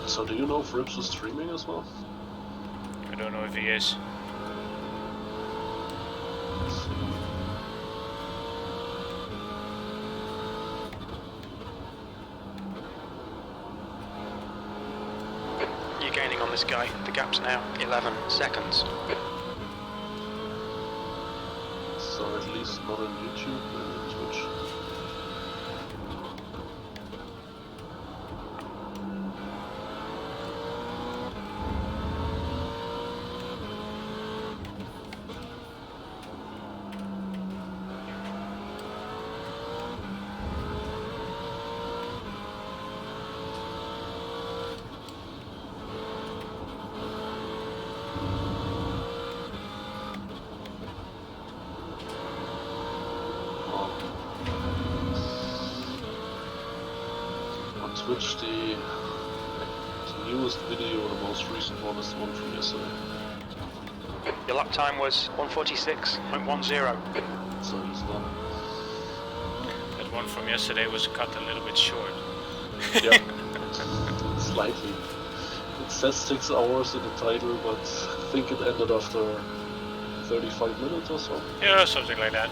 So do you know if Rips is streaming as well?
I don't know if he is.
You're gaining on this guy. The gap's now 11 seconds.
So at least not on YouTube, maybe on Twitch. Twitch, the newest video, the most recent one is the one from yesterday.
Your lap time was 1:46.10.
So he's done.
That one from yesterday was cut a little bit short.
Yeah, slightly. It says 6 hours in the title, but I think it ended after 35 minutes or so.
Yeah, something like that.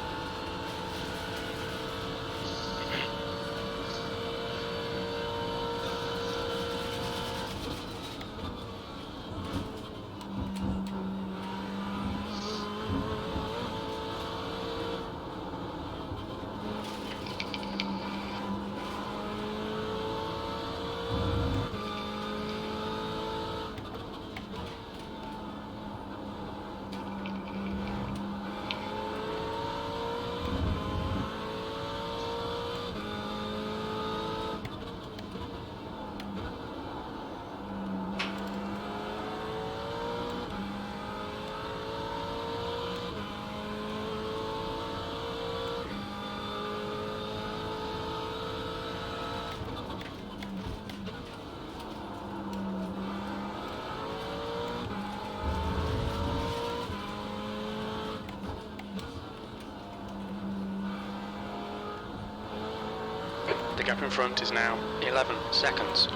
The gap in front is now 11 seconds.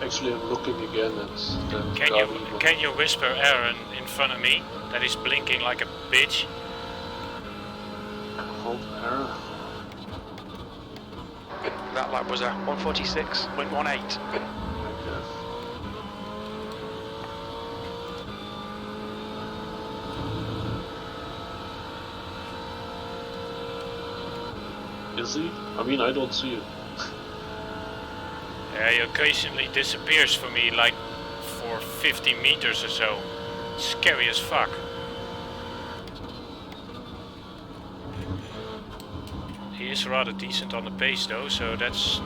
Actually, I'm looking again at that
Can you whisper Aaron in front of me that he's blinking like a bitch?
Hold error.
That lap was a 1:46.18.
Is he? I mean, I don't see it.
Yeah, he occasionally disappears for me like for 50 meters or so. Scary as fuck. He is rather decent on the pace though, so that's...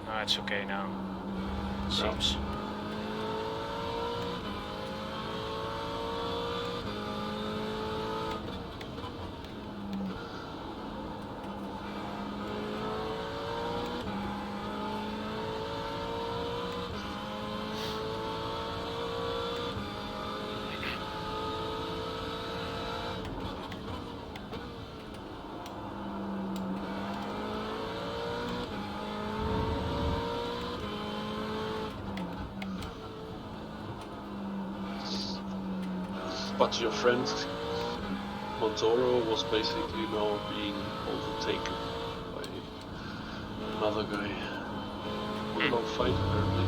No, it's okay now. It seems.
But your friend Montoro was basically now being overtaken by another guy. A long fight apparently.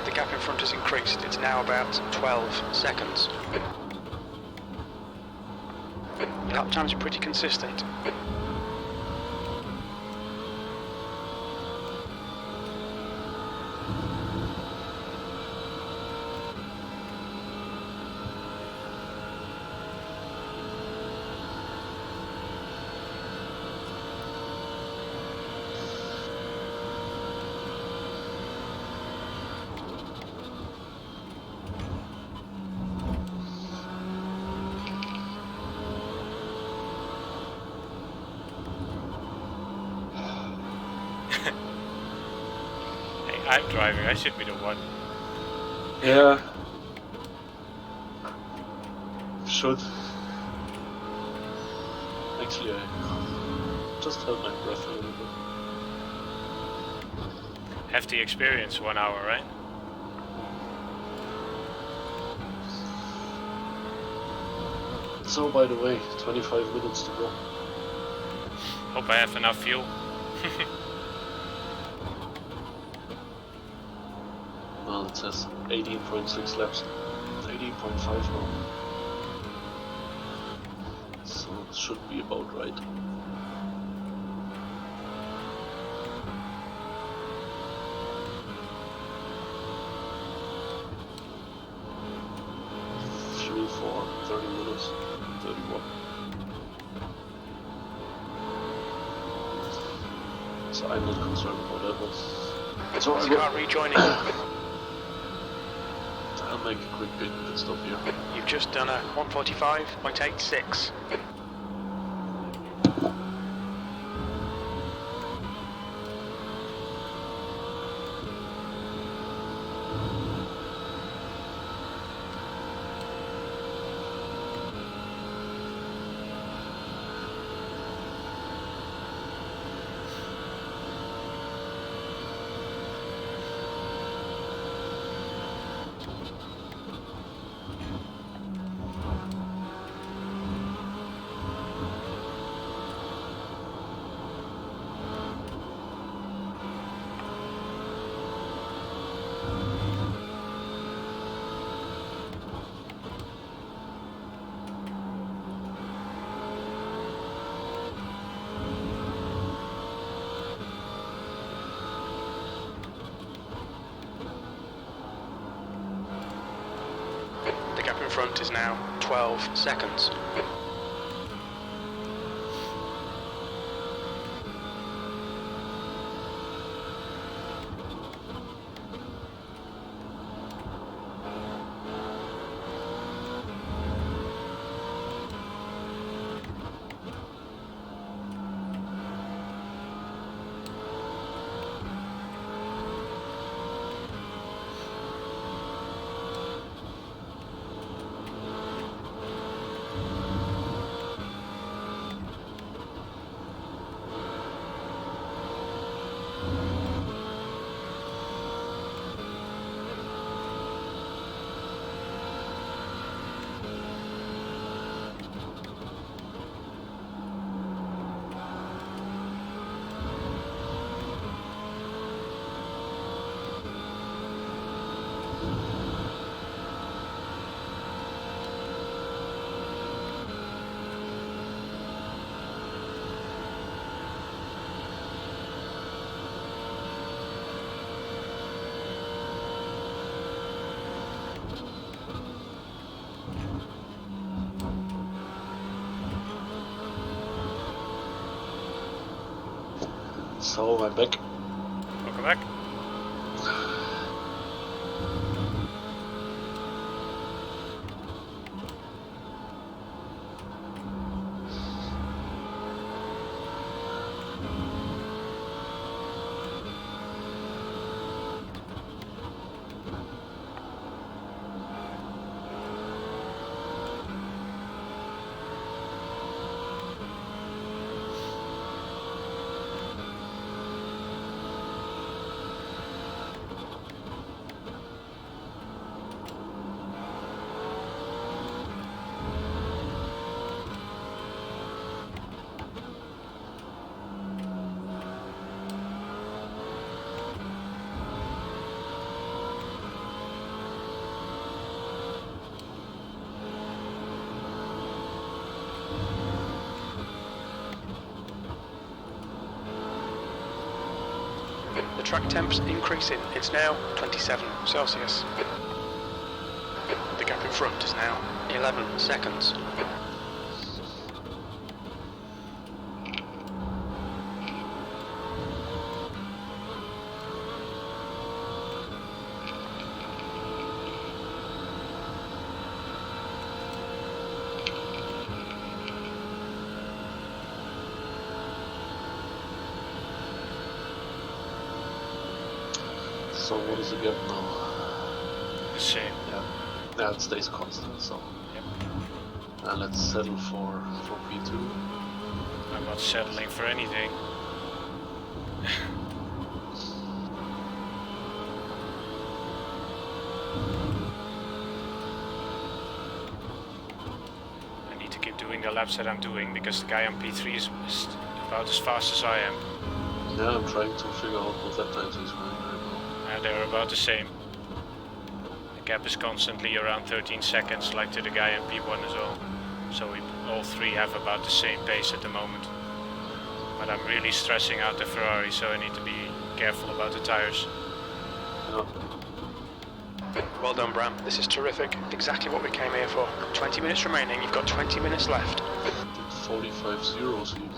The gap in front has increased. It's now about 12 seconds. Lap times are pretty consistent.
I'm driving, I should be the one.
Yeah. Should. Actually, I just held my breath a little bit.
Hefty experience, 1 hour, right?
So, by the way, 25 minutes to go.
Hope I have enough fuel.
Well, it says 18.6 laps. 18.5 now. So it should be about right. 31. So I'm not concerned about that one. So
Is the car rejoining?
I'll make a quick pit stop here.
You've just done a 1:45.86. The gap in front is now 12 seconds.
So I'm back.
Welcome back.
The track temp's increasing. It's now 27 Celsius. The gap in front is now 11 seconds.
So what is the gap now?
The same.
Yeah, it stays constant, so.
Yep.
And let's settle for P2.
I'm not settling for anything. I need to keep doing the laps that I'm doing because the guy on P3 is about as fast as I am.
Yeah, I'm trying to figure out what that times is running right now.
And they're about the same. The gap is constantly around 13 seconds, like to the guy on P1 as well. So we all three have about the same pace at the moment. But I'm really stressing out the Ferrari, so I need to be careful about the tires.
Yeah.
Well done, Bram. This is terrific. Exactly what we came here for. 20 minutes remaining. You've got 20 minutes left.
45 zeros even.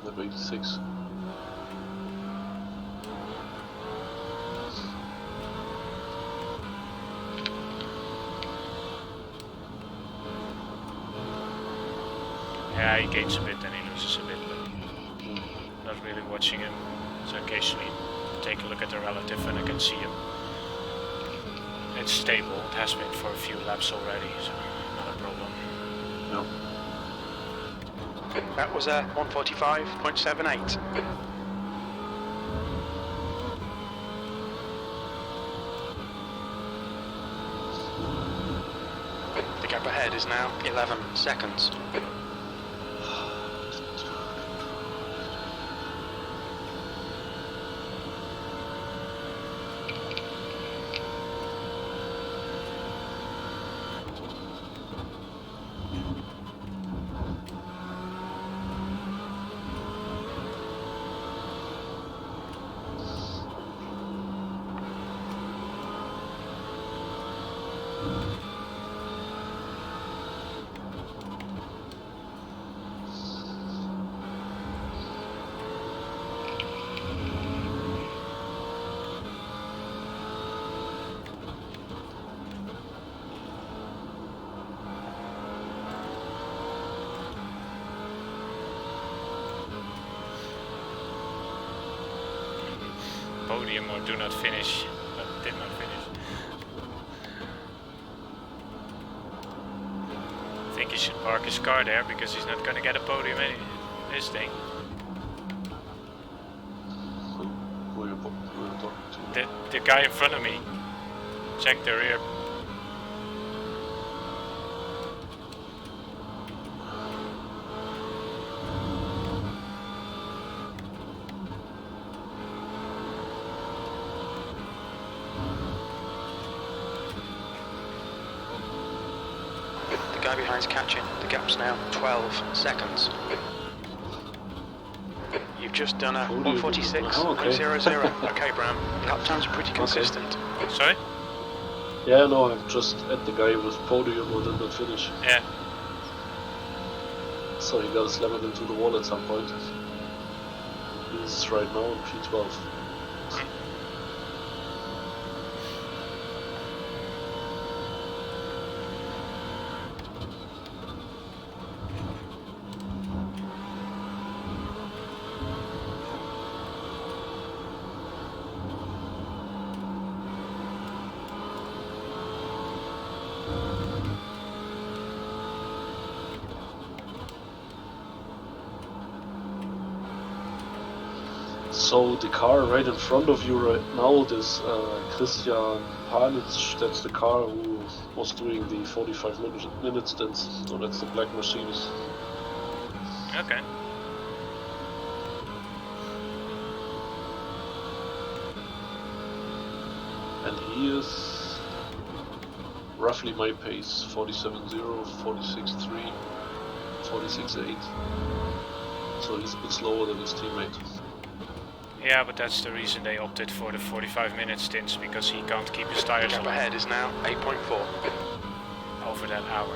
Lap 86.
Yeah, he gains a bit and he loses a bit, but not really watching him. So occasionally take a look at the relative and I can see him. It's stable, it has been for a few laps already, so not a problem.
No.
That was a 1:45.78. The gap ahead is now 11 seconds.
Podium or do not finish, but did not finish. I think he should park his car there because he's not going to get a podium in this thing.
Who are you talking to?
The guy in front of me. Check the rear.
The guy behind's catching. The gap's now 12 seconds. You've just done a 1:46.00. Okay, Bram. Lap times are pretty consistent.
Sorry?
Yeah, no, I'm just at the guy with podium who did not finish.
Yeah.
So he got slammed into the wall at some point. He's right now in P12. So the car right in front of you right now, this Christian Panic, that's the car who was doing the 45-minute stints. So that's the black Mercedes.
Okay.
And he is roughly my pace, 47.0, 46.3, 46.8. So he's a bit slower than his teammate.
Yeah, but that's the reason they opted for the 45-minute stints, because he can't keep his tires
The gap
on
ahead is now 8.4.
over that hour.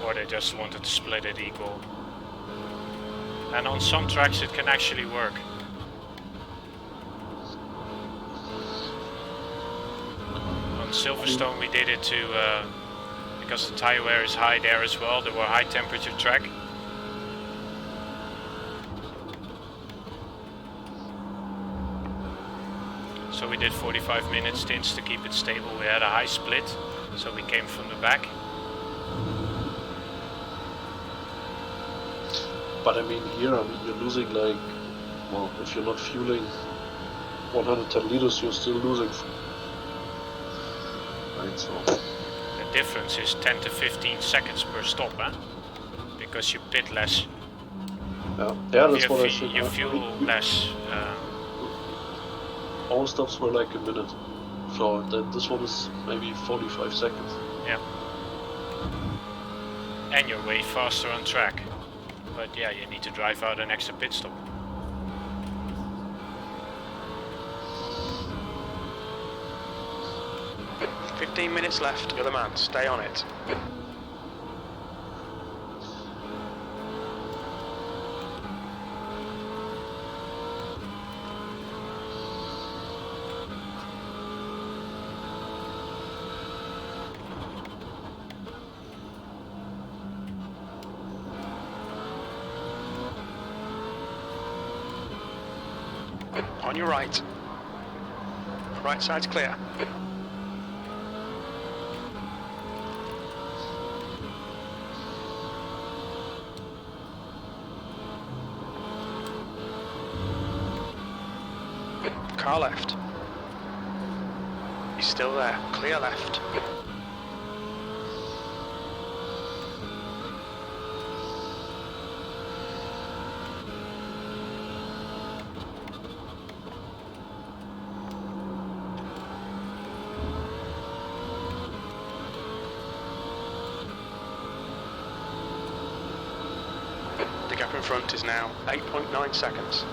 Or they just wanted to split it equal. And on some tracks it can actually work. On Silverstone we did it to, because the tire wear is high there as well, there were high temperature track. So we did 45-minute stints to keep it stable. We had a high split, so we came from the back.
But I mean here, you're losing like, well, if you're not fueling 110 liters, you're still losing. Right, so.
The difference is 10 to 15 seconds per stop, huh? Because you pit less.
Yeah, that's what I said.
You fuel less.
All stops were like a minute, so this one is maybe 45 seconds.
Yeah. And you're way faster on track. But yeah, you need to drive out an extra pit stop.
15 minutes left. You're the man. Stay on it. On your right. Right side's clear. Car left. He's still there. Clear left. The gap in front is now 8.9 seconds.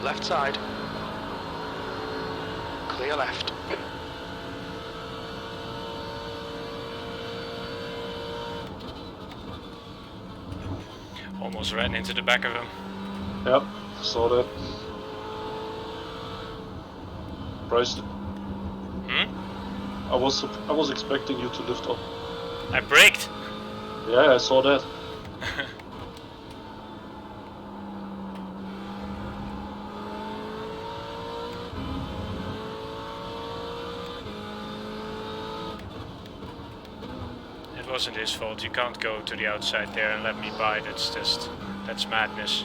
Left side. Clear left.
Almost ran into the back of him.
Yep, saw that. Bryce,
Hmm?
I was expecting you to lift up.
I braked.
Yeah, I saw that.
It wasn't his fault. You can't go to the outside there and let me by. That's madness.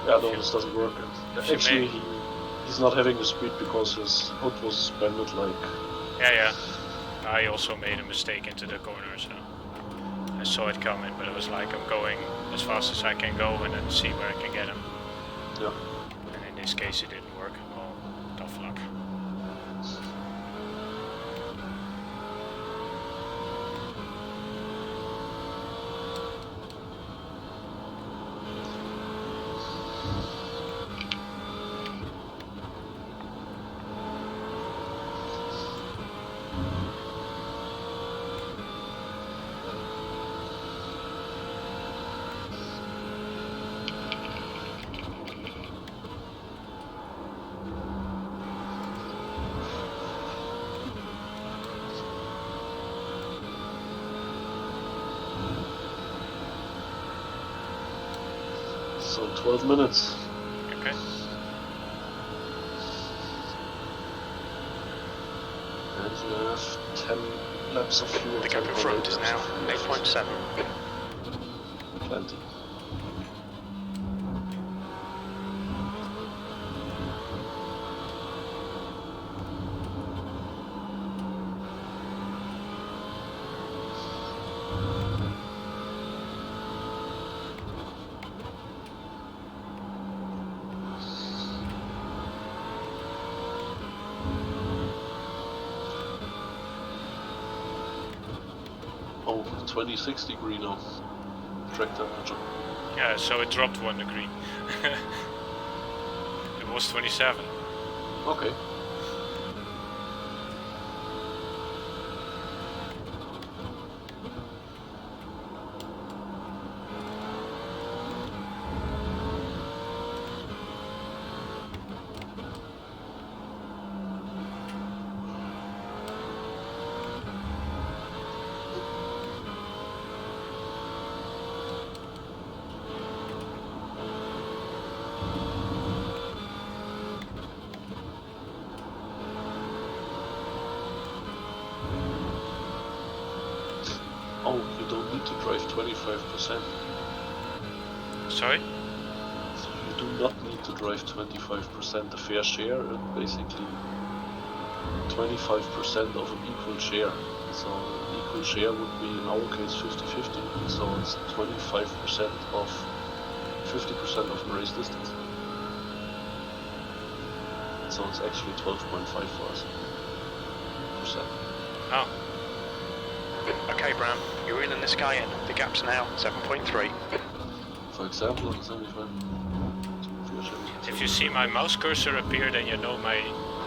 Yeah, no, this doesn't work.
If you
Actually,
may-
he's not having the speed because his hood was suspended like...
Yeah. I also made a mistake into the corner, so I saw it coming, but it was like I'm going as fast as I can go and then see where I can get him.
Yeah.
And in this case it didn't work. Well, tough luck.
So 12 minutes.
Okay.
And you have 10 laps of fuel.
The gap in front is now 8.7.
Plenty. Oh, 26 degree now. Track temperature.
Yeah, so it dropped 1 degree. It was 27.
Okay. Oh, you don't need to drive 25%.
Sorry?
So you do not need to drive 25% the fair share, and basically 25% of an equal share. So an equal share would be in our case 50-50. So it's 25% of 50% of the race distance. So it's actually 12.5 for us. Percent.
Oh,
Okay, Bram, you're reeling this guy in. The gap's now 7.3.
For example, on 75.
if you see my mouse cursor appear, then you know my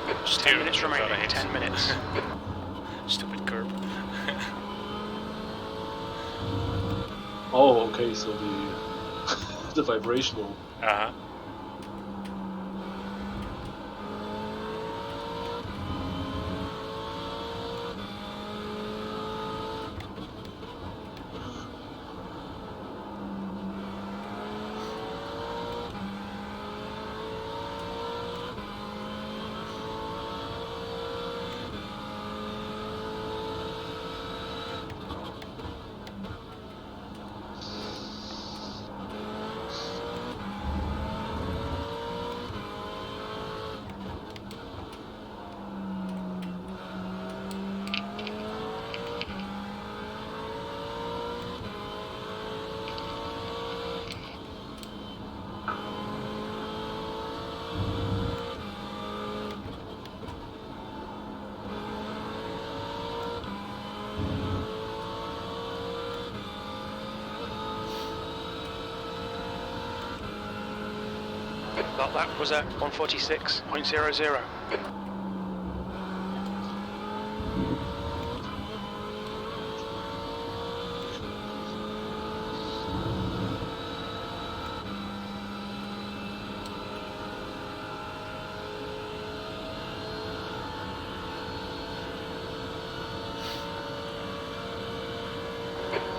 10
Steering
minutes
wheel got a
remaining,
hit.
10 minutes.
Stupid curb.
Oh, okay, so the the vibrational.
Uh-huh.
That lap was at 146.00.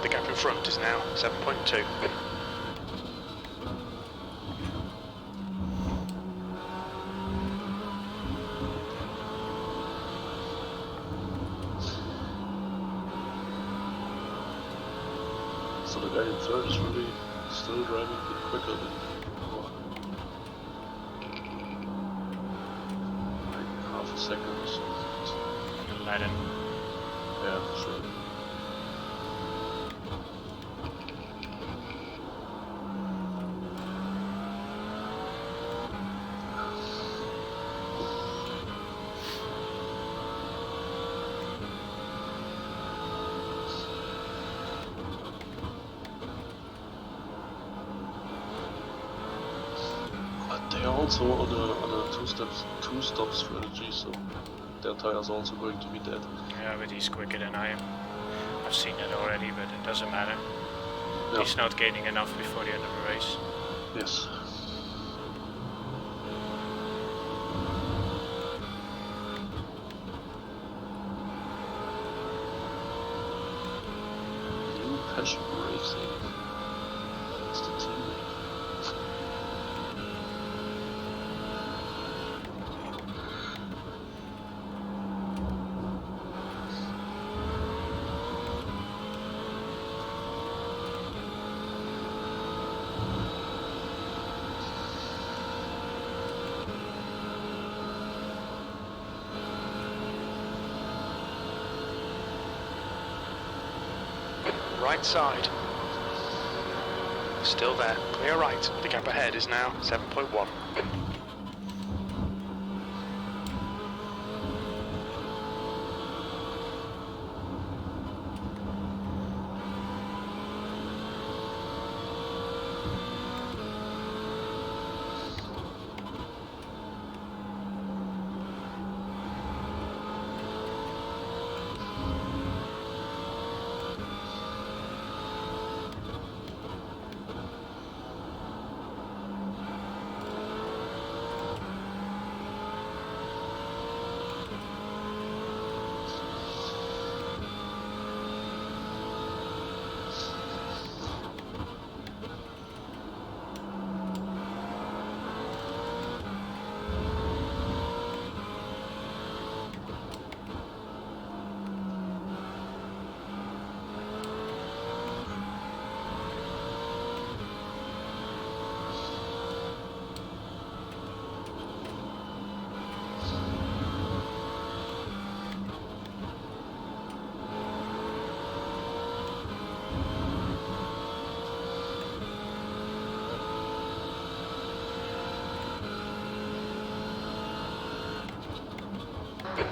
The gap in front is now 7.2.
So the guy in third is really still driving a bit quicker than like half a second or so.
Leiden.
Yeah, for sure. But they are also on a two-stop strategy, so their tires also going to be dead.
Yeah, but he's quicker than I am. I've seen that already, but it doesn't matter.
Yeah.
He's not gaining enough before the end of the race.
Yes. New Passion Racing. That's the team name.
Right side. Still there. Clear right. The gap ahead is now 7.1.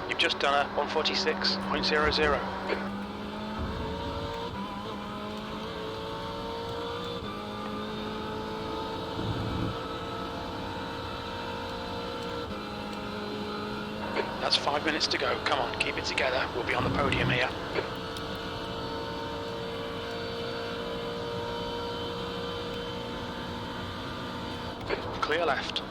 You've just done a 146.00. That's 5 minutes to go. Come on, keep it together. We'll be on the podium here. Clear left.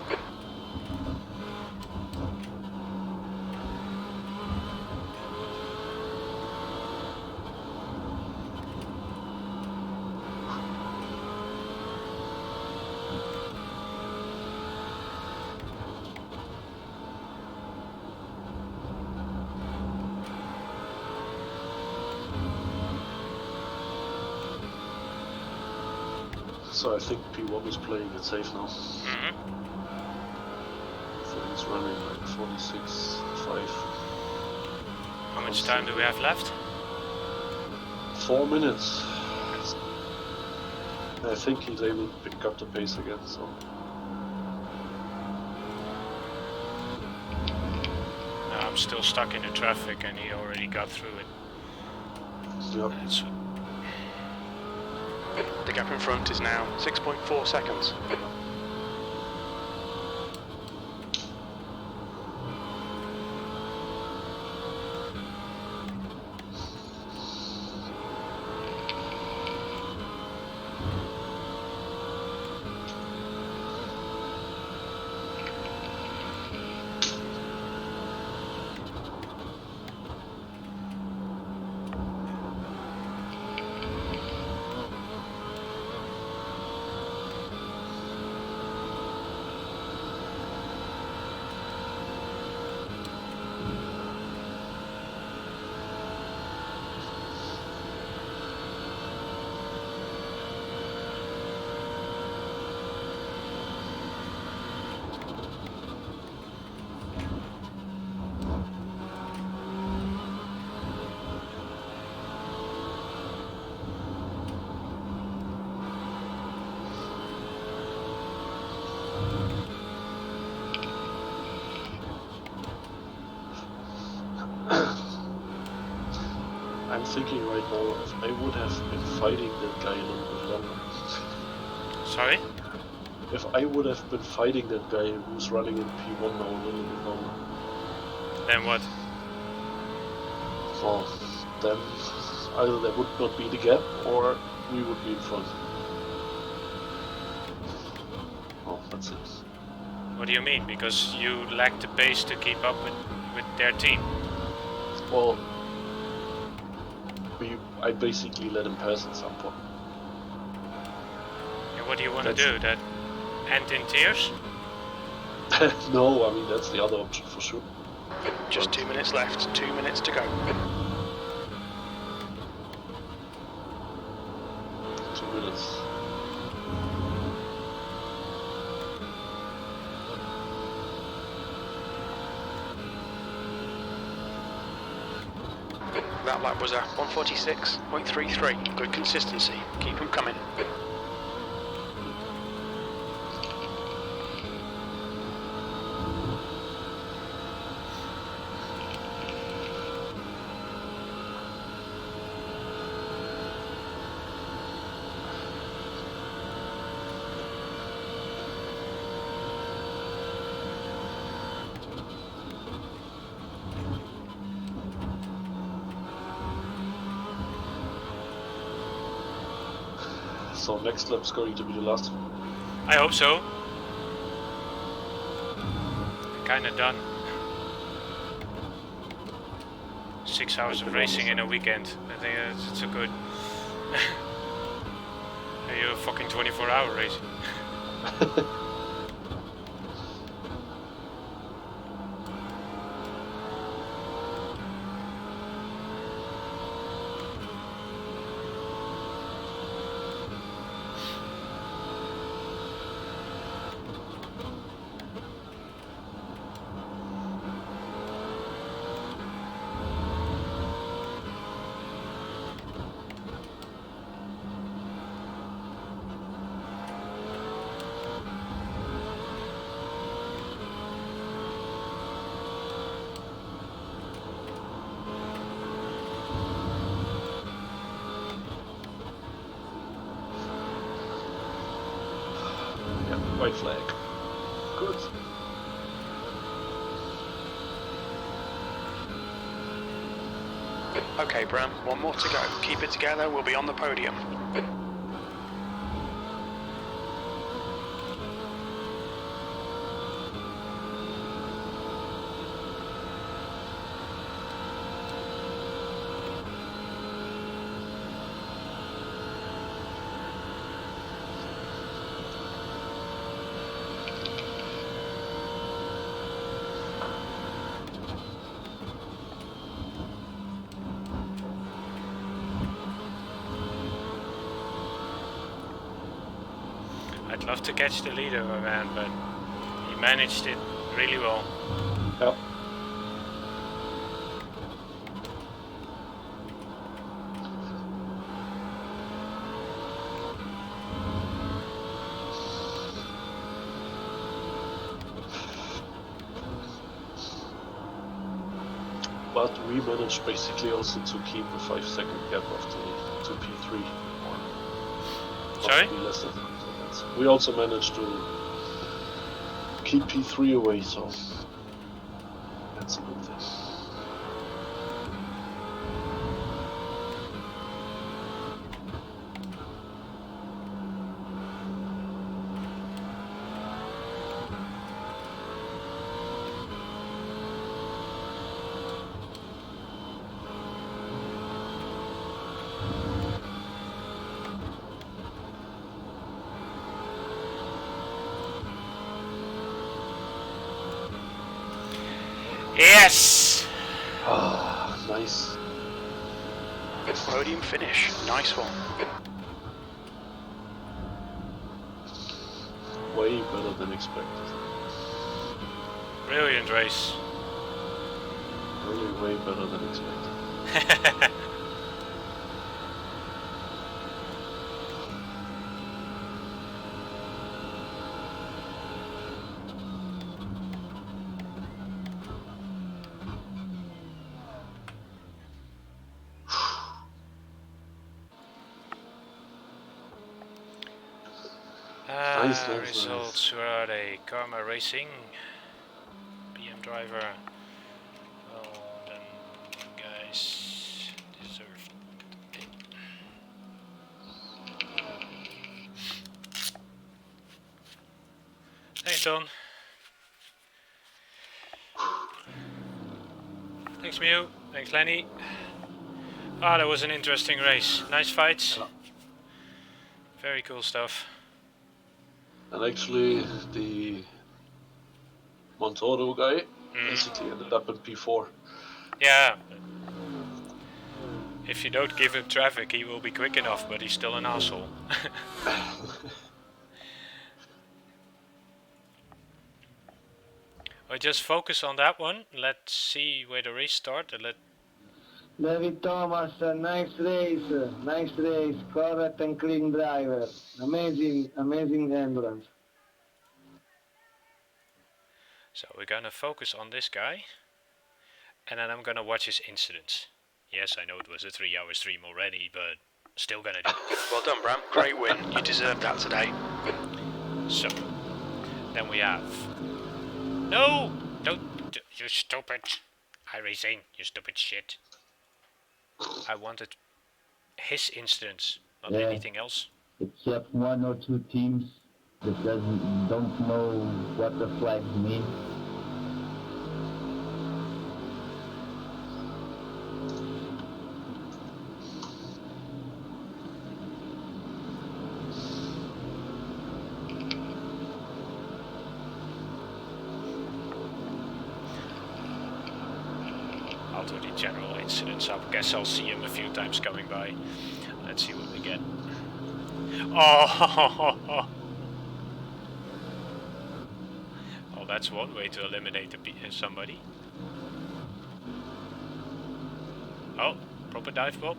So I think P1 is playing it safe now. So he's running like 46.5.
How much time do we have left?
4 minutes. I think he's able to pick up the pace again, so...
No, I'm still stuck in the traffic and he already got through it.
Yep.
The gap in front is now 6.4 seconds.
I'm thinking right now, if I would have been fighting that guy a little bit longer.
Sorry?
If I would have been fighting that guy who's running in P1 now a little bit longer.
Then what?
Well, then either there would not be the gap or we would be in front. Oh, that's it.
What do you mean? Because you lack the pace to keep up with their team?
Well, I basically let him pass at some point.
And what do you want to do? That end in tears?
No, I mean that's the other option for sure.
Just 2 minutes left, 2 minutes to go.
2 minutes.
That lap was a 146.33. Good consistency. Keep them coming.
So next lap's going to be the last one.
I hope so. Kinda done. 6 hours of racing in a weekend. I think it's a good... You're fucking 24-hour racing.
White flag. Good.
Okay, Bram, one more to go. Keep it together, we'll be on the podium.
I'd love to catch the leader, man, but he managed it really well.
Yep. But we managed basically also to keep a 5-second gap to P3. Or
Sorry?
possibly less than 5 seconds. We also managed to keep P3 away, so that's a good thing.
Yes!
Ah, nice.
Podium finish. Nice one.
Way better than expected.
Brilliant race.
Really way better than expected. Nice, nice,
Results, where are they? Karma Racing, BM driver. Oh, then guys deserved it. Thanks, Don. Thanks, Mew. Thanks, Lenny. Ah, that was an interesting race. Nice fights. Very cool stuff.
And actually, the Montoro guy basically ended up in P4.
Yeah. If you don't give him traffic, he will be quick enough, but he's still an asshole. Well, just focus on that one. Let's see where the race starts.
David Thomas, nice race, correct and clean driver. Amazing endurance.
So we're gonna focus on this guy, and then I'm gonna watch his incidents. Yes, I know it was a 3-hour stream already, but still gonna do it.
Well done, Bram. Great win. You deserved that today.
So, then we have... No! Don't... You stupid... iRacing, you stupid shit. I wanted his incidents, not anything else.
Except 1 or 2 teams that don't know what the flags mean.
I'll do the general incidents. I guess I'll see him a few times coming by. Let's see what we get. Oh! Oh, that's one way to eliminate somebody. Oh, proper dive bomb.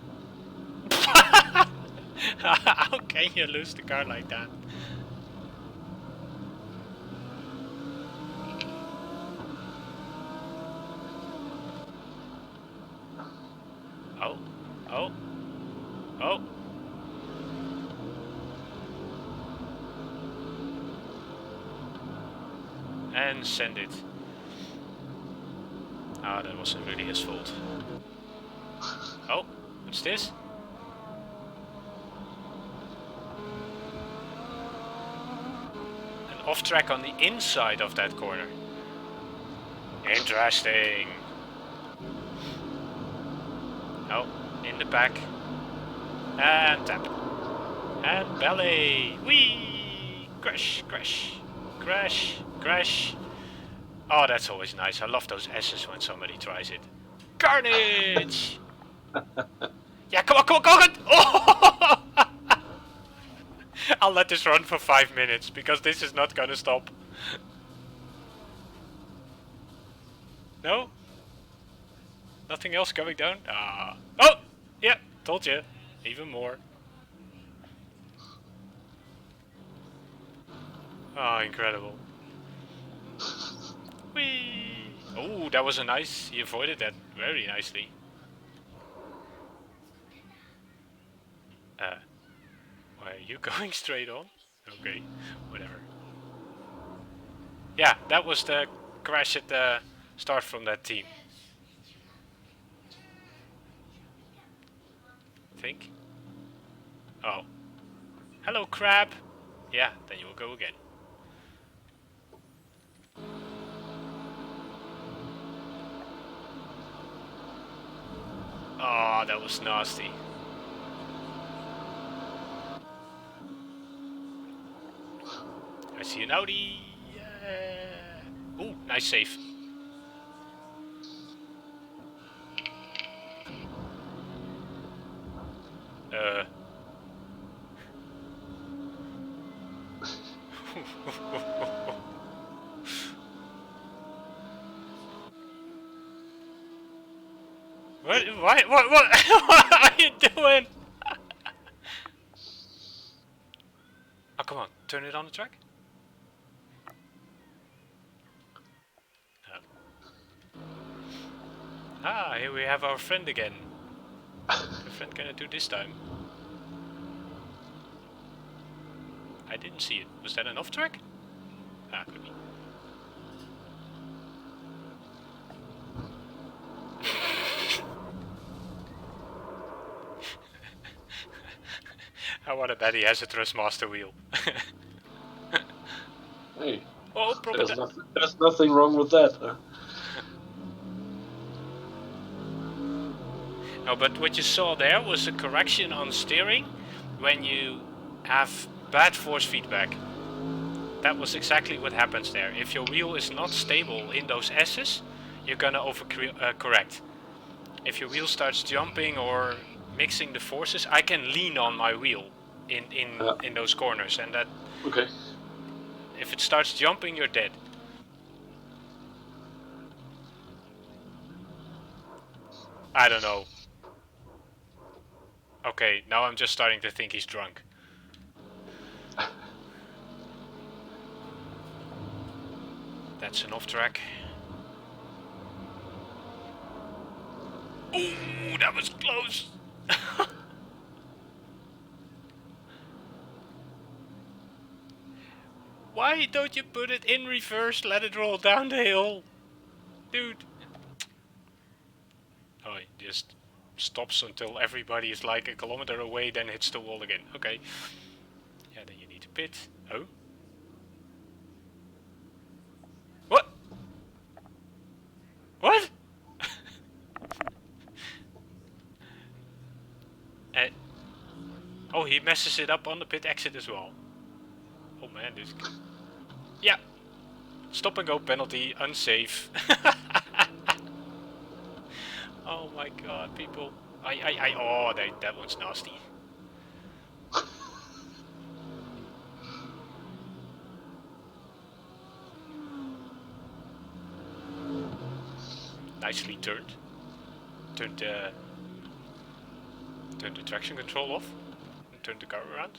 How can you lose the car like that? Oh, oh, oh. And send it. Ah, that wasn't really his fault. Oh, what's this? An off track on the inside of that corner. Interesting. Oh, in the back. And tap. And belly. Whee! Crash, crash, crash, crash. Oh, that's always nice. I love those S's when somebody tries it. Carnage! Yeah, come on, come on, come on! Oh! I'll let this run for 5 minutes because this is not gonna stop. No? Nothing else going down? Ah. Oh! Yeah, told you. Even more. Oh, incredible. Whee! Oh, that was a nice... He avoided that very nicely. Why are you going straight on? Okay, whatever. Yeah, that was the crash at the start from that team. I think. Oh. Hello, crab! Yeah, then you will go again. Oh, that was nasty. I see an Audi. Yeah. Ooh, nice save. What? What are you doing? Oh, come on, turn it on the track. Ah, here we have our friend again. The friend gonna do this time. I didn't see it. Was that an off track? Ah, could be. I wanna bet he has a Thrustmaster wheel.
Hey,
Oh,
there's nothing wrong with that.
No, but what you saw there was a correction on steering when you have bad force feedback. That was exactly what happens there. If your wheel is not stable in those S's, you're gonna overcorrect. If your wheel starts jumping or mixing the forces, I can lean on my wheel in those corners, and that.
Okay.
If it starts jumping, you're dead. I don't know. Okay, now I'm just starting to think he's drunk. That's an off track. Ooh, that was close. Why don't you put it in reverse, let it roll down the hill? Dude. Oh, it just stops until everybody is like a kilometer away, then hits the wall again. Okay. Yeah, then you need to pit. Oh. What? What? Oh, he messes it up on the pit exit as well. Oh man, this... Yeah. Stop and go penalty, unsafe. Oh my god, people. Oh, that one's nasty. Nicely turned. Turned the traction control off. And turned the car around.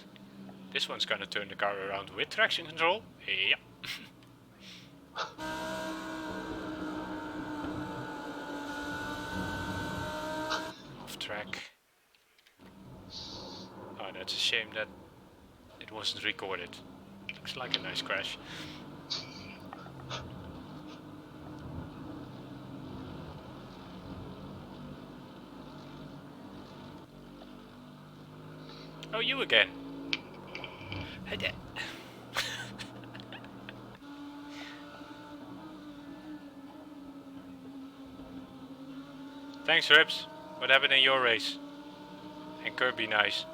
This one's gonna turn the car around with traction control. Yeah. Off track. Oh, that's a shame that it wasn't recorded. Looks like a nice crash. Oh, you again. Hey there. Thanks, Rips. What happened in your race? And Kirby, nice.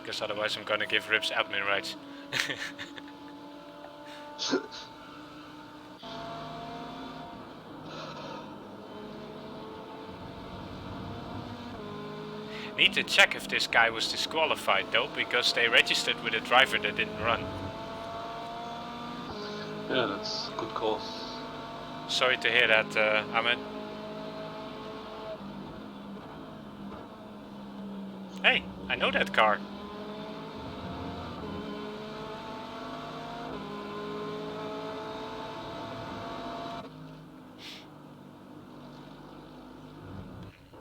Because otherwise I'm gonna give Rips admin rights. Need to check if this guy was disqualified though, because they registered with a driver that didn't run.
Yeah, that's a good call.
Sorry to hear that, Ahmed. Hey, I know that car.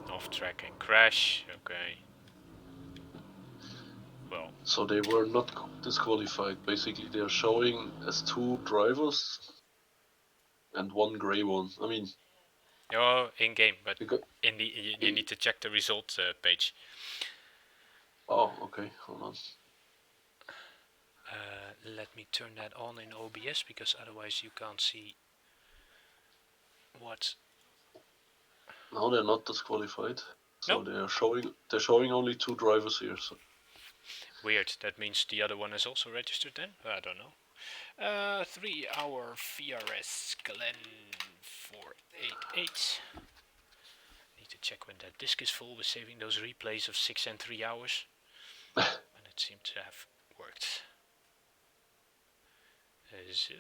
Off track and crash, okay. Well.
So they were not disqualified. Basically, they are showing as 2 drivers and 1 grey one. I mean,
Oh, in game, but
because,
in the you need to check the result page.
oh, okay, hold on.
Let me turn that on in OBS because otherwise you can't see what.
No, they're not disqualified. So
Nope.
they're showing only 2 drivers here. So.
Weird. That means the other one is also registered then? I don't know. 3-hour VRS Glen 488. Need to check when that disk is full. We're saving those replays of 6 and 3 hours. And it seemed to have worked. So.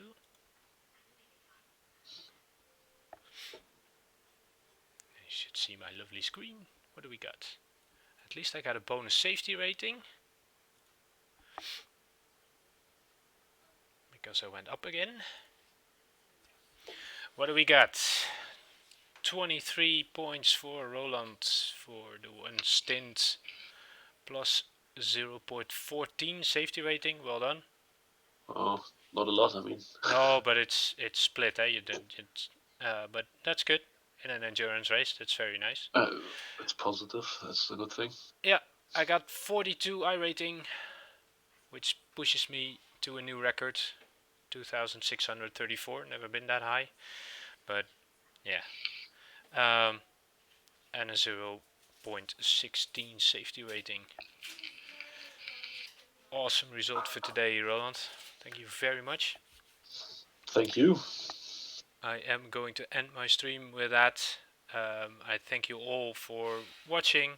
You should see my lovely screen. What do we got? At least I got a bonus safety rating. Because I went up again. What do we got? 23 points for Roland for the one stint. Plus 0.14 safety rating. Well done.
Oh, not a lot, I mean.
No, but it's split, eh? But that's good in an endurance race. That's very nice.
It's positive. That's a good thing.
Yeah, I got 42 iRating, which pushes me to a new record, 2,634. Never been that high, but yeah. And a 0.16 safety rating. Awesome result for today, Roland. Thank you very much.
Thank you.
I am going to end my stream with that. I thank you all for watching.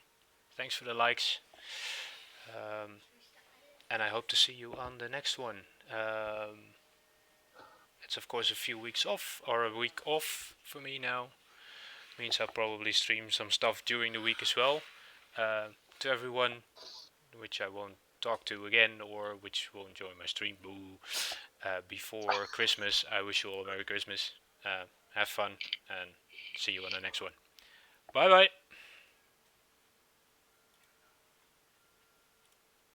Thanks for the likes. And I hope to see you on the next one. It's of course a few weeks off, or a week off for me now. Means I'll probably stream some stuff during the week as well. To everyone, which I won't talk to again, or which won't join my stream, before Christmas, I wish you all a Merry Christmas. Have fun, and see you on the next one. Bye bye.